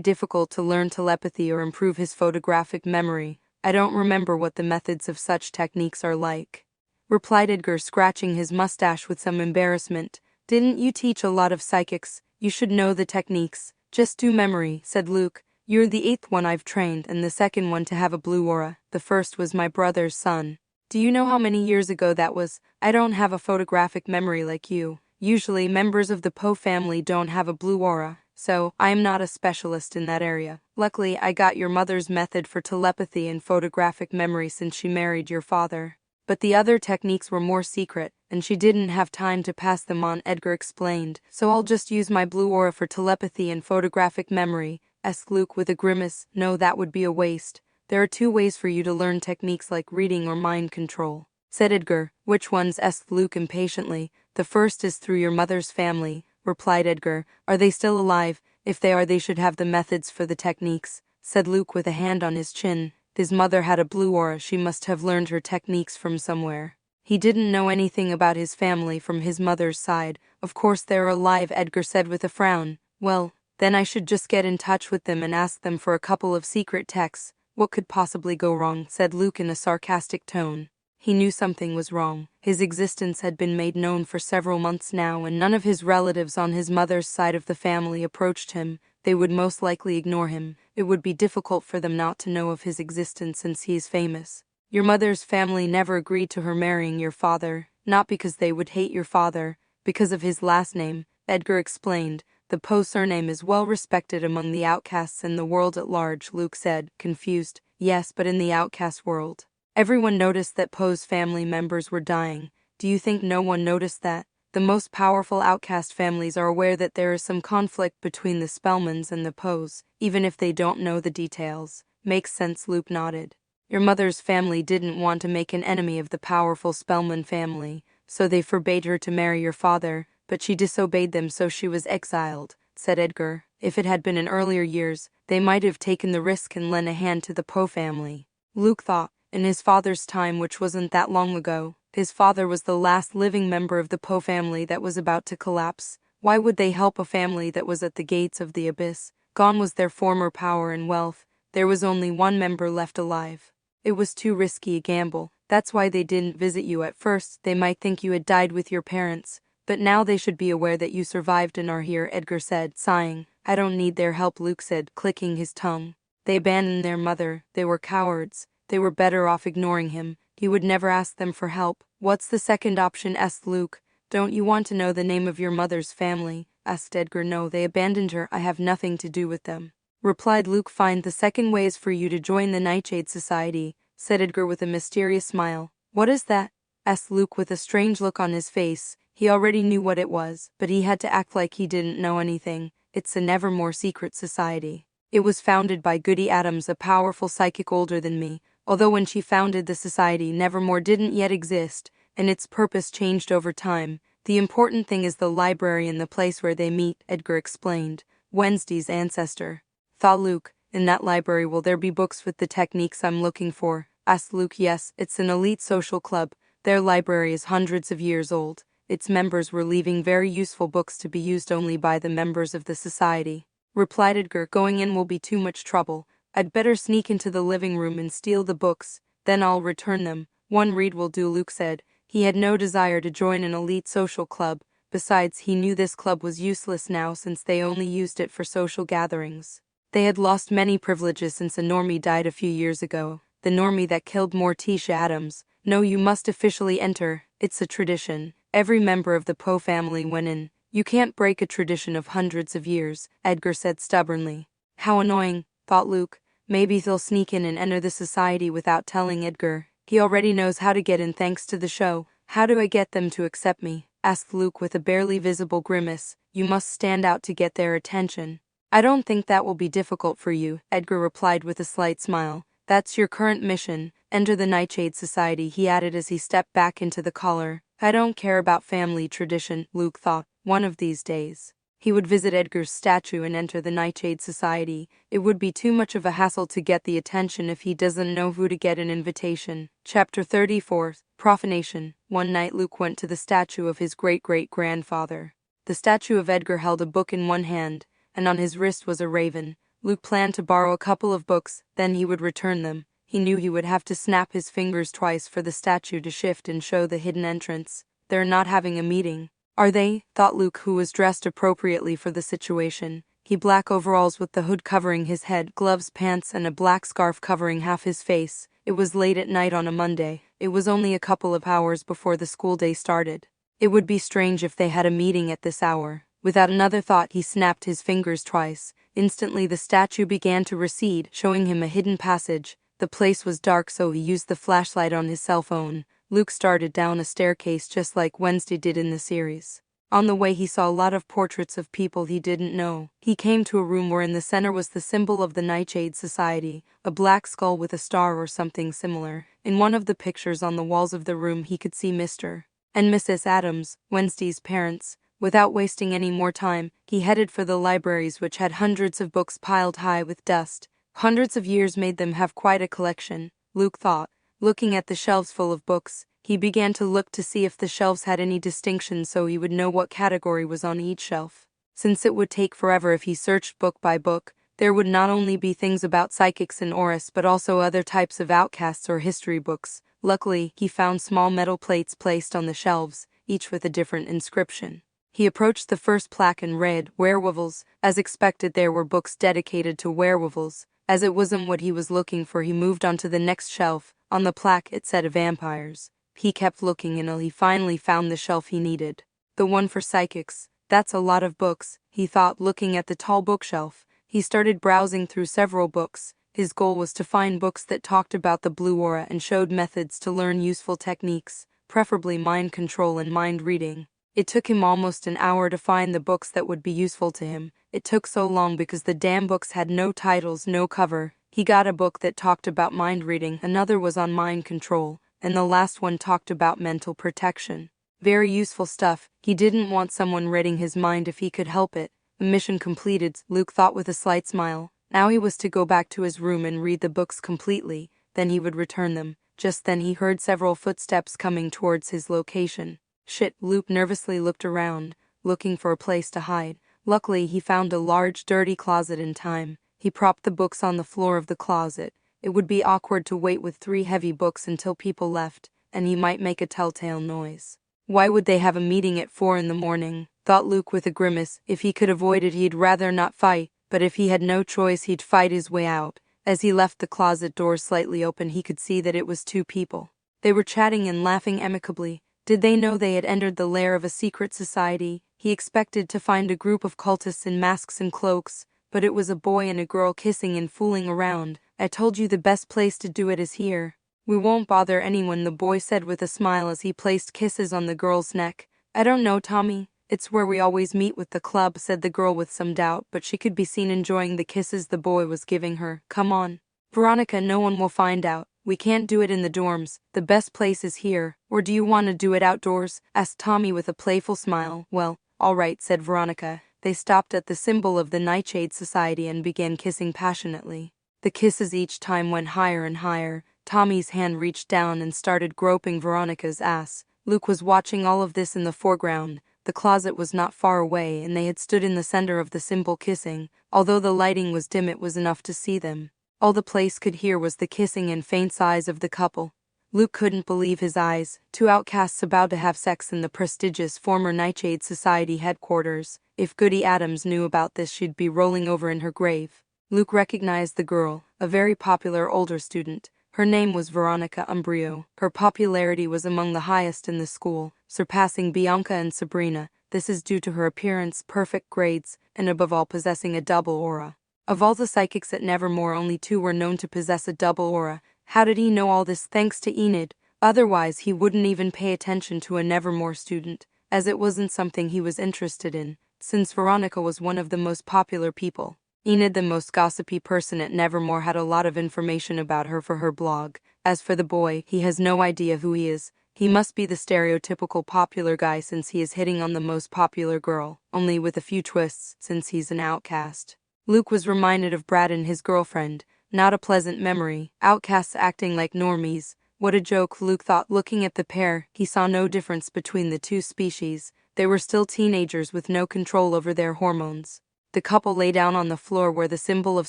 [SPEAKER 2] difficult to learn telepathy or improve his photographic memory. I don't remember what the methods of such techniques are like, replied Edgar, scratching his mustache with some embarrassment. Didn't you teach a lot of psychics? You should know the techniques. Just do memory, said Luke. You're the 8th one I've trained and the second one to have a blue aura. The first was my brother's son. Do you know how many years ago that was? I don't have a photographic memory like you. Usually members of the Poe family don't have a blue aura, so I'm not a specialist in that area. Luckily, I got your mother's method for telepathy and photographic memory since she married your father. But the other techniques were more secret, and she didn't have time to pass them on, Edgar explained. So I'll just use my blue aura for telepathy and photographic memory, asked Luke with a grimace. No, that would be a waste. There are 2 ways for you to learn techniques like reading or mind control, said Edgar. Which ones? Asked Luke impatiently. The first is through your mother's family, replied Edgar. Are they still alive? If they are, they should have the methods for the techniques, said Luke with a hand on his chin. His mother had a blue aura, she must have learned her techniques from somewhere. He didn't know anything about his family from his mother's side. Of course they're alive, Edgar said with a frown. Well, then I should just get in touch with them and ask them for a couple of secret texts. What could possibly go wrong, said Luke in a sarcastic tone. He knew something was wrong. His existence had been made known for several months now, and none of his relatives on his mother's side of the family approached him. They would most likely ignore him. It would be difficult for them not to know of his existence since he is famous. Your mother's family never agreed to her marrying your father, not because they would hate your father, because of his last name, Edgar explained. The Poe surname is well respected among the outcasts and the world at large, Luke said, confused. Yes, but in the outcast world, everyone noticed that Poe's family members were dying. Do you think no one noticed that? The most powerful outcast families are aware that there is some conflict between the Spellmans and the Poes, even if they don't know the details. Makes sense, Luke nodded. Your mother's family didn't want to make an enemy of the powerful Spellman family, so they forbade her to marry your father, but she disobeyed them, so she was exiled, said Edgar. If it had been in earlier years, they might have taken the risk and lent a hand to the Poe family. Luke thought, in his father's time, which wasn't that long ago, his father was the last living member of the Poe family that was about to collapse. Why would they help a family that was at the gates of the abyss? Gone was their former power and wealth. There was only one member left alive. It was too risky a gamble. That's why they didn't visit you at first. They might think you had died with your parents. But now they should be aware that you survived and are here, Edgar said, sighing. I don't need their help, Luke said, clicking his tongue. They abandoned their mother. They were cowards. They were better off ignoring him. He would never ask them for help. What's the second option? Asked Luke. Don't you want to know the name of your mother's family? Asked Edgar. No, they abandoned her. I have nothing to do with them, replied Luke. Fine, the second way is for you to join the Nightshade Society, said Edgar with a mysterious smile. What is that? Asked Luke with a strange look on his face. He already knew what it was, but he had to act like he didn't know anything. It's a Nevermore secret society. It was founded by Goody Adams, a powerful psychic older than me. Although when she founded the society, Nevermore didn't yet exist, and its purpose changed over time. The important thing is the library and the place where they meet, Edgar explained. Wednesday's ancestor, thought Luke. In that library, will there be books with the techniques I'm looking for? Asked Luke. Yes, it's an elite social club. Their library is hundreds of years old. Its members were leaving very useful books to be used only by the members of the society, replied Edgar. Going in will be too much trouble. I'd better sneak into the living room and steal the books, then I'll return them. One read will do, Luke said. He had no desire to join an elite social club. Besides, he knew this club was useless now since they only used it for social gatherings. They had lost many privileges since a normie died a few years ago, the normie that killed Morticia Adams. No, you must officially enter. It's a tradition. Every member of the Poe family went in. You can't break a tradition of hundreds of years, Edgar said stubbornly. How annoying, thought Luke. Maybe they'll sneak in and enter the society without telling Edgar. He already knows how to get in thanks to the show. How do I get them to accept me? Asked Luke with a barely visible grimace. You must stand out to get their attention. I don't think that will be difficult for you, Edgar replied with a slight smile. That's your current mission. Enter the Nightshade Society, he added as he stepped back into the collar. I don't care about family tradition, Luke thought. One of these days he would visit Edgar's statue and enter the Nightshade Society. It would be too much of a hassle to get the attention if he doesn't know who to get an invitation. Chapter 34. Profanation. One night Luke went to the statue of his great-great-grandfather. The statue of Edgar held a book in one hand, and on his wrist was a raven. Luke planned to borrow a couple of books, then he would return them. He knew he would have to snap his fingers twice for the statue to shift and show the hidden entrance. They're not having a meeting, are they? Thought Luke, who was dressed appropriately for the situation. He black overalls with the hood covering his head, gloves, pants, and a black scarf covering half his face. It was late at night on a Monday. It was only a couple of hours before the school day started. It would be strange if they had a meeting at this hour. Without another thought, he snapped his fingers twice. Instantly the statue began to recede, showing him a hidden passage. The place was dark, so he used the flashlight on his cell phone. Luke started down a staircase just like Wednesday did in the series. On the way he saw a lot of portraits of people he didn't know. He came to a room where in the center was the symbol of the Nightshade Society, a black skull with a star or something similar. In one of the pictures on the walls of the room he could see Mr. and Mrs. Adams, Wednesday's parents. Without wasting any more time, he headed for the libraries, which had hundreds of books piled high with dust. Hundreds of years made them have quite a collection, Luke thought. Looking at the shelves full of books, he began to look to see if the shelves had any distinctions so he would know what category was on each shelf. Since it would take forever if he searched book by book, there would not only be things about psychics and Oris but also other types of outcasts or history books. Luckily, he found small metal plates placed on the shelves, each with a different inscription. He approached the first plaque and read, "Werewolves." As expected, there were books dedicated to werewolves. As it wasn't what he was looking for, he moved on to the next shelf. On the plaque it said vampires. He kept looking until he finally found the shelf he needed. The one for psychics. That's a lot of books, he thought, looking at the tall bookshelf. He started browsing through several books. His goal was to find books that talked about the blue aura and showed methods to learn useful techniques, preferably mind control and mind reading. It took him almost an hour to find the books that would be useful to him. It took so long because the damn books had no titles, no cover. He got a book that talked about mind reading, another was on mind control, and the last one talked about mental protection. Very useful stuff. He didn't want someone reading his mind if he could help it. Mission completed, Luke thought with a slight smile. Now he was to go back to his room and read the books completely, then he would return them. Just then he heard several footsteps coming towards his location. Shit, Luke nervously looked around, looking for a place to hide. Luckily, he found a large, dirty closet in time. He propped the books on the floor of the closet. It would be awkward to wait with 3 heavy books until people left, and he might make a telltale noise. Why would they have a meeting at 4 in the morning? Thought Luke with a grimace. If he could avoid it, he'd rather not fight, but if he had no choice, he'd fight his way out. As he left the closet door slightly open, he could see that it was 2 people. They were chatting and laughing amicably. Did they know they had entered the lair of a secret society? He expected to find a group of cultists in masks and cloaks, but it was a boy and a girl kissing and fooling around. I told you the best place to do it is here. We won't bother anyone, the boy said with a smile as he placed kisses on the girl's neck. I don't know, Tommy. It's where we always meet with the club, said the girl with some doubt, but she could be seen enjoying the kisses the boy was giving her. Come on, Veronica, no one will find out. We can't do it in the dorms. The best place is here. Or do you want to do it outdoors? Asked Tommy with a playful smile. Well, all right, said Veronica. They stopped at the symbol of the Nightshade Society and began kissing passionately. The kisses each time went higher and higher. Tommy's hand reached down and started groping Veronica's ass. Luke was watching all of this in the foreground. The closet was not far away, and they had stood in the center of the symbol kissing. Although the lighting was dim, it was enough to see them. All the place could hear was the kissing and faint sighs of the couple. Luke couldn't believe his eyes. 2 outcasts about to have sex in the prestigious former Nightshade Society headquarters. If Goody Adams knew about this, she'd be rolling over in her grave. Luke recognized the girl, a very popular older student. Her name was Veronica Umbrio. Her popularity was among the highest in the school, surpassing Bianca and Sabrina. This is due to her appearance, perfect grades, and above all possessing a double aura. Of all the psychics at Nevermore, only 2 were known to possess a double aura. How did he know all this? Thanks to Enid. Otherwise, he wouldn't even pay attention to a Nevermore student, as it wasn't something he was interested in, since Veronica was one of the most popular people. Enid, the most gossipy person at Nevermore, had a lot of information about her for her blog. As for the boy, he has no idea who he is. He must be the stereotypical popular guy since he is hitting on the most popular girl, only with a few twists since he's an outcast. Luke was reminded of Brad and his girlfriend. Not a pleasant memory. Outcasts acting like normies. What a joke, Luke thought. Looking at the pair, he saw no difference between the two species. They were still teenagers with no control over their hormones. The couple lay down on the floor where the symbol of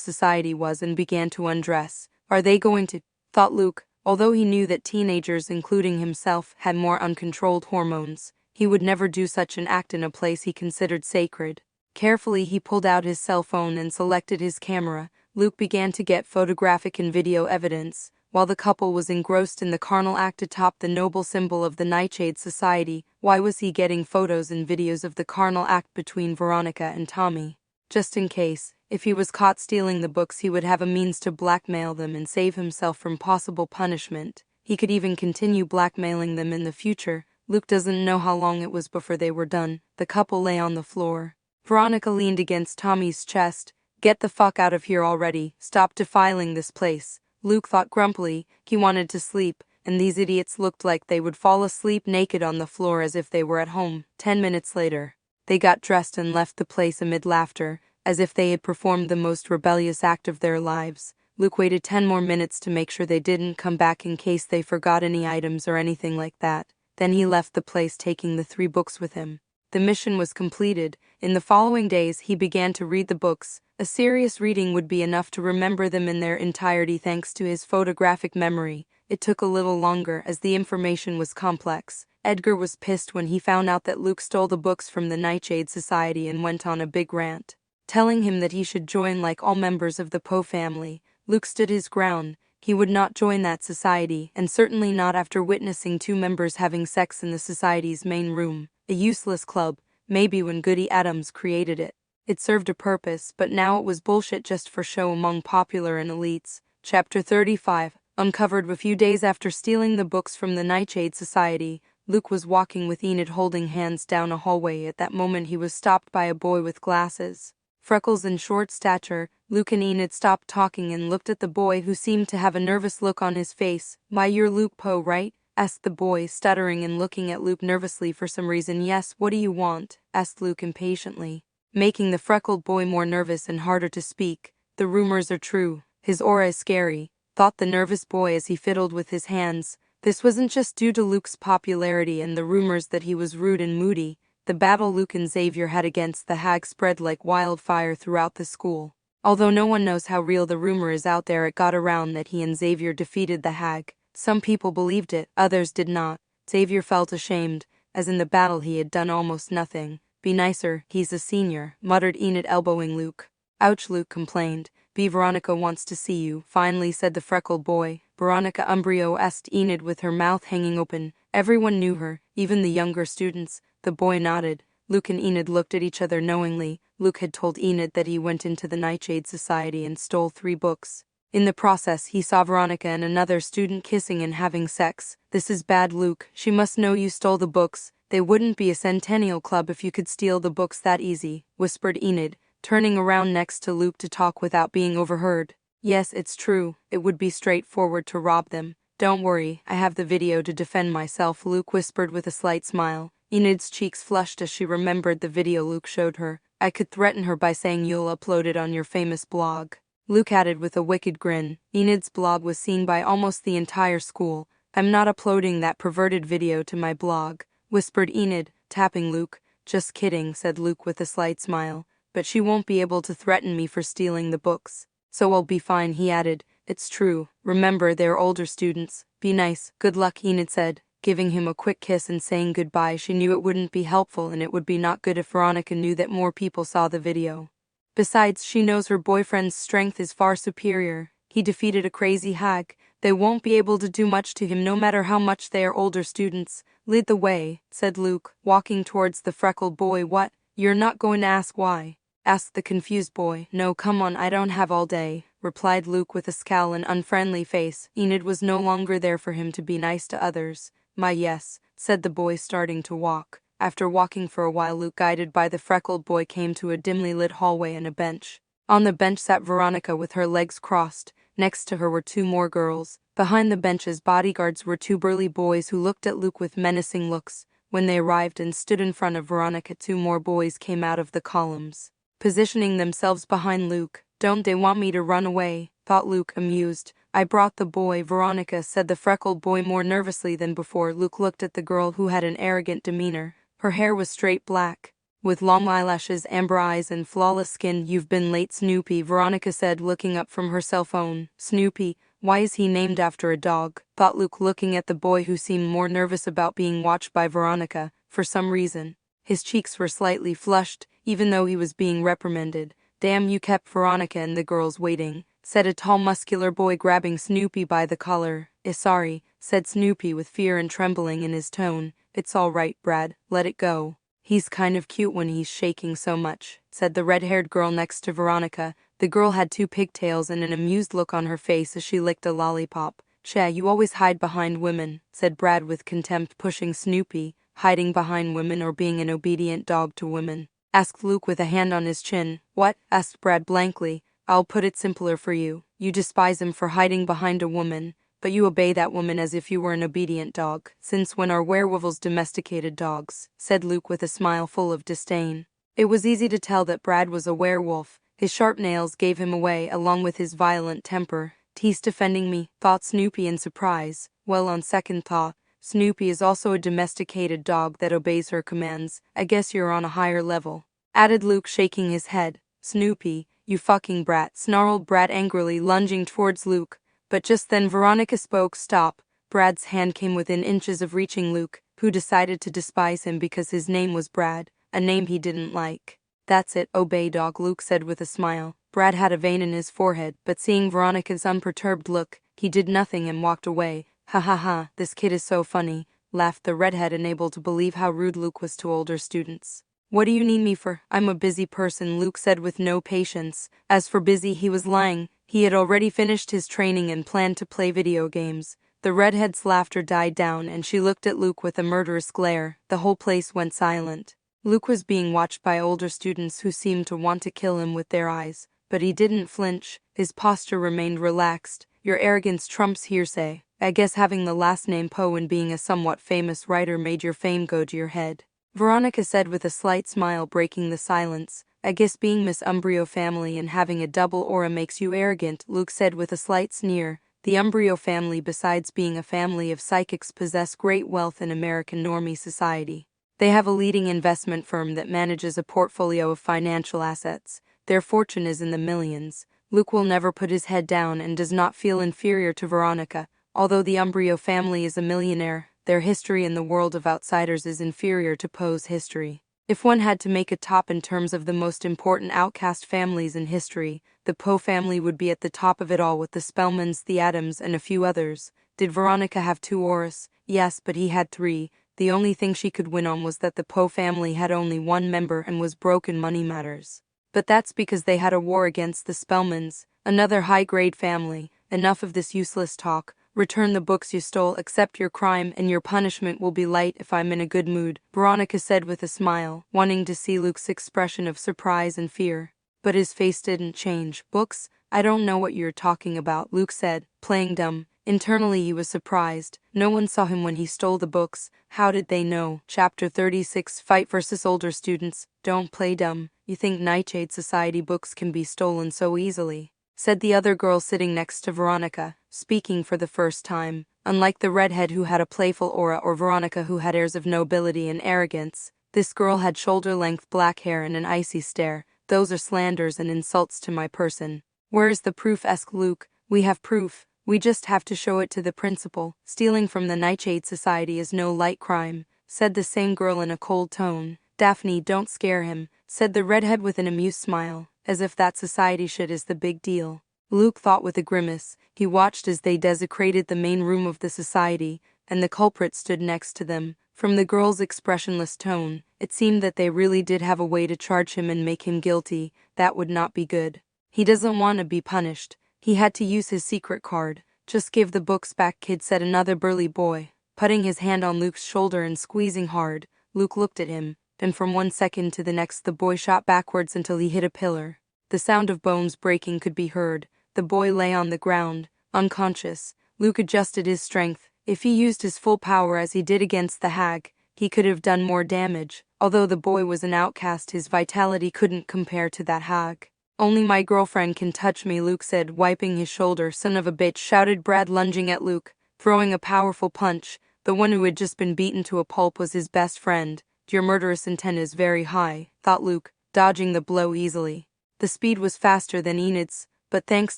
[SPEAKER 2] society was and began to undress. Are they going to? Thought Luke. Although he knew that teenagers, including himself, had more uncontrolled hormones, he would never do such an act in a place he considered sacred. Carefully, he pulled out his cell phone and selected his camera. Luke began to get photographic and video evidence. While the couple was engrossed in the carnal act atop the noble symbol of the Nightshade Society, why was he getting photos and videos of the carnal act between Veronica and Tommy? Just in case, if he was caught stealing the books, he would have a means to blackmail them and save himself from possible punishment. He could even continue blackmailing them in the future. Luke doesn't know how long it was before they were done. The couple lay on the floor. Veronica leaned against Tommy's chest. Get the fuck out of here already. Stop defiling this place. Luke thought grumpily. He wanted to sleep, and these idiots looked like they would fall asleep naked on the floor as if they were at home. 10 minutes later, they got dressed and left the place amid laughter, as if they had performed the most rebellious act of their lives. Luke waited 10 more minutes to make sure they didn't come back in case they forgot any items or anything like that. Then he left the place, taking the 3 books with him. The mission was completed. In the following days, he began to read the books. A serious reading would be enough to remember them in their entirety thanks to his photographic memory. It took a little longer as the information was complex. Edgar was pissed when he found out that Luke stole the books from the Nightshade Society and went on a big rant, telling him that he should join like all members of the Poe family. Luke stood his ground. He would not join that society, and certainly not after witnessing 2 members having sex in the society's main room. A useless club, maybe when Goody Adams created it. It served a purpose, but now it was bullshit just for show among popular and elites. Chapter 35. Uncovered. A few days after stealing the books from the Nightshade Society, Luke was walking with Enid holding hands down a hallway. At that moment he was stopped by a boy with glasses, freckles and short stature. Luke and Enid stopped talking and looked at the boy, who seemed to have a nervous look on his face. "Why, you're Luke Poe, right?" asked the boy, stuttering and looking at Luke nervously for some reason. "Yes, what do you want?" asked Luke impatiently, making the freckled boy more nervous and harder to speak. "The rumors are true. His aura is scary," thought the nervous boy as he fiddled with his hands. This wasn't just due to Luke's popularity and the rumors that he was rude and moody. The battle Luke and Xavier had against the hag spread like wildfire throughout the school. Although no one knows how real the rumor is out there, it got around that he and Xavier defeated the hag. Some people believed it, others did not. Xavier felt ashamed, as in the battle he had done almost nothing. "Be nicer, he's a senior," muttered Enid, elbowing Luke. "Ouch," Luke complained. "B. Veronica wants to see you," finally said the freckled boy. "Veronica Umbrio?" asked Enid with her mouth hanging open. Everyone knew her, even the younger students. The boy nodded. Luke and Enid looked at each other knowingly. Luke had told Enid that he went into the Nightshade Society and stole 3 books. In the process, he saw Veronica and another student kissing and having sex. "This is bad, Luke. She must know you stole the books. They wouldn't be a Centennial Club if you could steal the books that easy," whispered Enid, turning around next to Luke to talk without being overheard. "Yes, it's true. It would be straightforward to rob them. Don't worry, I have the video to defend myself," Luke whispered with a slight smile. Enid's cheeks flushed as she remembered the video Luke showed her. "I could threaten her by saying you'll upload it on your famous blog," Luke added with a wicked grin. Enid's blog was seen by almost the entire school. "I'm not uploading that perverted video to my blog," whispered Enid, tapping Luke. "Just kidding," said Luke with a slight smile. "But she won't be able to threaten me for stealing the books. So I'll be fine," he added. "It's true. Remember, they're older students. Be nice." "Good luck," Enid said, giving him a quick kiss and saying goodbye. She knew it wouldn't be helpful, and it would be not good if Veronica knew that more people saw the video. Besides, she knows her boyfriend's strength is far superior. He defeated a crazy hag. They won't be able to do much to him no matter how much they are older students. "Lead the way," said Luke, walking towards the freckled boy. "What? You're not going to ask why?" asked the confused boy. "No, come on, I don't have all day," replied Luke with a scowl and unfriendly face. Enid was no longer there for him to be nice to others. "My yes," said the boy, starting to walk. After walking for a while, Luke, guided by the freckled boy, came to a dimly lit hallway and a bench. On the bench sat Veronica with her legs crossed. Next to her were 2 more girls. Behind the bench's bodyguards were 2 burly boys who looked at Luke with menacing looks. When they arrived and stood in front of Veronica, 2 more boys came out of the columns, positioning themselves behind Luke. "Don't they want me to run away?" thought Luke, amused. I brought the boy, Veronica, said the freckled boy more nervously than before. Luke looked at the girl, who had an arrogant demeanor. Her hair was straight black, with long eyelashes, amber eyes, and flawless skin. You've been late, Snoopy, Veronica said, looking up from her cell phone. Snoopy? Why is he named after a dog? Thought Luke, looking at the boy, who seemed more nervous about being watched by Veronica, for some reason. His cheeks were slightly flushed, even though he was being reprimanded. Damn, you kept Veronica and the girls waiting, said a tall, muscular boy, grabbing Snoopy by the collar. Sorry, said Snoopy with fear and trembling in his tone. It's all right, Brad, let it go. He's kind of cute when he's shaking so much, said the red-haired girl next to Veronica. The girl had two pigtails and an amused look on her face as she licked a lollipop. Che, you always hide behind women, said Brad with contempt, pushing Snoopy. Hiding behind women or being an obedient dog to women? Asked Luke with a hand on his chin. What? Asked Brad blankly. I'll put it simpler for you. You despise him for hiding behind a woman, but you obey that woman as if you were an obedient dog. Since when are werewolves domesticated dogs? Said Luke with a smile full of disdain. It was easy to tell that Brad was a werewolf. His sharp nails gave him away, along with his violent temper. He's defending me, thought Snoopy in surprise. Well, on second thought, Snoopy is also a domesticated dog that obeys her commands. I guess you're on a higher level, added Luke, shaking his head. Snoopy, you fucking brat, snarled Brad angrily, lunging towards Luke. But just then Veronica spoke. Stop. Brad's hand came within inches of reaching Luke, who decided to despise him because his name was Brad, a name he didn't like. That's it, obey dog, Luke said with a smile. Brad had a vein in his forehead, but seeing Veronica's unperturbed look, he did nothing and walked away. Ha ha ha, this kid is so funny, laughed the redhead, unable to believe how rude Luke was to older students. What do you need me for? I'm a busy person, Luke said with no patience. As for busy, he was lying. He had already finished his training and planned to play video games. The redhead's laughter died down and she looked at Luke with a murderous glare. The whole place went silent. Luke was being watched by older students who seemed to want to kill him with their eyes, but he didn't flinch. His posture remained relaxed. Your arrogance trumps hearsay. I guess having the last name Poe and being a somewhat famous writer made your fame go to your head, Veronica said with a slight smile, breaking the silence. I guess being Miss Umbrio family and having a double aura makes you arrogant, Luke said with a slight sneer. The Umbrio family, besides being a family of psychics, possess great wealth in American normie society. They have a leading investment firm that manages a portfolio of financial assets. Their fortune is in the millions. Luke will never put his head down and does not feel inferior to Veronica. Although the Umbrio family is a millionaire, their history in the world of outsiders is inferior to Poe's history. If one had to make a top in terms of the most important outcast families in history, the Poe family would be at the top of it all, with the Spellmans, the Adams, and a few others. Did Veronica have two auras? Yes, but he had three. The only thing she could win on was that the Poe family had only one member and was broke in money matters. But that's because they had a war against the Spellmans, another high-grade family. Enough of this useless talk. Return the books you stole, accept your crime, and your punishment will be light if I'm in a good mood, Veronica said with a smile, wanting to see Luke's expression of surprise and fear. But his face didn't change. Books? I don't know what you're talking about, Luke said, playing dumb. Internally he was surprised. No one saw him when he stole the books. How did they know? Chapter 36, Fight versus Older Students. Don't play dumb. You think Nightshade Society books can be stolen so easily? Said the other girl sitting next to Veronica, speaking for the first time. Unlike the redhead who had a playful aura or Veronica who had airs of nobility and arrogance, this girl had shoulder-length black hair and an icy stare. Those are slanders and insults to my person. Where's the proof? Asked Luke. We have proof. We just have to show it to the principal. Stealing from the Nightshade Society is no light crime, said the same girl in a cold tone. Daphne, don't scare him, said the redhead with an amused smile, as if that society shit is the big deal. Luke thought with a grimace. He watched as they desecrated the main room of the society, and the culprit stood next to them. From the girl's expressionless tone, it seemed that they really did have a way to charge him and make him guilty. That would not be good. He doesn't want to be punished. He had to use his secret card. Just give the books back, kid, said another burly boy, putting his hand on Luke's shoulder and squeezing hard. Luke looked at him. Then from 1 second to the next the boy shot backwards until he hit a pillar. The sound of bones breaking could be heard. The boy lay on the ground, unconscious. Luke adjusted his strength. If he used his full power as he did against the hag, he could have done more damage. Although the boy was an outcast, his vitality couldn't compare to that hag. Only my girlfriend can touch me, Luke said, wiping his shoulder. Son of a bitch, shouted Brad, lunging at Luke, throwing a powerful punch. The one who had just been beaten to a pulp was his best friend. Your murderous intent is very high, thought Luke, dodging the blow easily. The speed was faster than Enid's, but thanks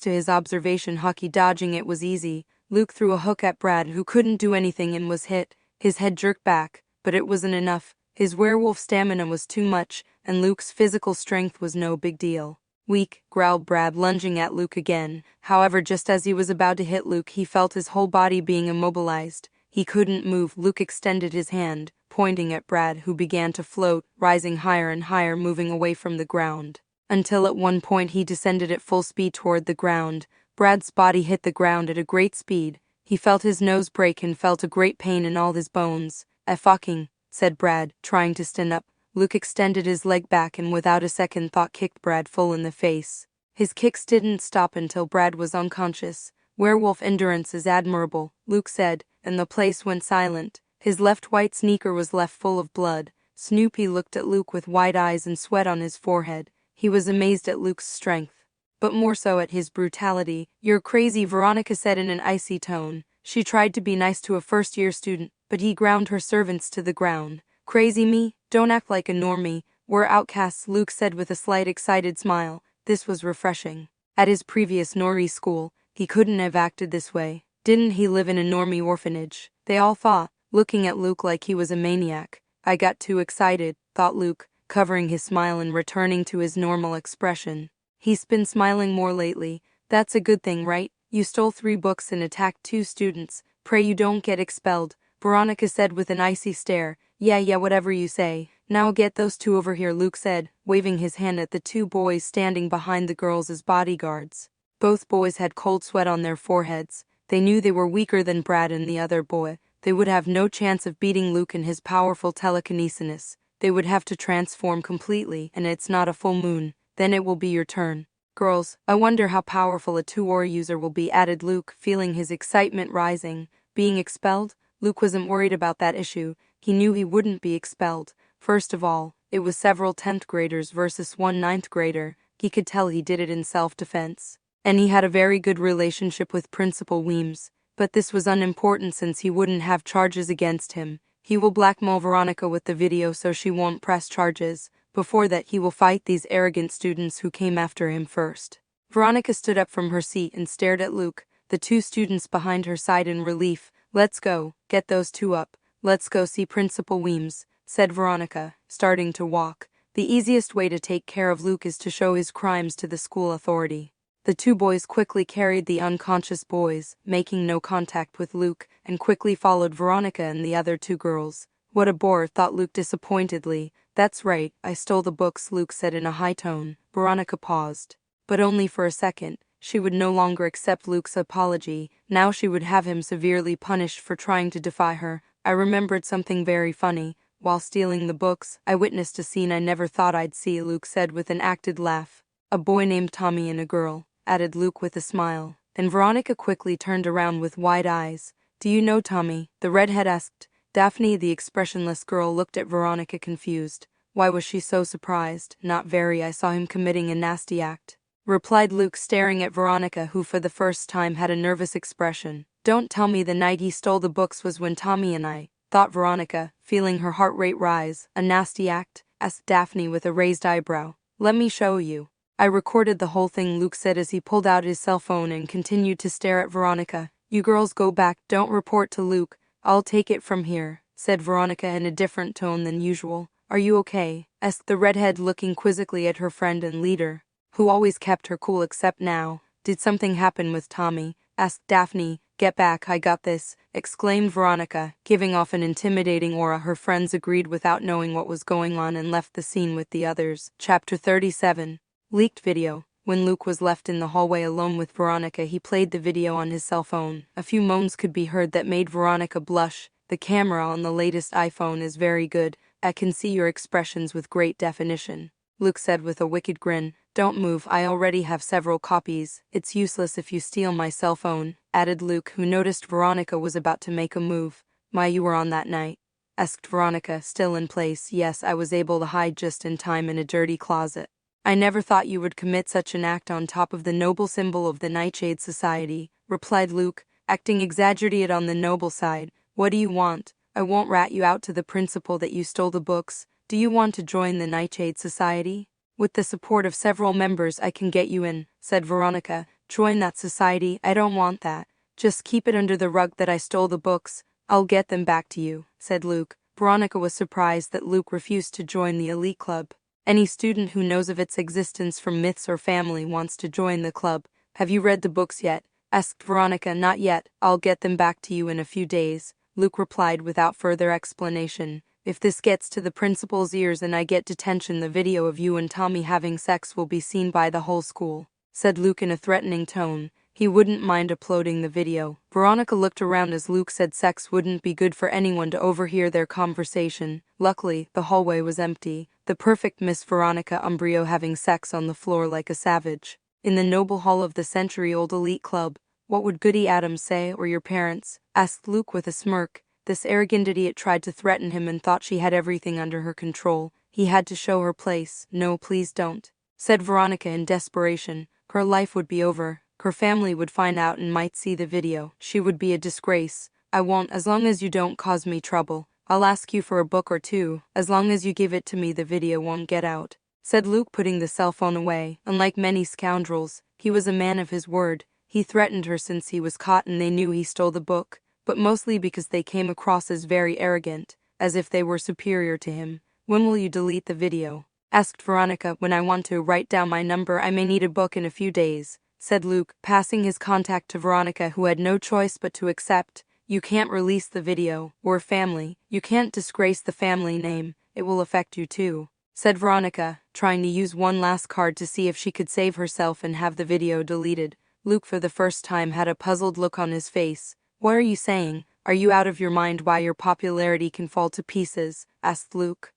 [SPEAKER 2] to his observation hockey, dodging it was easy. Luke threw a hook at Brad, who couldn't do anything and was hit. His head jerked back, but it wasn't enough. His werewolf stamina was too much, and Luke's physical strength was no big deal. Weak, growled Brad, lunging at Luke again. However, just as he was about to hit Luke, he felt his whole body being immobilized. He couldn't move. Luke extended his hand, pointing at Brad, who began to float, rising higher and higher, moving away from the ground, until at one point he descended at full speed toward the ground. Brad's body hit the ground at a great speed. He felt his nose break and felt a great pain in all his bones. Fucking, said Brad, trying to stand up. Luke extended his leg back and without a second thought kicked Brad full in the face. His kicks didn't stop until Brad was unconscious. Werewolf endurance is admirable, Luke said, and the place went silent. His left white sneaker was left full of blood. Snoopy looked at Luke with wide eyes and sweat on his forehead. He was amazed at Luke's strength, but more so at his brutality. You're crazy, Veronica said in an icy tone. She tried to be nice to a first-year student, but he ground her servants to the ground. Crazy me? Don't act like a normie. We're outcasts, Luke said with a slight excited smile. This was refreshing. At his previous Nori school, he couldn't have acted this way. Didn't he live in a normie orphanage? They all thought, looking at Luke like he was a maniac. I got too excited, thought Luke, covering his smile and returning to his normal expression. He's been smiling more lately. That's a good thing, right? You stole 3 books and attacked 2 students. Pray you don't get expelled, Veronica said with an icy stare. Yeah, whatever you say. Now get those 2 over here, Luke said, waving his hand at the 2 boys standing behind the girls as bodyguards. Both boys had cold sweat on their foreheads. They knew they were weaker than Brad and the other boy. They would have no chance of beating Luke and his powerful telekinesis. They would have to transform completely, and it's not a full moon. Then it will be your turn. Girls, I wonder how powerful a 2-aura user will be, added Luke, feeling his excitement rising. Being expelled? Luke wasn't worried about that issue. He knew he wouldn't be expelled. First of all, it was several 10th graders versus 1 9th grader. He could tell he did it in self-defense. And he had a very good relationship with Principal Weems. But this was unimportant since he wouldn't have charges against him. He will blackmail Veronica with the video so she won't press charges. Before that, he will fight these arrogant students who came after him first. Veronica stood up from her seat and stared at Luke. The 2 students behind her sighed in relief. Let's go, get those 2 up. Let's go see Principal Weems, said Veronica, starting to walk. The easiest way to take care of Luke is to show his crimes to the school authority. The 2 boys quickly carried the unconscious boys, making no contact with Luke, and quickly followed Veronica and the other 2 girls. What a bore, thought Luke disappointedly. That's right, I stole the books, Luke said in a high tone. Veronica paused. But only for a second. She would no longer accept Luke's apology. Now she would have him severely punished for trying to defy her. I remembered something very funny. While stealing the books, I witnessed a scene I never thought I'd see, Luke said with an acted laugh. A boy named Tommy and a girl, added Luke with a smile. Then Veronica quickly turned around with wide eyes. Do you know Tommy? The redhead asked. Daphne, the expressionless girl, looked at Veronica confused. Why was she so surprised? Not very, I saw him committing a nasty act, replied Luke, staring at Veronica, who for the first time had a nervous expression. Don't tell me the night he stole the books was when Tommy and I, thought Veronica, feeling her heart rate rise. A nasty act? Asked Daphne with a raised eyebrow. Let me show you. I recorded the whole thing, Luke said as he pulled out his cell phone and continued to stare at Veronica. You girls go back, don't report to Luke. I'll take it from here, said Veronica in a different tone than usual. Are you okay? Asked the redhead, looking quizzically at her friend and leader, who always kept her cool except now. Did something happen with Tommy? Asked Daphne. Get back, I got this, exclaimed Veronica, giving off an intimidating aura. Her friends agreed without knowing what was going on and left the scene with the others. Chapter 37. Leaked video. When Luke was left in the hallway alone with Veronica, he played the video on his cell phone. A few moans could be heard that made Veronica blush. The camera on the latest iPhone is very good. I can see your expressions with great definition, Luke said with a wicked grin. Don't move, I already have several copies. It's useless if you steal my cell phone, added Luke, who noticed Veronica was about to make a move. You were on that night? Asked Veronica, still in place. Yes, I was able to hide just in time in a dirty closet. I never thought you would commit such an act on top of the noble symbol of the Nightshade Society, replied Luke, acting exaggerated on the noble side. What do you want? I won't rat you out to the principal that you stole the books. Do you want to join the Nightshade Society? With the support of several members I can get you in, said Veronica. Join that society? I don't want that. Just keep it under the rug that I stole the books. I'll get them back to you, said Luke. Veronica was surprised that Luke refused to join the elite club. Any student who knows of its existence from myths or family wants to join the club. Have you read the books yet? Asked Veronica. Not yet. I'll get them back to you in a few days, Luke replied without further explanation. If this gets to the principal's ears and I get detention, the video of you and Tommy having sex will be seen by the whole school, said Luke in a threatening tone. He wouldn't mind uploading the video. Veronica looked around as Luke said sex wouldn't be good for anyone to overhear their conversation. Luckily, the hallway was empty. The perfect Miss Veronica Umbrio having sex on the floor like a savage. In the noble hall of the century-old elite club. What would Goody Adams say, or your parents? Asked Luke with a smirk. This arrogant idiot tried to threaten him and thought she had everything under her control. He had to show her place. No, please don't, said Veronica in desperation. Her life would be over. Her family would find out and might see the video. She would be a disgrace. I won't, as long as you don't cause me trouble. I'll ask you for a book or two. As long as you give it to me, the video won't get out, said Luke, putting the cell phone away. Unlike many scoundrels, he was a man of his word. He threatened her since he was caught and they knew he stole the book, but mostly because they came across as very arrogant, as if they were superior to him. When will you delete the video? Asked Veronica. When I want to. Write down my number. I may need a book in a few days, said Luke, passing his contact to Veronica, who had no choice but to accept. You can't release the video. We're family. You can't disgrace the family name. It will affect you too, said Veronica, trying to use one last card to see if she could save herself and have the video deleted. Luke for the first time had a puzzled look on his face. What are you saying? Are you out of your mind? Why your popularity can fall to pieces? Asked Luke.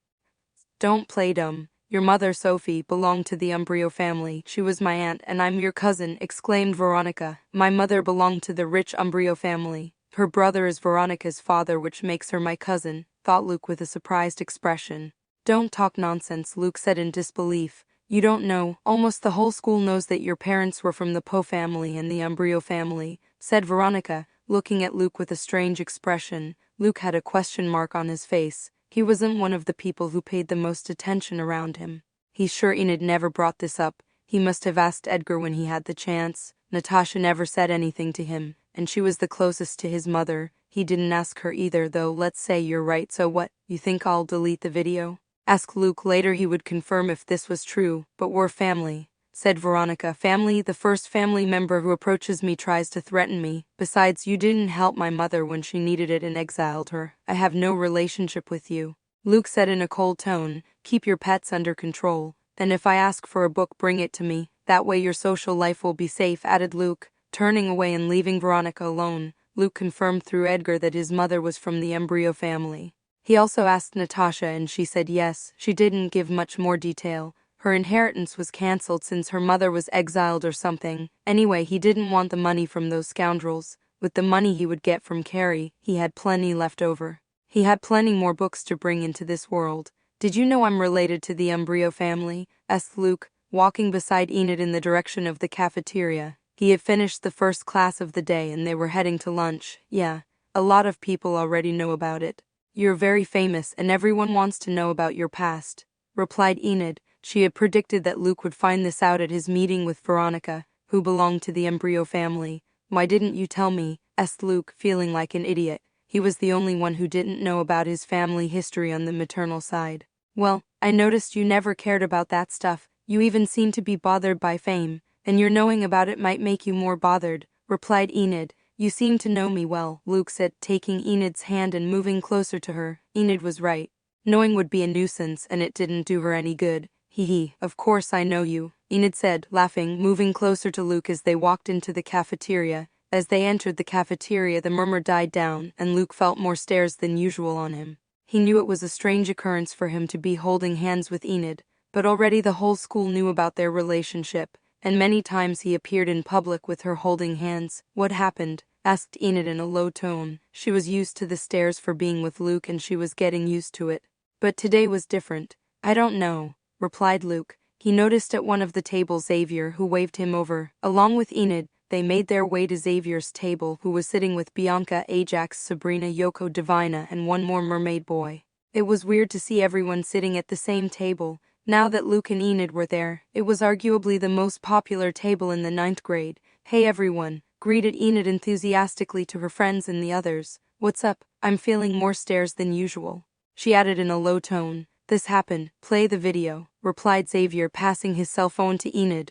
[SPEAKER 2] Don't play dumb. Your mother, Sophie, belonged to the Umbrio family. She was my aunt, and I'm your cousin, exclaimed Veronica. My mother belonged to the rich Umbrio family. Her brother is Veronica's father, which makes her my cousin, thought Luke with a surprised expression. Don't talk nonsense, Luke said in disbelief. You don't know. Almost the whole school knows that your parents were from the Poe family and the Umbrio family, said Veronica, looking at Luke with a strange expression. Luke had a question mark on his face. He wasn't one of the people who paid the most attention around him. He's sure Enid never brought this up. He must have asked Edgar when he had the chance. Natasha never said anything to him, and she was the closest to his mother. He didn't ask her either, though. Let's say you're right, so what? You think I'll delete the video? Asked Luke. Later he would confirm if this was true. But we're family, said Veronica. Family? The first family member who approaches me tries to threaten me. Besides, you didn't help my mother when she needed it and exiled her. I have no relationship with you, Luke said in a cold tone. Keep your pets under control. Then if I ask for a book, bring it to me. That way your social life will be safe, added Luke, turning away and leaving Veronica alone. Luke confirmed through Edgar that his mother was from the Umbrio family. He also asked Natasha and she said yes. She didn't give much more detail. Her inheritance was cancelled since her mother was exiled or something. Anyway, he didn't want the money from those scoundrels. With the money he would get from Carrie, he had plenty left over. He had plenty more books to bring into this world. Did you know I'm related to the Umbrio family? Asked Luke, walking beside Enid in the direction of the cafeteria. He had finished the first class of the day and they were heading to lunch. Yeah, a lot of people already know about it. You're very famous and everyone wants to know about your past, replied Enid. She had predicted that Luke would find this out at his meeting with Veronica, who belonged to the Umbrio family. Why didn't you tell me? Asked Luke, feeling like an idiot. He was the only one who didn't know about his family history on the maternal side. Well, I noticed you never cared about that stuff. You even seemed to be bothered by fame, and your knowing about it might make you more bothered, replied Enid. You seem to know me well, Luke said, taking Enid's hand and moving closer to her. Enid was right. Knowing would be a nuisance and it didn't do her any good. Hee, of course I know you, Enid said, laughing, moving closer to Luke as they walked into the cafeteria. As they entered the cafeteria, the murmur died down, and Luke felt more stares than usual on him. He knew it was a strange occurrence for him to be holding hands with Enid, but already the whole school knew about their relationship, and many times he appeared in public with her holding hands. What happened? Asked Enid in a low tone. She was used to the stares for being with Luke and she was getting used to it. But today was different. I don't know, replied Luke. He noticed at one of the tables Xavier, who waved him over. Along with Enid, they made their way to Xavier's table, who was sitting with Bianca, Ajax, Sabrina, Yoko, Divina, and one more mermaid boy. It was weird to see everyone sitting at the same table. Now that Luke and Enid were there, it was arguably the most popular table in the 9th grade. "Hey everyone," greeted Enid enthusiastically to her friends and the others. "What's up? I'm feeling more stares than usual." She added in a low tone. "This happened. Play the video," replied Xavier, passing his cell phone to Enid.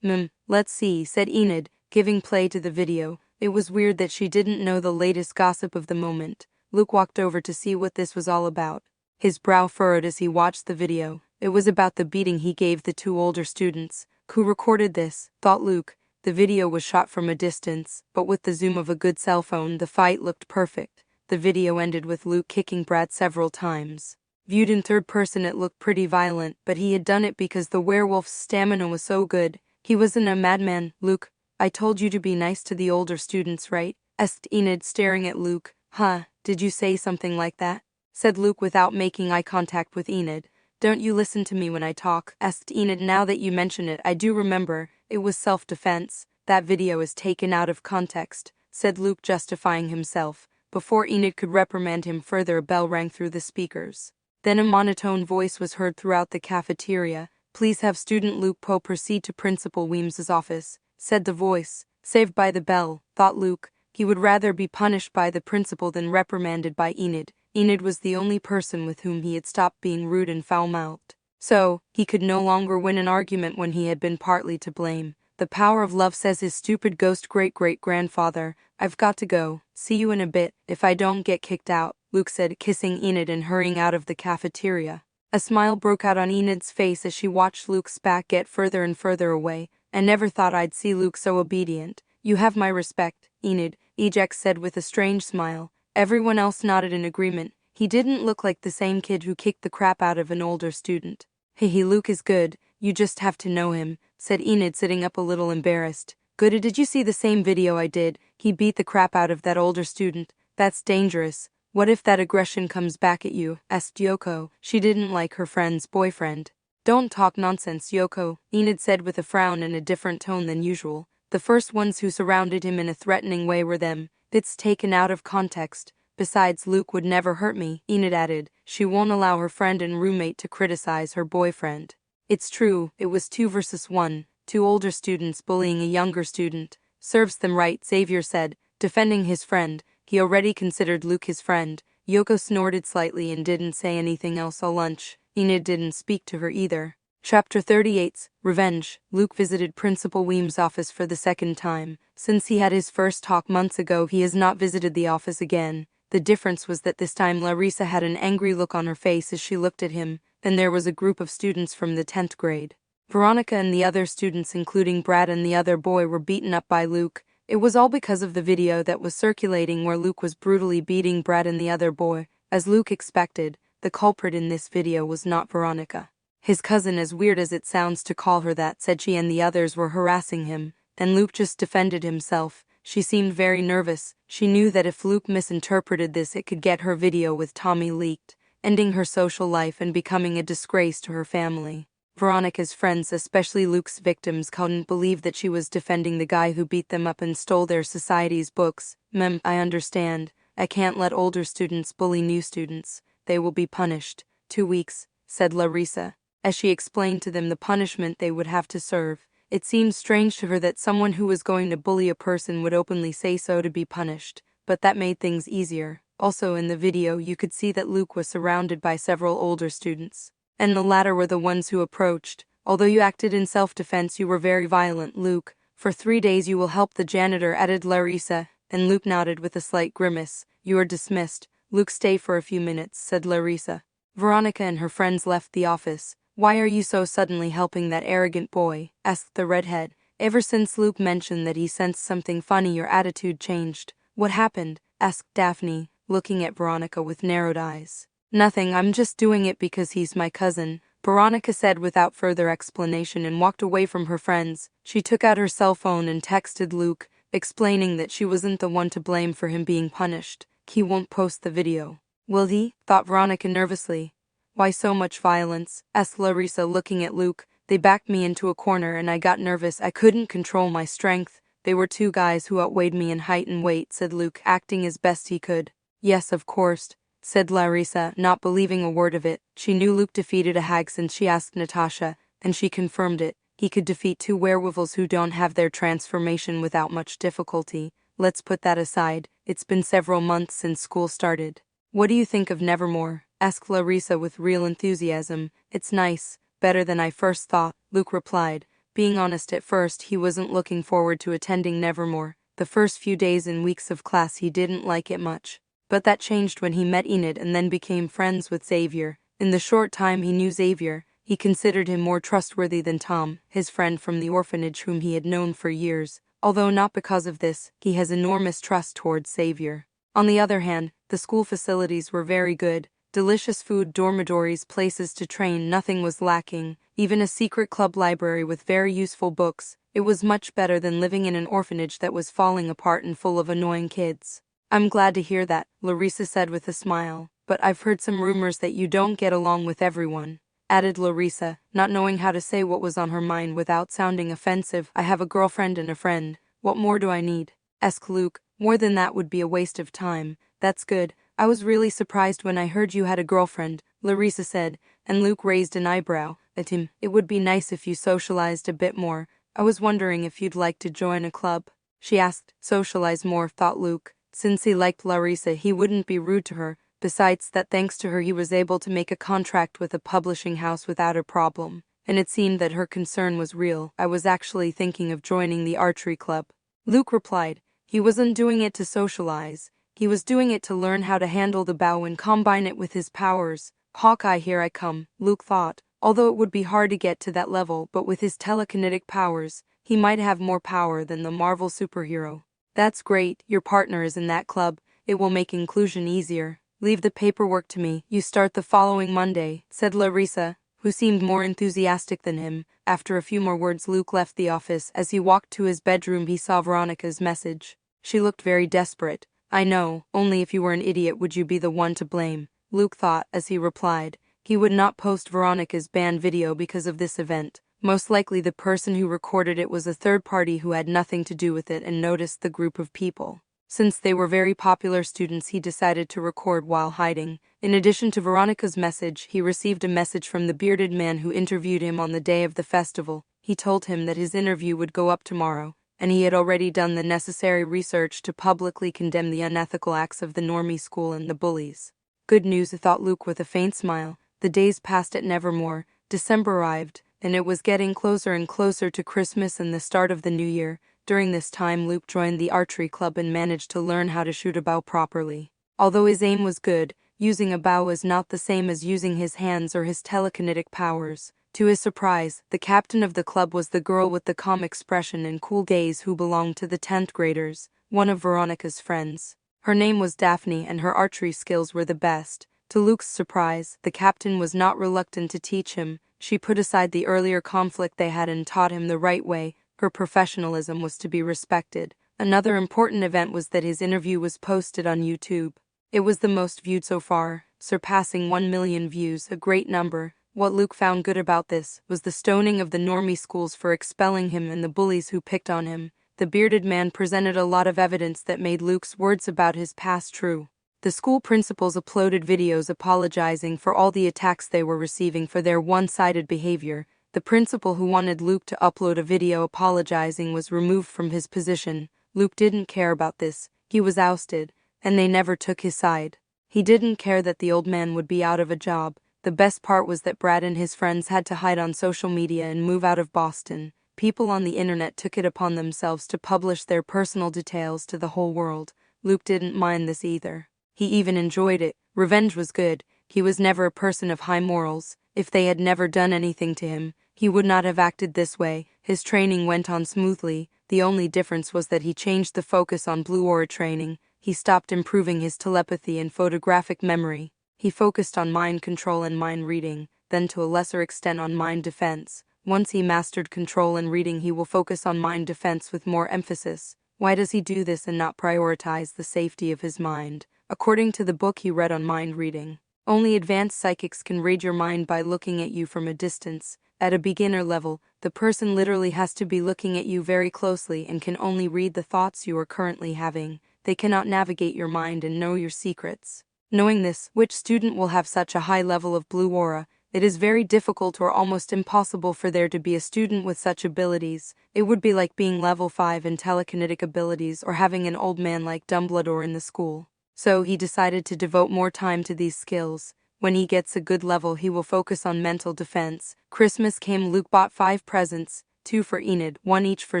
[SPEAKER 2] Let's see," said Enid, giving play to the video. It was weird that she didn't know the latest gossip of the moment. Luke walked over to see what this was all about. His brow furrowed as he watched the video. It was about the beating he gave the 2 older students. Who recorded this, thought Luke. The video was shot from a distance, but with the zoom of a good cell phone, the fight looked perfect. The video ended with Luke kicking Brad several times. Viewed in third person, it looked pretty violent, but he had done it because the werewolf's stamina was so good. He wasn't a madman. "Luke, I told you to be nice to the older students, right?" asked Enid, staring at Luke. "Huh, did you say something like that?" said Luke without making eye contact with Enid. "Don't you listen to me when I talk?" asked Enid. "Now that you mention it, I do remember. It was self-defense. That video is taken out of context," said Luke, justifying himself. Before Enid could reprimand him further, a bell rang through the speakers. Then a monotone voice was heard throughout the cafeteria. "Please have student Luke Poe proceed to Principal Weems's office," said the voice. Saved by the bell, thought Luke. He would rather be punished by the principal than reprimanded by Enid. Enid was the only person with whom he had stopped being rude and foul-mouthed. So, he could no longer win an argument when he had been partly to blame. "The power of love," says his stupid ghost great-great-grandfather. "I've got to go. See you in a bit, if I don't get kicked out," Luke said, kissing Enid and hurrying out of the cafeteria. A smile broke out on Enid's face as she watched Luke's back get further and further away. "I never thought I'd see Luke so obedient." "You have my respect, Enid," Ajax said with a strange smile. Everyone else nodded in agreement. He didn't look like the same kid who kicked the crap out of an older student. "Hey, Luke is good, you just have to know him," said Enid, sitting up a little embarrassed. "Good, did you see the same video I did? He beat the crap out of that older student. That's dangerous. What if that aggression comes back at you?" asked Yoko. She didn't like her friend's boyfriend. "Don't talk nonsense, Yoko," Enid said with a frown and a different tone than usual. The first ones who surrounded him in a threatening way were them. "It's taken out of context. Besides, Luke would never hurt me," Enid added. She won't allow her friend and roommate to criticize her boyfriend. "It's true, it was 2 versus 1, 2 older students bullying a younger student. Serves them right," Xavier said, defending his friend. He already considered Luke his friend. Yoko snorted slightly and didn't say anything else all lunch. Enid didn't speak to her either. Chapter 38, Revenge. Luke visited Principal Weem's office for the second time. Since he had his first talk months ago, he has not visited the office again. The difference was that this time Larissa had an angry look on her face as she looked at him. Then there was a group of students from the 10th grade. Veronica and the other students, including Brad and the other boy, were beaten up by Luke. It was all because of the video that was circulating where Luke was brutally beating Brad and the other boy. As Luke expected, the culprit in this video was not Veronica. His cousin, as weird as it sounds to call her that, said she and the others were harassing him, and Luke just defended himself. She seemed very nervous. She knew that if Luke misinterpreted this, it could get her video with Tommy leaked, ending her social life and becoming a disgrace to her family. Veronica's friends, especially Luke's victims, couldn't believe that she was defending the guy who beat them up and stole their society's books. I understand. I can't let older students bully new students. They will be punished. 2 weeks, said Larissa, as she explained to them the punishment they would have to serve. It seemed strange to her that someone who was going to bully a person would openly say so to be punished, but that made things easier. Also, in the video, you could see that Luke was surrounded by several older students, and the latter were the ones who approached. "Although you acted in self-defense, you were very violent, Luke. For 3 days you will help the janitor," added Larissa, and Luke nodded with a slight grimace. "You are dismissed." "Luke, stay for a few minutes," said Larissa. Veronica and her friends left the office. "Why are you so suddenly helping that arrogant boy?" asked the redhead. "Ever since Luke mentioned that he sensed something funny, your attitude changed." "What happened?" asked Daphne, looking at Veronica with narrowed eyes. "Nothing, I'm just doing it because he's my cousin," Veronica said without further explanation and walked away from her friends. She took out her cell phone and texted Luke, explaining that she wasn't the one to blame for him being punished. He won't post the video. Will he? Thought Veronica nervously. "Why so much violence?" asked Larissa, looking at Luke. They backed me into a corner and I got nervous. I couldn't control my strength. They were two guys who outweighed me in height and weight," said Luke, acting as best he could. "Yes, of course," said Larissa, not believing a word of it. She knew Luke defeated a hag since she asked Natasha, and she confirmed it. He could defeat two werewolves who don't have their transformation without much difficulty. Let's put that aside. It's been several months since school started. "What do you think of Nevermore?" asked Larissa with real enthusiasm. "It's nice, better than I first thought," Luke replied. Being honest, at first he wasn't looking forward to attending Nevermore. The first few days and weeks of class he didn't like it much. But that changed when he met Enid and then became friends with Xavier. In the short time he knew Xavier, he considered him more trustworthy than Tom, his friend from the orphanage whom he had known for years. Although not because of this, he has enormous trust towards Xavier. On the other hand, the school facilities were very good. Delicious food, dormitories, places to train, nothing was lacking. Even a secret club library with very useful books. It was much better than living in an orphanage that was falling apart and full of annoying kids. "I'm glad to hear that," Larissa said with a smile. "But I've heard some rumors that you don't get along with everyone," added Larissa, not knowing how to say what was on her mind without sounding offensive. "I have a girlfriend and a friend. What more do I need?" asked Luke. "More than that would be a waste of time." "That's good. I was really surprised when I heard you had a girlfriend," Larissa said, and Luke raised an eyebrow at him. "It would be nice if you socialized a bit more. I was wondering if you'd like to join a club," she asked. Socialize more, thought Luke. Since he liked Larissa, he wouldn't be rude to her. Besides that, thanks to her he was able to make a contract with a publishing house without a problem. And it seemed that her concern was real. "I was actually thinking of joining the archery club," Luke replied. He wasn't doing it to socialize. He was doing it to learn how to handle the bow and combine it with his powers. "Hawkeye, here I come," Luke thought. Although it would be hard to get to that level, but with his telekinetic powers, he might have more power than the Marvel superhero. "That's great, your partner is in that club. It will make inclusion easier. Leave the paperwork to me. You start the following Monday," said Larissa, who seemed more enthusiastic than him. After a few more words, Luke left the office. As he walked to his bedroom, he saw Veronica's message. She looked very desperate. "I know, only if you were an idiot would you be the one to blame," Luke thought as he replied. He would not post Veronica's banned video because of this event. Most likely the person who recorded it was a third party who had nothing to do with it and noticed the group of people. Since they were very popular students, he decided to record while hiding. In addition to Veronica's message, he received a message from the bearded man who interviewed him on the day of the festival. He told him that his interview would go up tomorrow, and he had already done the necessary research to publicly condemn the unethical acts of the normie school and the bullies. Good news, thought Luke with a faint smile. The days passed at Nevermore. December arrived, and it was getting closer and closer to Christmas and the start of the new year. During this time, Luke joined the archery club and managed to learn how to shoot a bow properly. Although his aim was good, using a bow was not the same as using his hands or his telekinetic powers. To his surprise, the captain of the club was the girl with the calm expression and cool gaze who belonged to the 10th graders, one of Veronica's friends. Her name was Daphne and her archery skills were the best. To Luke's surprise, the captain was not reluctant to teach him. She put aside the earlier conflict they had and taught him the right way. Her professionalism was to be respected. Another important event was that his interview was posted on YouTube. It was the most viewed so far, surpassing 1 million views, a great number. What Luke found good about this was the stoning of the normie schools for expelling him and the bullies who picked on him. The bearded man presented a lot of evidence that made Luke's words about his past true. The school principals uploaded videos apologizing for all the attacks they were receiving for their one-sided behavior. The principal who wanted Luke to upload a video apologizing was removed from his position. Luke didn't care about this. He was ousted, and they never took his side. He didn't care that the old man would be out of a job. The best part was that Brad and his friends had to hide on social media and move out of Boston. People on the internet took it upon themselves to publish their personal details to the whole world. Luke didn't mind this either. He even enjoyed it. Revenge was good. He was never a person of high morals. If they had never done anything to him, he would not have acted this way. His training went on smoothly. The only difference was that he changed the focus on blue aura training. He stopped improving his telepathy and photographic memory. He focused on mind control and mind reading, then to a lesser extent on mind defense. Once he mastered control and reading, he will focus on mind defense with more emphasis. Why does he do this and not prioritize the safety of his mind? According to the book he read on mind reading, only advanced psychics can read your mind by looking at you from a distance. At a beginner level, the person literally has to be looking at you very closely and can only read the thoughts you are currently having. They cannot navigate your mind and know your secrets. Knowing this, which student will have such a high level of blue aura? It is very difficult or almost impossible for there to be a student with such abilities. It would be like being level 5 in telekinetic abilities or having an old man like Dumbledore in the school. So he decided to devote more time to these skills. When he gets a good level, he will focus on mental defense. Christmas came. Luke bought 5 presents, 2 for Enid, 1 each for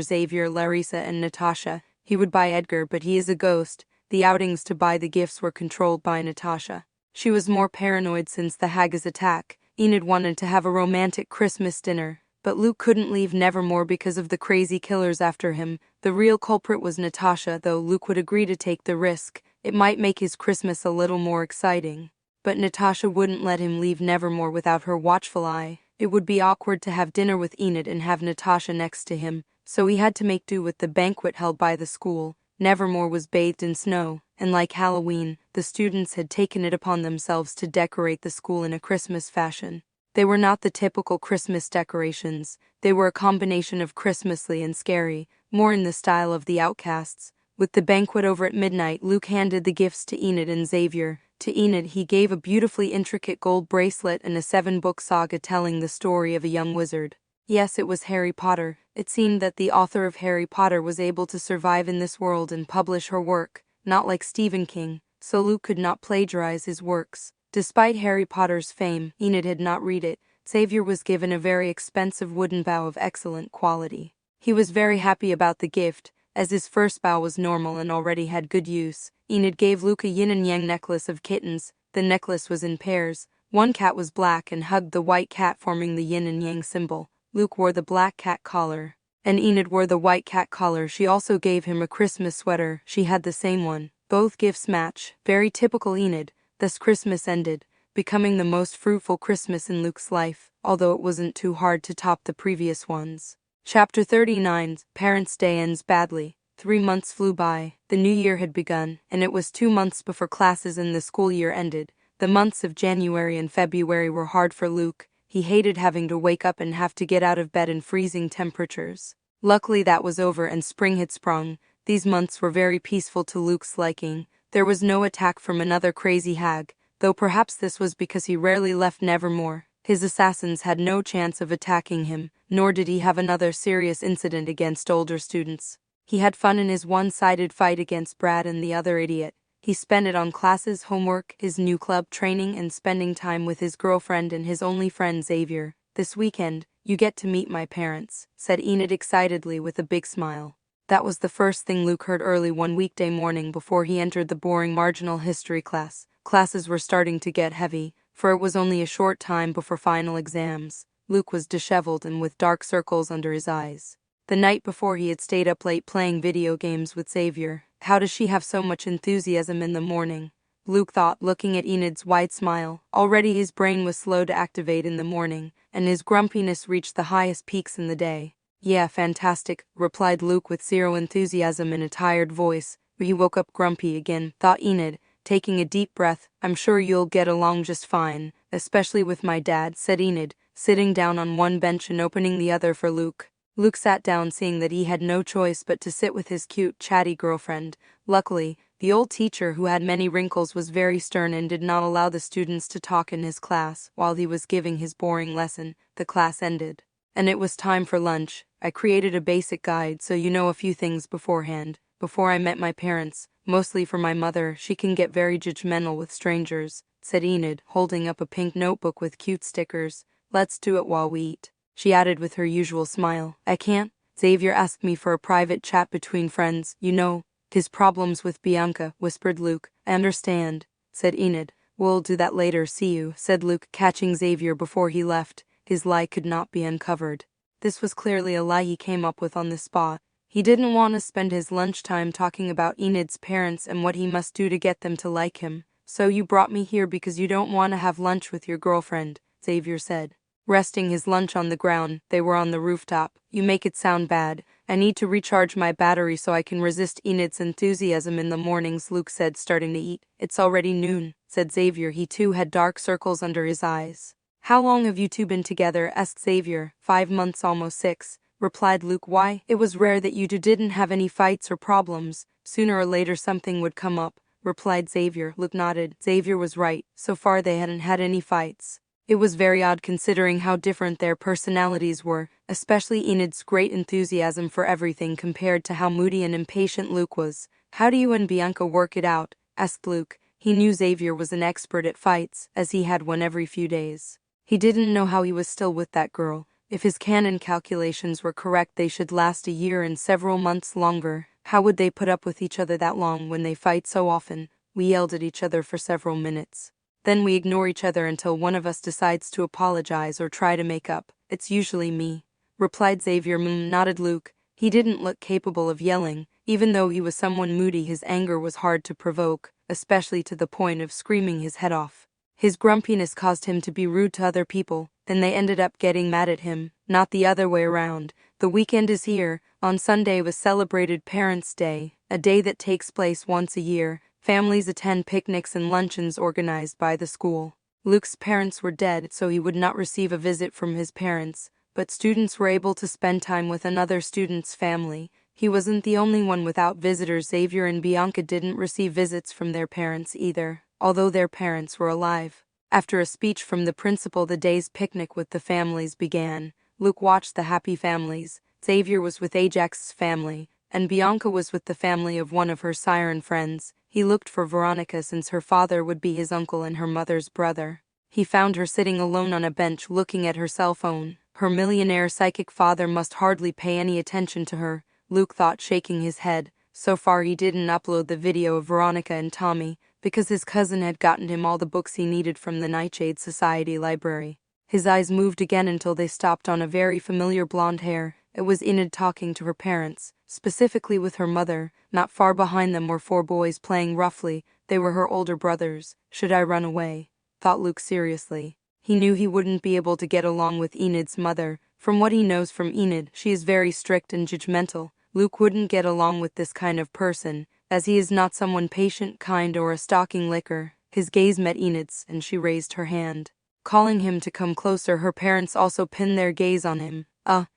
[SPEAKER 2] Xavier, Larissa, and Natasha. He would buy Edgar, but he is a ghost. The outings to buy the gifts were controlled by Natasha. She was more paranoid since the Haggis attack. Enid wanted to have a romantic Christmas dinner, but Luke couldn't leave Nevermore because of the crazy killers after him. The real culprit was Natasha, though Luke would agree to take the risk. It might make his Christmas a little more exciting. But Natasha wouldn't let him leave Nevermore without her watchful eye. It would be awkward to have dinner with Enid and have Natasha next to him, so he had to make do with the banquet held by the school. Nevermore was bathed in snow, and like Halloween, the students had taken it upon themselves to decorate the school in a Christmas fashion. They were not the typical Christmas decorations. They were a combination of Christmassy and scary, more in the style of the Outcasts. With the banquet over at midnight, Luke handed the gifts to Enid and Xavier. To Enid, he gave a beautifully intricate gold bracelet and a 7-book saga telling the story of a young wizard. Yes, it was Harry Potter. It seemed that the author of Harry Potter was able to survive in this world and publish her work, not like Stephen King, so Luke could not plagiarize his works. Despite Harry Potter's fame, Enid had not read it. Xavier was given a very expensive wooden bow of excellent quality. He was very happy about the gift, as his first bow was normal and already had good use. Enid gave Luke a yin and yang necklace of kittens. The necklace was in pairs. One cat was black and hugged the white cat, forming the yin and yang symbol. Luke wore the black cat collar, and Enid wore the white cat collar. She also gave him a Christmas sweater. She had the same one. Both gifts match. Very typical Enid. Thus Christmas ended, becoming the most fruitful Christmas in Luke's life, although it wasn't too hard to top the previous ones. Chapter 39. Parents' Day ends badly. 3 months flew by. The new year had begun, and it was 2 months before classes and the school year ended. The months of January and February were hard for Luke. He hated having to wake up and have to get out of bed in freezing temperatures. Luckily that was over and spring had sprung. These months were very peaceful to Luke's liking. There was no attack from another crazy hag, though perhaps this was because he rarely left Nevermore. His assassins had no chance of attacking him, nor did he have another serious incident against older students. He had fun in his one-sided fight against Brad and the other idiot. He spent it on classes, homework, his new club, training, and spending time with his girlfriend and his only friend Xavier. This weekend, you get to meet my parents, said Enid excitedly with a big smile. That was the first thing Luke heard early one weekday morning before he entered the boring marginal history class. Classes were starting to get heavy, for it was only a short time before final exams. Luke was disheveled and with dark circles under his eyes. The night before he had stayed up late playing video games with Xavier. How does she have so much enthusiasm in the morning? Luke thought, looking at Enid's wide smile. Already his brain was slow to activate in the morning, and his grumpiness reached the highest peaks in the day. Yeah, fantastic, replied Luke with zero enthusiasm in a tired voice. He woke up grumpy again, thought Enid, taking a deep breath. I'm sure you'll get along just fine, especially with my dad, said Enid, sitting down on one bench and opening the other for Luke. Luke sat down, seeing that he had no choice but to sit with his cute, chatty girlfriend. Luckily, the old teacher, who had many wrinkles, was very stern and did not allow the students to talk in his class. While he was giving his boring lesson, the class ended, and it was time for lunch. I created a basic guide so you know a few things beforehand. Before I met my parents, mostly for my mother, she can get very judgmental with strangers, said Enid, holding up a pink notebook with cute stickers. Let's do it while we eat, she added with her usual smile. I can't. Xavier asked me for a private chat between friends, you know. His problems with Bianca, whispered Luke. I understand, said Enid. We'll do that later, see you, said Luke, catching Xavier before he left. His lie could not be uncovered. This was clearly a lie he came up with on the spot. He didn't want to spend his lunchtime talking about Enid's parents and what he must do to get them to like him. So you brought me here because you don't want to have lunch with your girlfriend, Xavier said. Resting his lunch on the ground, they were on the rooftop. You make it sound bad. I need to recharge my battery so I can resist Enid's enthusiasm in the mornings, Luke said, starting to eat. It's already noon, said Xavier. He too had dark circles under his eyes. How long have you two been together? Asked Xavier. 5 months, almost 6, replied Luke. Why? It was rare that you two didn't have any fights or problems. Sooner or later something would come up, replied Xavier. Luke nodded. Xavier was right. So far they hadn't had any fights. It was very odd considering how different their personalities were, especially Enid's great enthusiasm for everything compared to how moody and impatient Luke was. How do you and Bianca work it out? Asked Luke. He knew Xavier was an expert at fights, as he had one every few days. He didn't know how he was still with that girl. If his canon calculations were correct, they should last a year and several months longer. How would they put up with each other that long when they fight so often? We yelled at each other for several minutes. Then we ignore each other until one of us decides to apologize or try to make up. It's usually me, replied Xavier. Nodded Luke. He didn't look capable of yelling. Even though he was someone moody, his anger was hard to provoke, especially to the point of screaming his head off. His grumpiness caused him to be rude to other people, and they ended up getting mad at him, not the other way around. The weekend is here. On Sunday was celebrated Parents' Day, a day that takes place once a year. Families attend picnics and luncheons organized by the school. Luke's parents were dead, so he would not receive a visit from his parents, but students were able to spend time with another student's family. He wasn't the only one without visitors. Xavier and Bianca didn't receive visits from their parents either, although their parents were alive. After a speech from the principal, the day's picnic with the families began. Luke watched the happy families. Xavier was with Ajax's family, and Bianca was with the family of one of her siren friends. He looked for Veronica since her father would be his uncle and her mother's brother. He found her sitting alone on a bench looking at her cell phone. Her millionaire psychic father must hardly pay any attention to her, Luke thought, shaking his head. So far he didn't upload the video of Veronica and Tommy, because his cousin had gotten him all the books he needed from the Nightshade Society library. His eyes moved again until they stopped on a very familiar blonde hair. It was Enid talking to her parents, specifically with her mother. Not far behind them were 4 boys playing roughly. They were her older brothers. Should I run away? Thought Luke seriously. He knew he wouldn't be able to get along with Enid's mother. From what he knows from Enid, she is very strict and judgmental. Luke wouldn't get along with this kind of person, as he is not someone patient, kind, or a stalking licker. His gaze met Enid's, and she raised her hand, calling him to come closer. Her parents also pinned their gaze on him.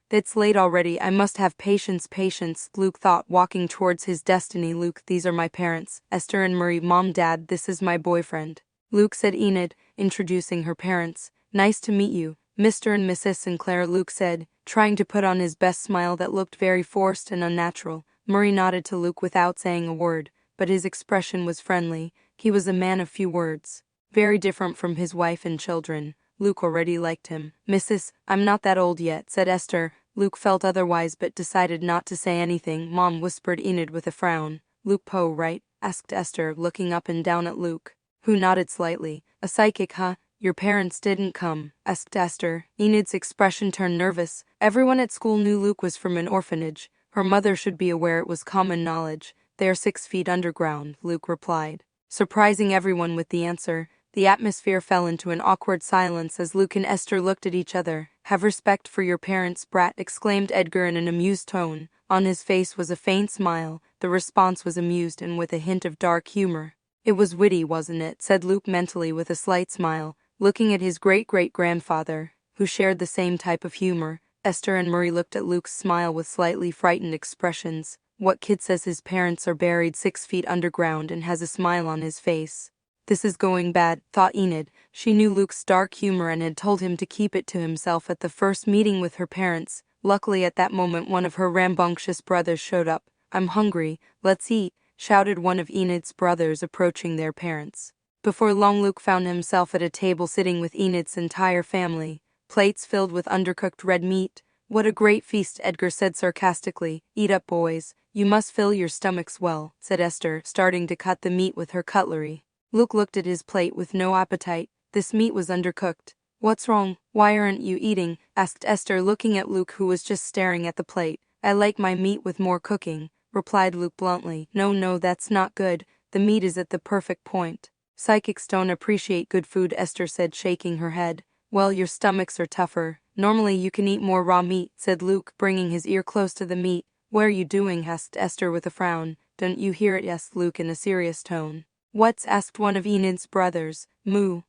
[SPEAKER 2] It's late already. I must have patience, Luke thought, walking towards his destiny. Luke, these are my parents, Esther and Murray. Mom, Dad, this is my boyfriend, Luke, said Enid, introducing her parents. Nice to meet you, Mr. and Mrs. Sinclair, Luke said, trying to put on his best smile that looked very forced and unnatural. Murray nodded to Luke without saying a word, but his expression was friendly. He was a man of few words, very different from his wife and children. Luke already liked him. Mrs., I'm not that old yet, said Esther. Luke felt otherwise but decided not to say anything. Mom, whispered Enid with a frown. Luke Poe, right? Asked Esther, looking up and down at Luke, who nodded slightly. A psychic, huh? Your parents didn't come? Asked Esther. Enid's expression turned nervous. Everyone at school knew Luke was from an orphanage. Her mother should be aware, it was common knowledge. They are 6 feet underground, Luke replied, surprising everyone with the answer. The atmosphere fell into an awkward silence as Luke and Esther looked at each other. Have respect for your parents, brat, exclaimed Edgar in an amused tone. On his face was a faint smile. The response was amused and with a hint of dark humor. It was witty, wasn't it? Said Luke mentally with a slight smile, looking at his great-great-grandfather, who shared the same type of humor. Esther and Murray looked at Luke's smile with slightly frightened expressions. What kid says his parents are buried 6 feet underground and has a smile on his face? This is going bad, thought Enid. She knew Luke's dark humor and had told him to keep it to himself at the first meeting with her parents. Luckily at that moment one of her rambunctious brothers showed up. I'm hungry, let's eat, shouted one of Enid's brothers, approaching their parents. Before long Luke found himself at a table sitting with Enid's entire family, plates filled with undercooked red meat. What a great feast, Edgar said sarcastically. Eat up, boys. You must fill your stomachs well, said Esther, starting to cut the meat with her cutlery. Luke looked at his plate with no appetite. This meat was undercooked. What's wrong? Why aren't you eating? Asked Esther, looking at Luke, who was just staring at the plate. I like my meat with more cooking, replied Luke bluntly. No, that's not good. The meat is at the perfect point. Psychics don't appreciate good food, Esther said, shaking her head. Well, your stomachs are tougher. Normally you can eat more raw meat, said Luke, bringing his ear close to the meat. What are you doing? Asked Esther with a frown. Don't you hear it? Asked Luke in a serious tone. What's? Asked one of Enid's brothers. Moo,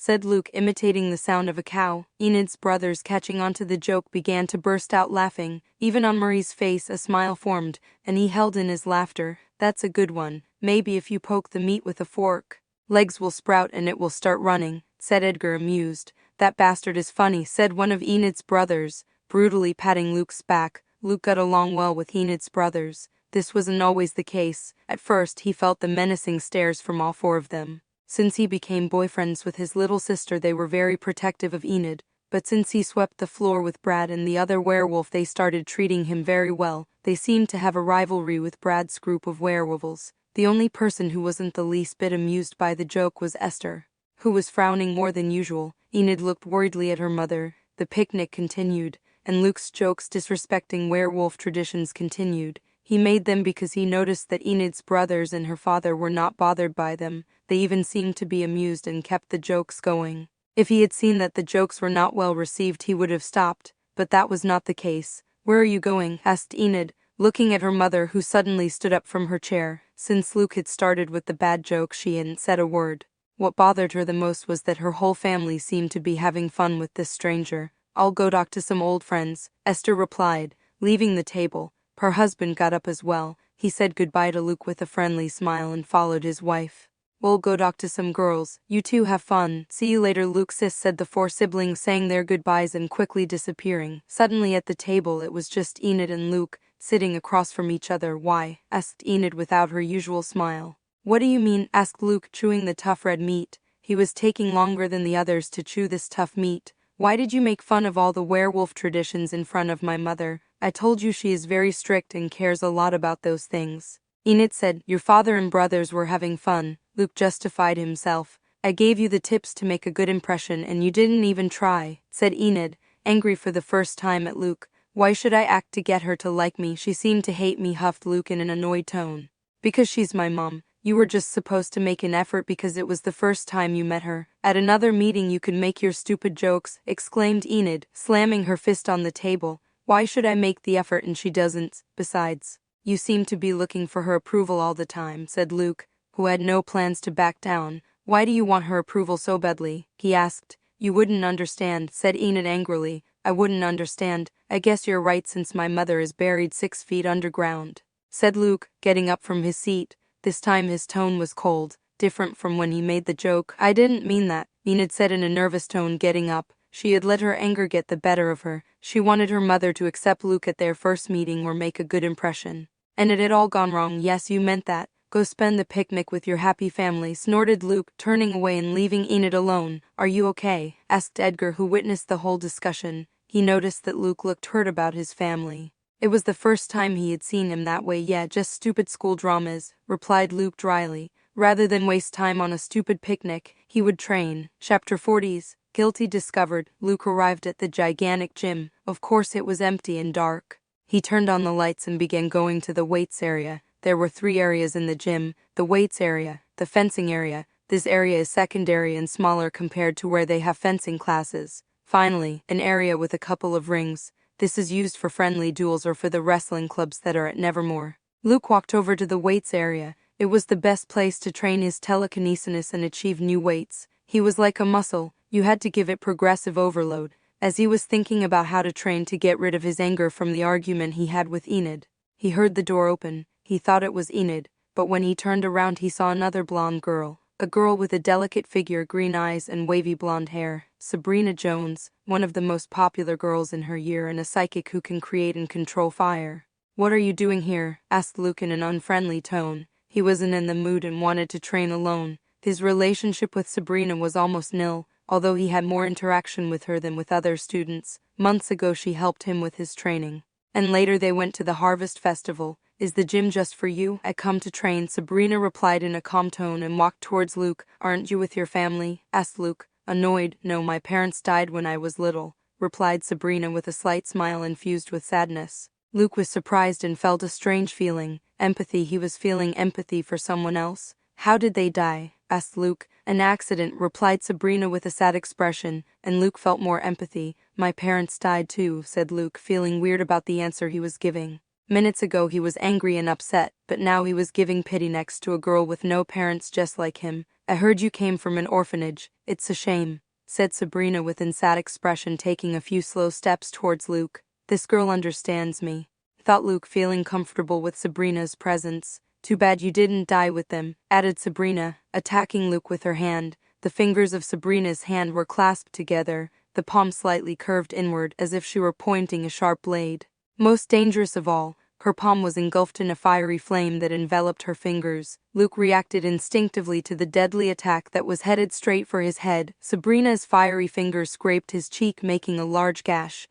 [SPEAKER 2] said Luke, imitating the sound of a cow. Enid's brothers, catching onto the joke, began to burst out laughing. Even on Murray's face a smile formed, and he held in his laughter. That's a good one. Maybe if you poke the meat with a fork, legs will sprout and it will start running, said Edgar, amused. That bastard is funny, said one of Enid's brothers, brutally patting Luke's back. Luke got along well with Enid's brothers. This wasn't always the case. At first he felt the menacing stares from all four of them. Since he became boyfriends with his little sister, they were very protective of Enid, but since he swept the floor with Brad and the other werewolf, they started treating him very well. They seemed to have a rivalry with Brad's group of werewolves. The only person who wasn't the least bit amused by the joke was Esther, who was frowning more than usual. Enid looked worriedly at her mother. The picnic continued, and Luke's jokes disrespecting werewolf traditions continued. He made them because he noticed that Enid's brothers and her father were not bothered by them. They even seemed to be amused and kept the jokes going. If he had seen that the jokes were not well received, he would have stopped, but that was not the case. "Where are you going?" asked Enid, looking at her mother, who suddenly stood up from her chair. Since Luke had started with the bad joke, she hadn't said a word. What bothered her the most was that her whole family seemed to be having fun with this stranger. "I'll go talk to some old friends," Esther replied, leaving the table. Her husband got up as well. He said goodbye to Luke with a friendly smile and followed his wife. "We'll go talk to some girls. You two have fun. See you later, Luke, sis," said the four siblings, saying their goodbyes and quickly disappearing. Suddenly at the table it was just Enid and Luke, sitting across from each other. "Why?" asked Enid without her usual smile. "What do you mean?" asked Luke, chewing the tough red meat. He was taking longer than the others to chew this tough meat. "Why did you make fun of all the werewolf traditions in front of my mother? I told you she is very strict and cares a lot about those things." Enid said, "Your father and brothers were having fun." Luke justified himself. "I gave you the tips to make a good impression and you didn't even try," said Enid, angry for the first time at Luke. "Why should I act to get her to like me? She seemed to hate me," huffed Luke in an annoyed tone. "Because she's my mom. You were just supposed to make an effort because it was the first time you met her. At another meeting you could make your stupid jokes," exclaimed Enid, slamming her fist on the table. "Why should I make the effort and she doesn't? Besides, you seem to be looking for her approval all the time," said Luke, who had no plans to back down. "Why do you want her approval so badly?" he asked. "You wouldn't understand," said Enid angrily. "I wouldn't understand. I guess you're right, since my mother is buried 6 feet underground," said Luke, getting up from his seat. This time his tone was cold, different from when he made the joke. "I didn't mean that," Enid said in a nervous tone, getting up. She had let her anger get the better of her. She wanted her mother to accept Luke at their first meeting or make a good impression. "And it had all gone wrong." "Yes, you meant that. Go spend the picnic with your happy family," snorted Luke, turning away and leaving Enid alone. "Are you okay?" asked Edgar, who witnessed the whole discussion. He noticed that Luke looked hurt about his family. It was the first time he had seen him that way. "Yeah, just stupid school dramas," replied Luke dryly. Rather than waste time on a stupid picnic, he would train. Chapter 40's Guilty Discovered. Luke arrived at the gigantic gym. Of course it was empty and dark. He turned on the lights and began going to the weights area. There were 3 areas in the gym: the weights area, the fencing area. This area is secondary and smaller compared to where they have fencing classes. Finally, an area with a couple of rings. This is used for friendly duels or for the wrestling clubs that are at Nevermore. Luke walked over to the weights area. It was the best place to train his telekinesis and achieve new weights. He was like a muscle. You had to give it progressive overload. As he was thinking about how to train to get rid of his anger from the argument he had with Enid, he heard the door open. He thought it was Enid, but when he turned around he saw another blonde girl. A girl with a delicate figure, green eyes, and wavy blonde hair. Sabrina Jones, one of the most popular girls in her year and a psychic who can create and control fire. "What are you doing here?" asked Luke in an unfriendly tone. He wasn't in the mood and wanted to train alone. His relationship with Sabrina was almost nil, although he had more interaction with her than with other students. Months ago she helped him with his training. And later they went to the Harvest Festival. "Is the gym just for you?" "I come to train," Sabrina replied in a calm tone and walked towards Luke. "Aren't you with your family?" asked Luke, annoyed. "No, my parents died when I was little," replied Sabrina with a slight smile infused with sadness. Luke was surprised and felt a strange feeling. Empathy. He was feeling empathy for someone else. "How did they die?" asked Luke. "An accident," replied Sabrina with a sad expression, and Luke felt more empathy. "My parents died too," said Luke, feeling weird about the answer he was giving. Minutes ago he was angry and upset, but now he was giving pity next to a girl with no parents just like him. I heard you came from an orphanage. It's a shame," said Sabrina with an sad expression, taking a few slow steps towards Luke. "This girl understands me," thought Luke, feeling comfortable with Sabrina's presence. "Too bad you didn't die with them," added Sabrina, attacking Luke with her hand. The fingers of Sabrina's hand were clasped together, the palm slightly curved inward as if she were pointing a sharp blade. Most dangerous of all, her palm was engulfed in a fiery flame that enveloped her fingers. Luke reacted instinctively to the deadly attack that was headed straight for his head. Sabrina's fiery fingers scraped his cheek, making a large gash.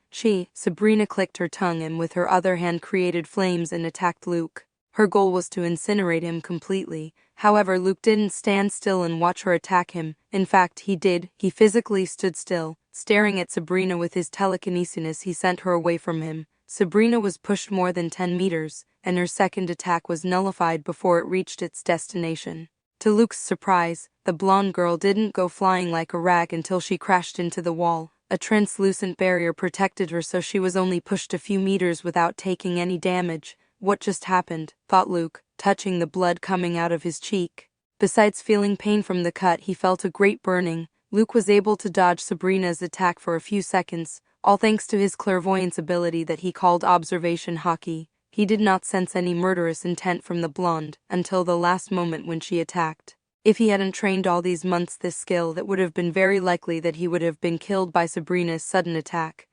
[SPEAKER 2] Sabrina clicked her tongue and with her other hand created flames and attacked Luke. Her goal was to incinerate him completely. However, Luke didn't stand still and watch her attack him. In fact, he did. He physically stood still, staring at Sabrina. With his telekinesis, he sent her away from him. Sabrina was pushed more than 10 meters, and her second attack was nullified before it reached its destination. To Luke's surprise, the blonde girl didn't go flying like a rag until she crashed into the wall. A translucent barrier protected her, so she was only pushed a few meters without taking any damage. What just happened, thought Luke, touching the blood coming out of his cheek. Besides feeling pain from the cut, he felt a great burning. Luke was able to dodge Sabrina's attack for a few seconds, all thanks to his clairvoyance ability that he called observation hockey. He did not sense any murderous intent from the blonde until the last moment when she attacked. If he hadn't trained all these months this skill, that would have been very likely that he would have been killed by Sabrina's sudden attack.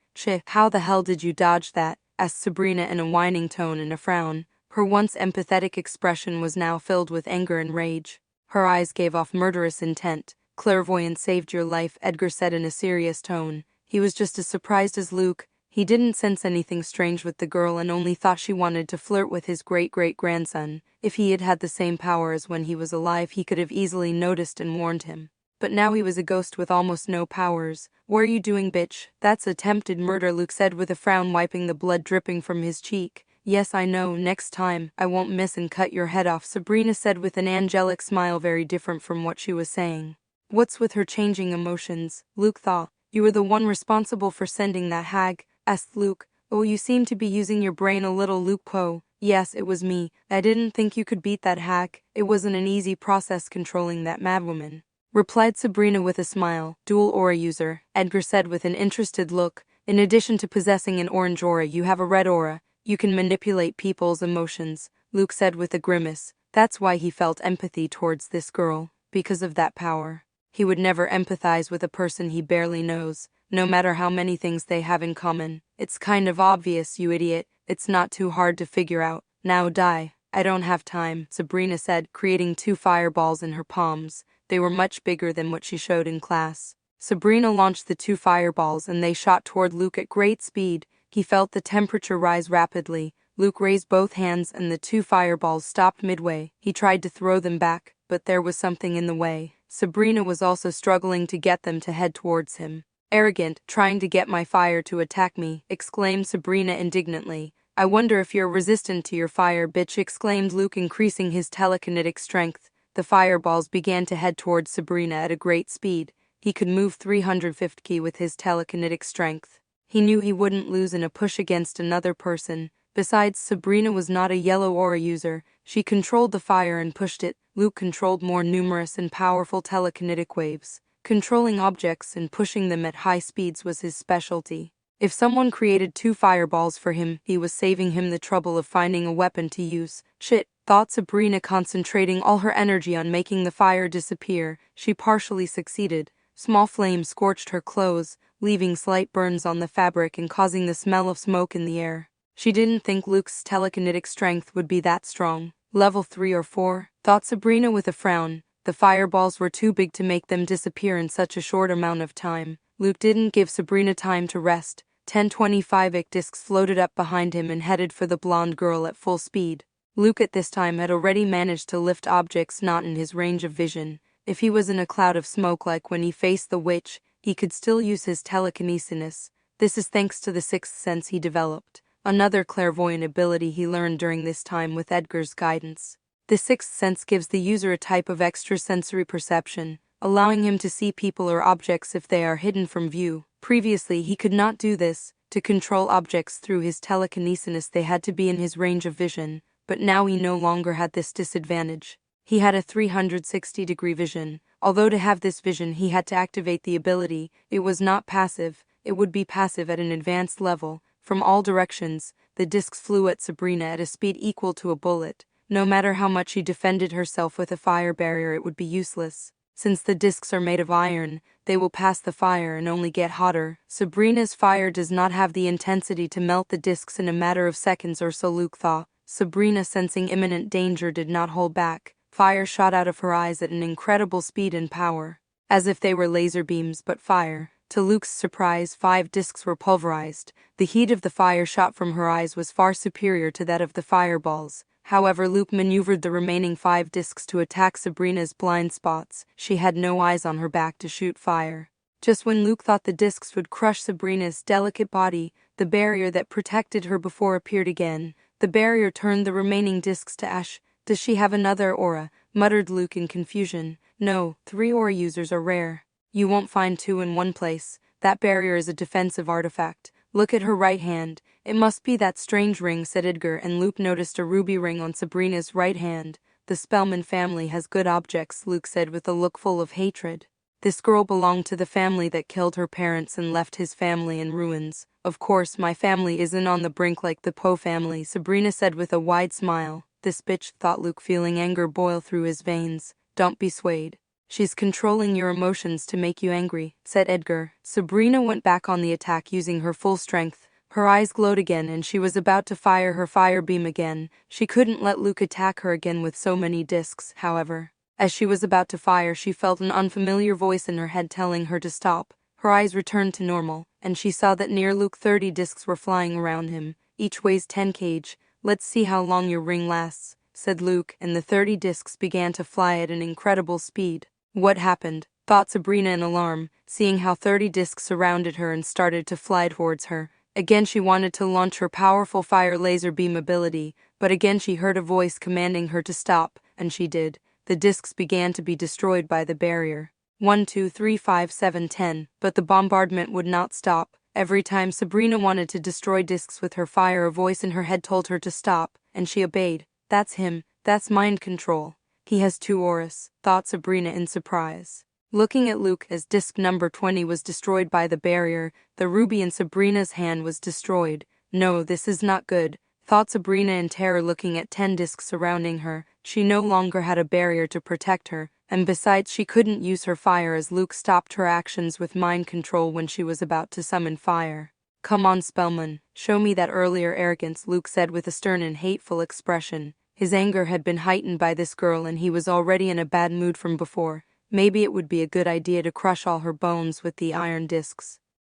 [SPEAKER 2] How the hell did you dodge that?" asked Sabrina in a whining tone and a frown. Her once empathetic expression was now filled with anger and rage. Her eyes gave off murderous intent. "Clairvoyance saved your life," Edgar said in a serious tone. He was just as surprised as Luke. He didn't sense anything strange with the girl and only thought she wanted to flirt with his great-great-grandson. If he had had the same power as when he was alive, he could have easily noticed and warned him. But now he was a ghost with almost no powers. "What are you doing, bitch?" "That's attempted murder," Luke said with a frown, wiping the blood dripping from his cheek. "Yes, I know. Next time, I won't miss and cut your head off," Sabrina said with an angelic smile very different from what she was saying. What's with her changing emotions? Luke thought. "You were the one responsible for sending that hag?" asked Luke. "Oh, you seem to be using your brain a little, Luke Poe." "Yes, it was me. I didn't think you could beat that hag. It wasn't an easy process controlling that madwoman," replied Sabrina with a smile. "Dual aura user," Edgar said with an interested look. "In addition to possessing an orange aura, you have a red aura. You can manipulate people's emotions," Luke said with a grimace. That's why he felt empathy towards this girl, because of that power. He would never empathize with a person he barely knows, no matter how many things they have in common. "It's kind of obvious, you idiot. It's not too hard to figure out. Now die." "I don't have time," Sabrina said, creating 2 fireballs in her palms. They were much bigger than what she showed in class. Sabrina launched the 2 fireballs and they shot toward Luke at great speed. He felt the temperature rise rapidly. Luke raised both hands and the 2 fireballs stopped midway. He tried to throw them back, but there was something in the way. Sabrina was also struggling to get them to head towards him. "Arrogant, trying to get my fire to attack me," exclaimed Sabrina indignantly. "I wonder if you're resistant to your fire, bitch," exclaimed Luke, increasing his telekinetic strength. The fireballs began to head towards Sabrina at a great speed. He could move 350 with his telekinetic strength. He knew he wouldn't lose in a push against another person. Besides, Sabrina was not a yellow aura user. She controlled the fire and pushed it. Luke controlled more numerous and powerful telekinetic waves. Controlling objects and pushing them at high speeds was his specialty. If someone created 2 fireballs for him, he was saving him the trouble of finding a weapon to use. "Shit," thought Sabrina, concentrating all her energy on making the fire disappear. She partially succeeded. Small flames scorched her clothes, leaving slight burns on the fabric and causing the smell of smoke in the air. She didn't think Luke's telekinetic strength would be that strong. "Level 3 or 4, thought Sabrina with a frown. The fireballs were too big to make them disappear in such a short amount of time. Luke didn't give Sabrina time to rest. 1025 discs floated up behind him and headed for the blonde girl at full speed. Luke at this time had already managed to lift objects not in his range of vision. If he was in a cloud of smoke like when he faced the witch, he could still use his telekinesis. This is thanks to the 6th sense he developed, another clairvoyant ability he learned during this time with Edgar's guidance. The 6th sense gives the user a type of extrasensory perception, allowing him to see people or objects if they are hidden from view. Previously, he could not do this. To control objects through his telekinesis, they had to be in his range of vision, but now he no longer had this disadvantage. He had a 360-degree vision. Although to have this vision he had to activate the ability, it was not passive, it would be passive at an advanced level. From all directions, the discs flew at Sabrina at a speed equal to a bullet. No matter how much she defended herself with a fire barrier, it would be useless. Since the discs are made of iron, they will pass the fire and only get hotter. Sabrina's fire does not have the intensity to melt the discs in a matter of seconds, or so Luke thought. Sabrina, sensing imminent danger, did not hold back. Fire shot out of her eyes at an incredible speed and power, as if they were laser beams but fire. To Luke's surprise, 5 discs were pulverized. The heat of the fire shot from her eyes was far superior to that of the fireballs. However, Luke maneuvered the remaining 5 discs to attack Sabrina's blind spots. She had no eyes on her back to shoot fire. Just when Luke thought the discs would crush Sabrina's delicate body, the barrier that protected her before appeared again. The barrier turned the remaining discs to ash. "Does she have another aura?" muttered Luke in confusion. "No, 3 aura users are rare. You won't find 2 in one place. That barrier is a defensive artifact. Look at her right hand. It must be that strange ring," said Edgar, and Luke noticed a ruby ring on Sabrina's right hand. "The Spellman family has good objects," Luke said with a look full of hatred. "This girl belonged to the family that killed her parents and left his family in ruins. Of course, my family isn't on the brink like the Poe family," Sabrina said with a wide smile. "This bitch," thought Luke, feeling anger boil through his veins. "Don't be swayed. She's controlling your emotions to make you angry," said Edgar. Sabrina went back on the attack using her full strength. Her eyes glowed again and she was about to fire her fire beam again. She couldn't let Luke attack her again with so many discs, however. As she was about to fire, she felt an unfamiliar voice in her head telling her to stop. Her eyes returned to normal, and she saw that near Luke 30 discs were flying around him. "Each weighs 10 kg. Let's see how long your ring lasts," said Luke, and the 30 discs began to fly at an incredible speed. "What happened?" thought Sabrina in alarm, seeing how 30 discs surrounded her and started to fly towards her. Again she wanted to launch her powerful fire laser beam ability, but again she heard a voice commanding her to stop, and she did. The discs began to be destroyed by the barrier. 1, 2, 3, 5, 7, 10, but the bombardment would not stop. Every time Sabrina wanted to destroy discs with her fire, a voice in her head told her to stop, and she obeyed. "That's him. That's mind control. He has 2 auras," thought Sabrina in surprise. Looking at Luke as disc number 20 was destroyed by the barrier, the ruby in Sabrina's hand was destroyed. "No, this is not good," thought Sabrina in terror, looking at 10 discs surrounding her. She no longer had a barrier to protect her, and besides she couldn't use her fire as Luke stopped her actions with mind control when she was about to summon fire. "Come on, Spellman, show me that earlier arrogance," Luke said with a stern and hateful expression. His anger had been heightened by this girl and he was already in a bad mood from before. Maybe it would be a good idea to crush all her bones with the iron discs.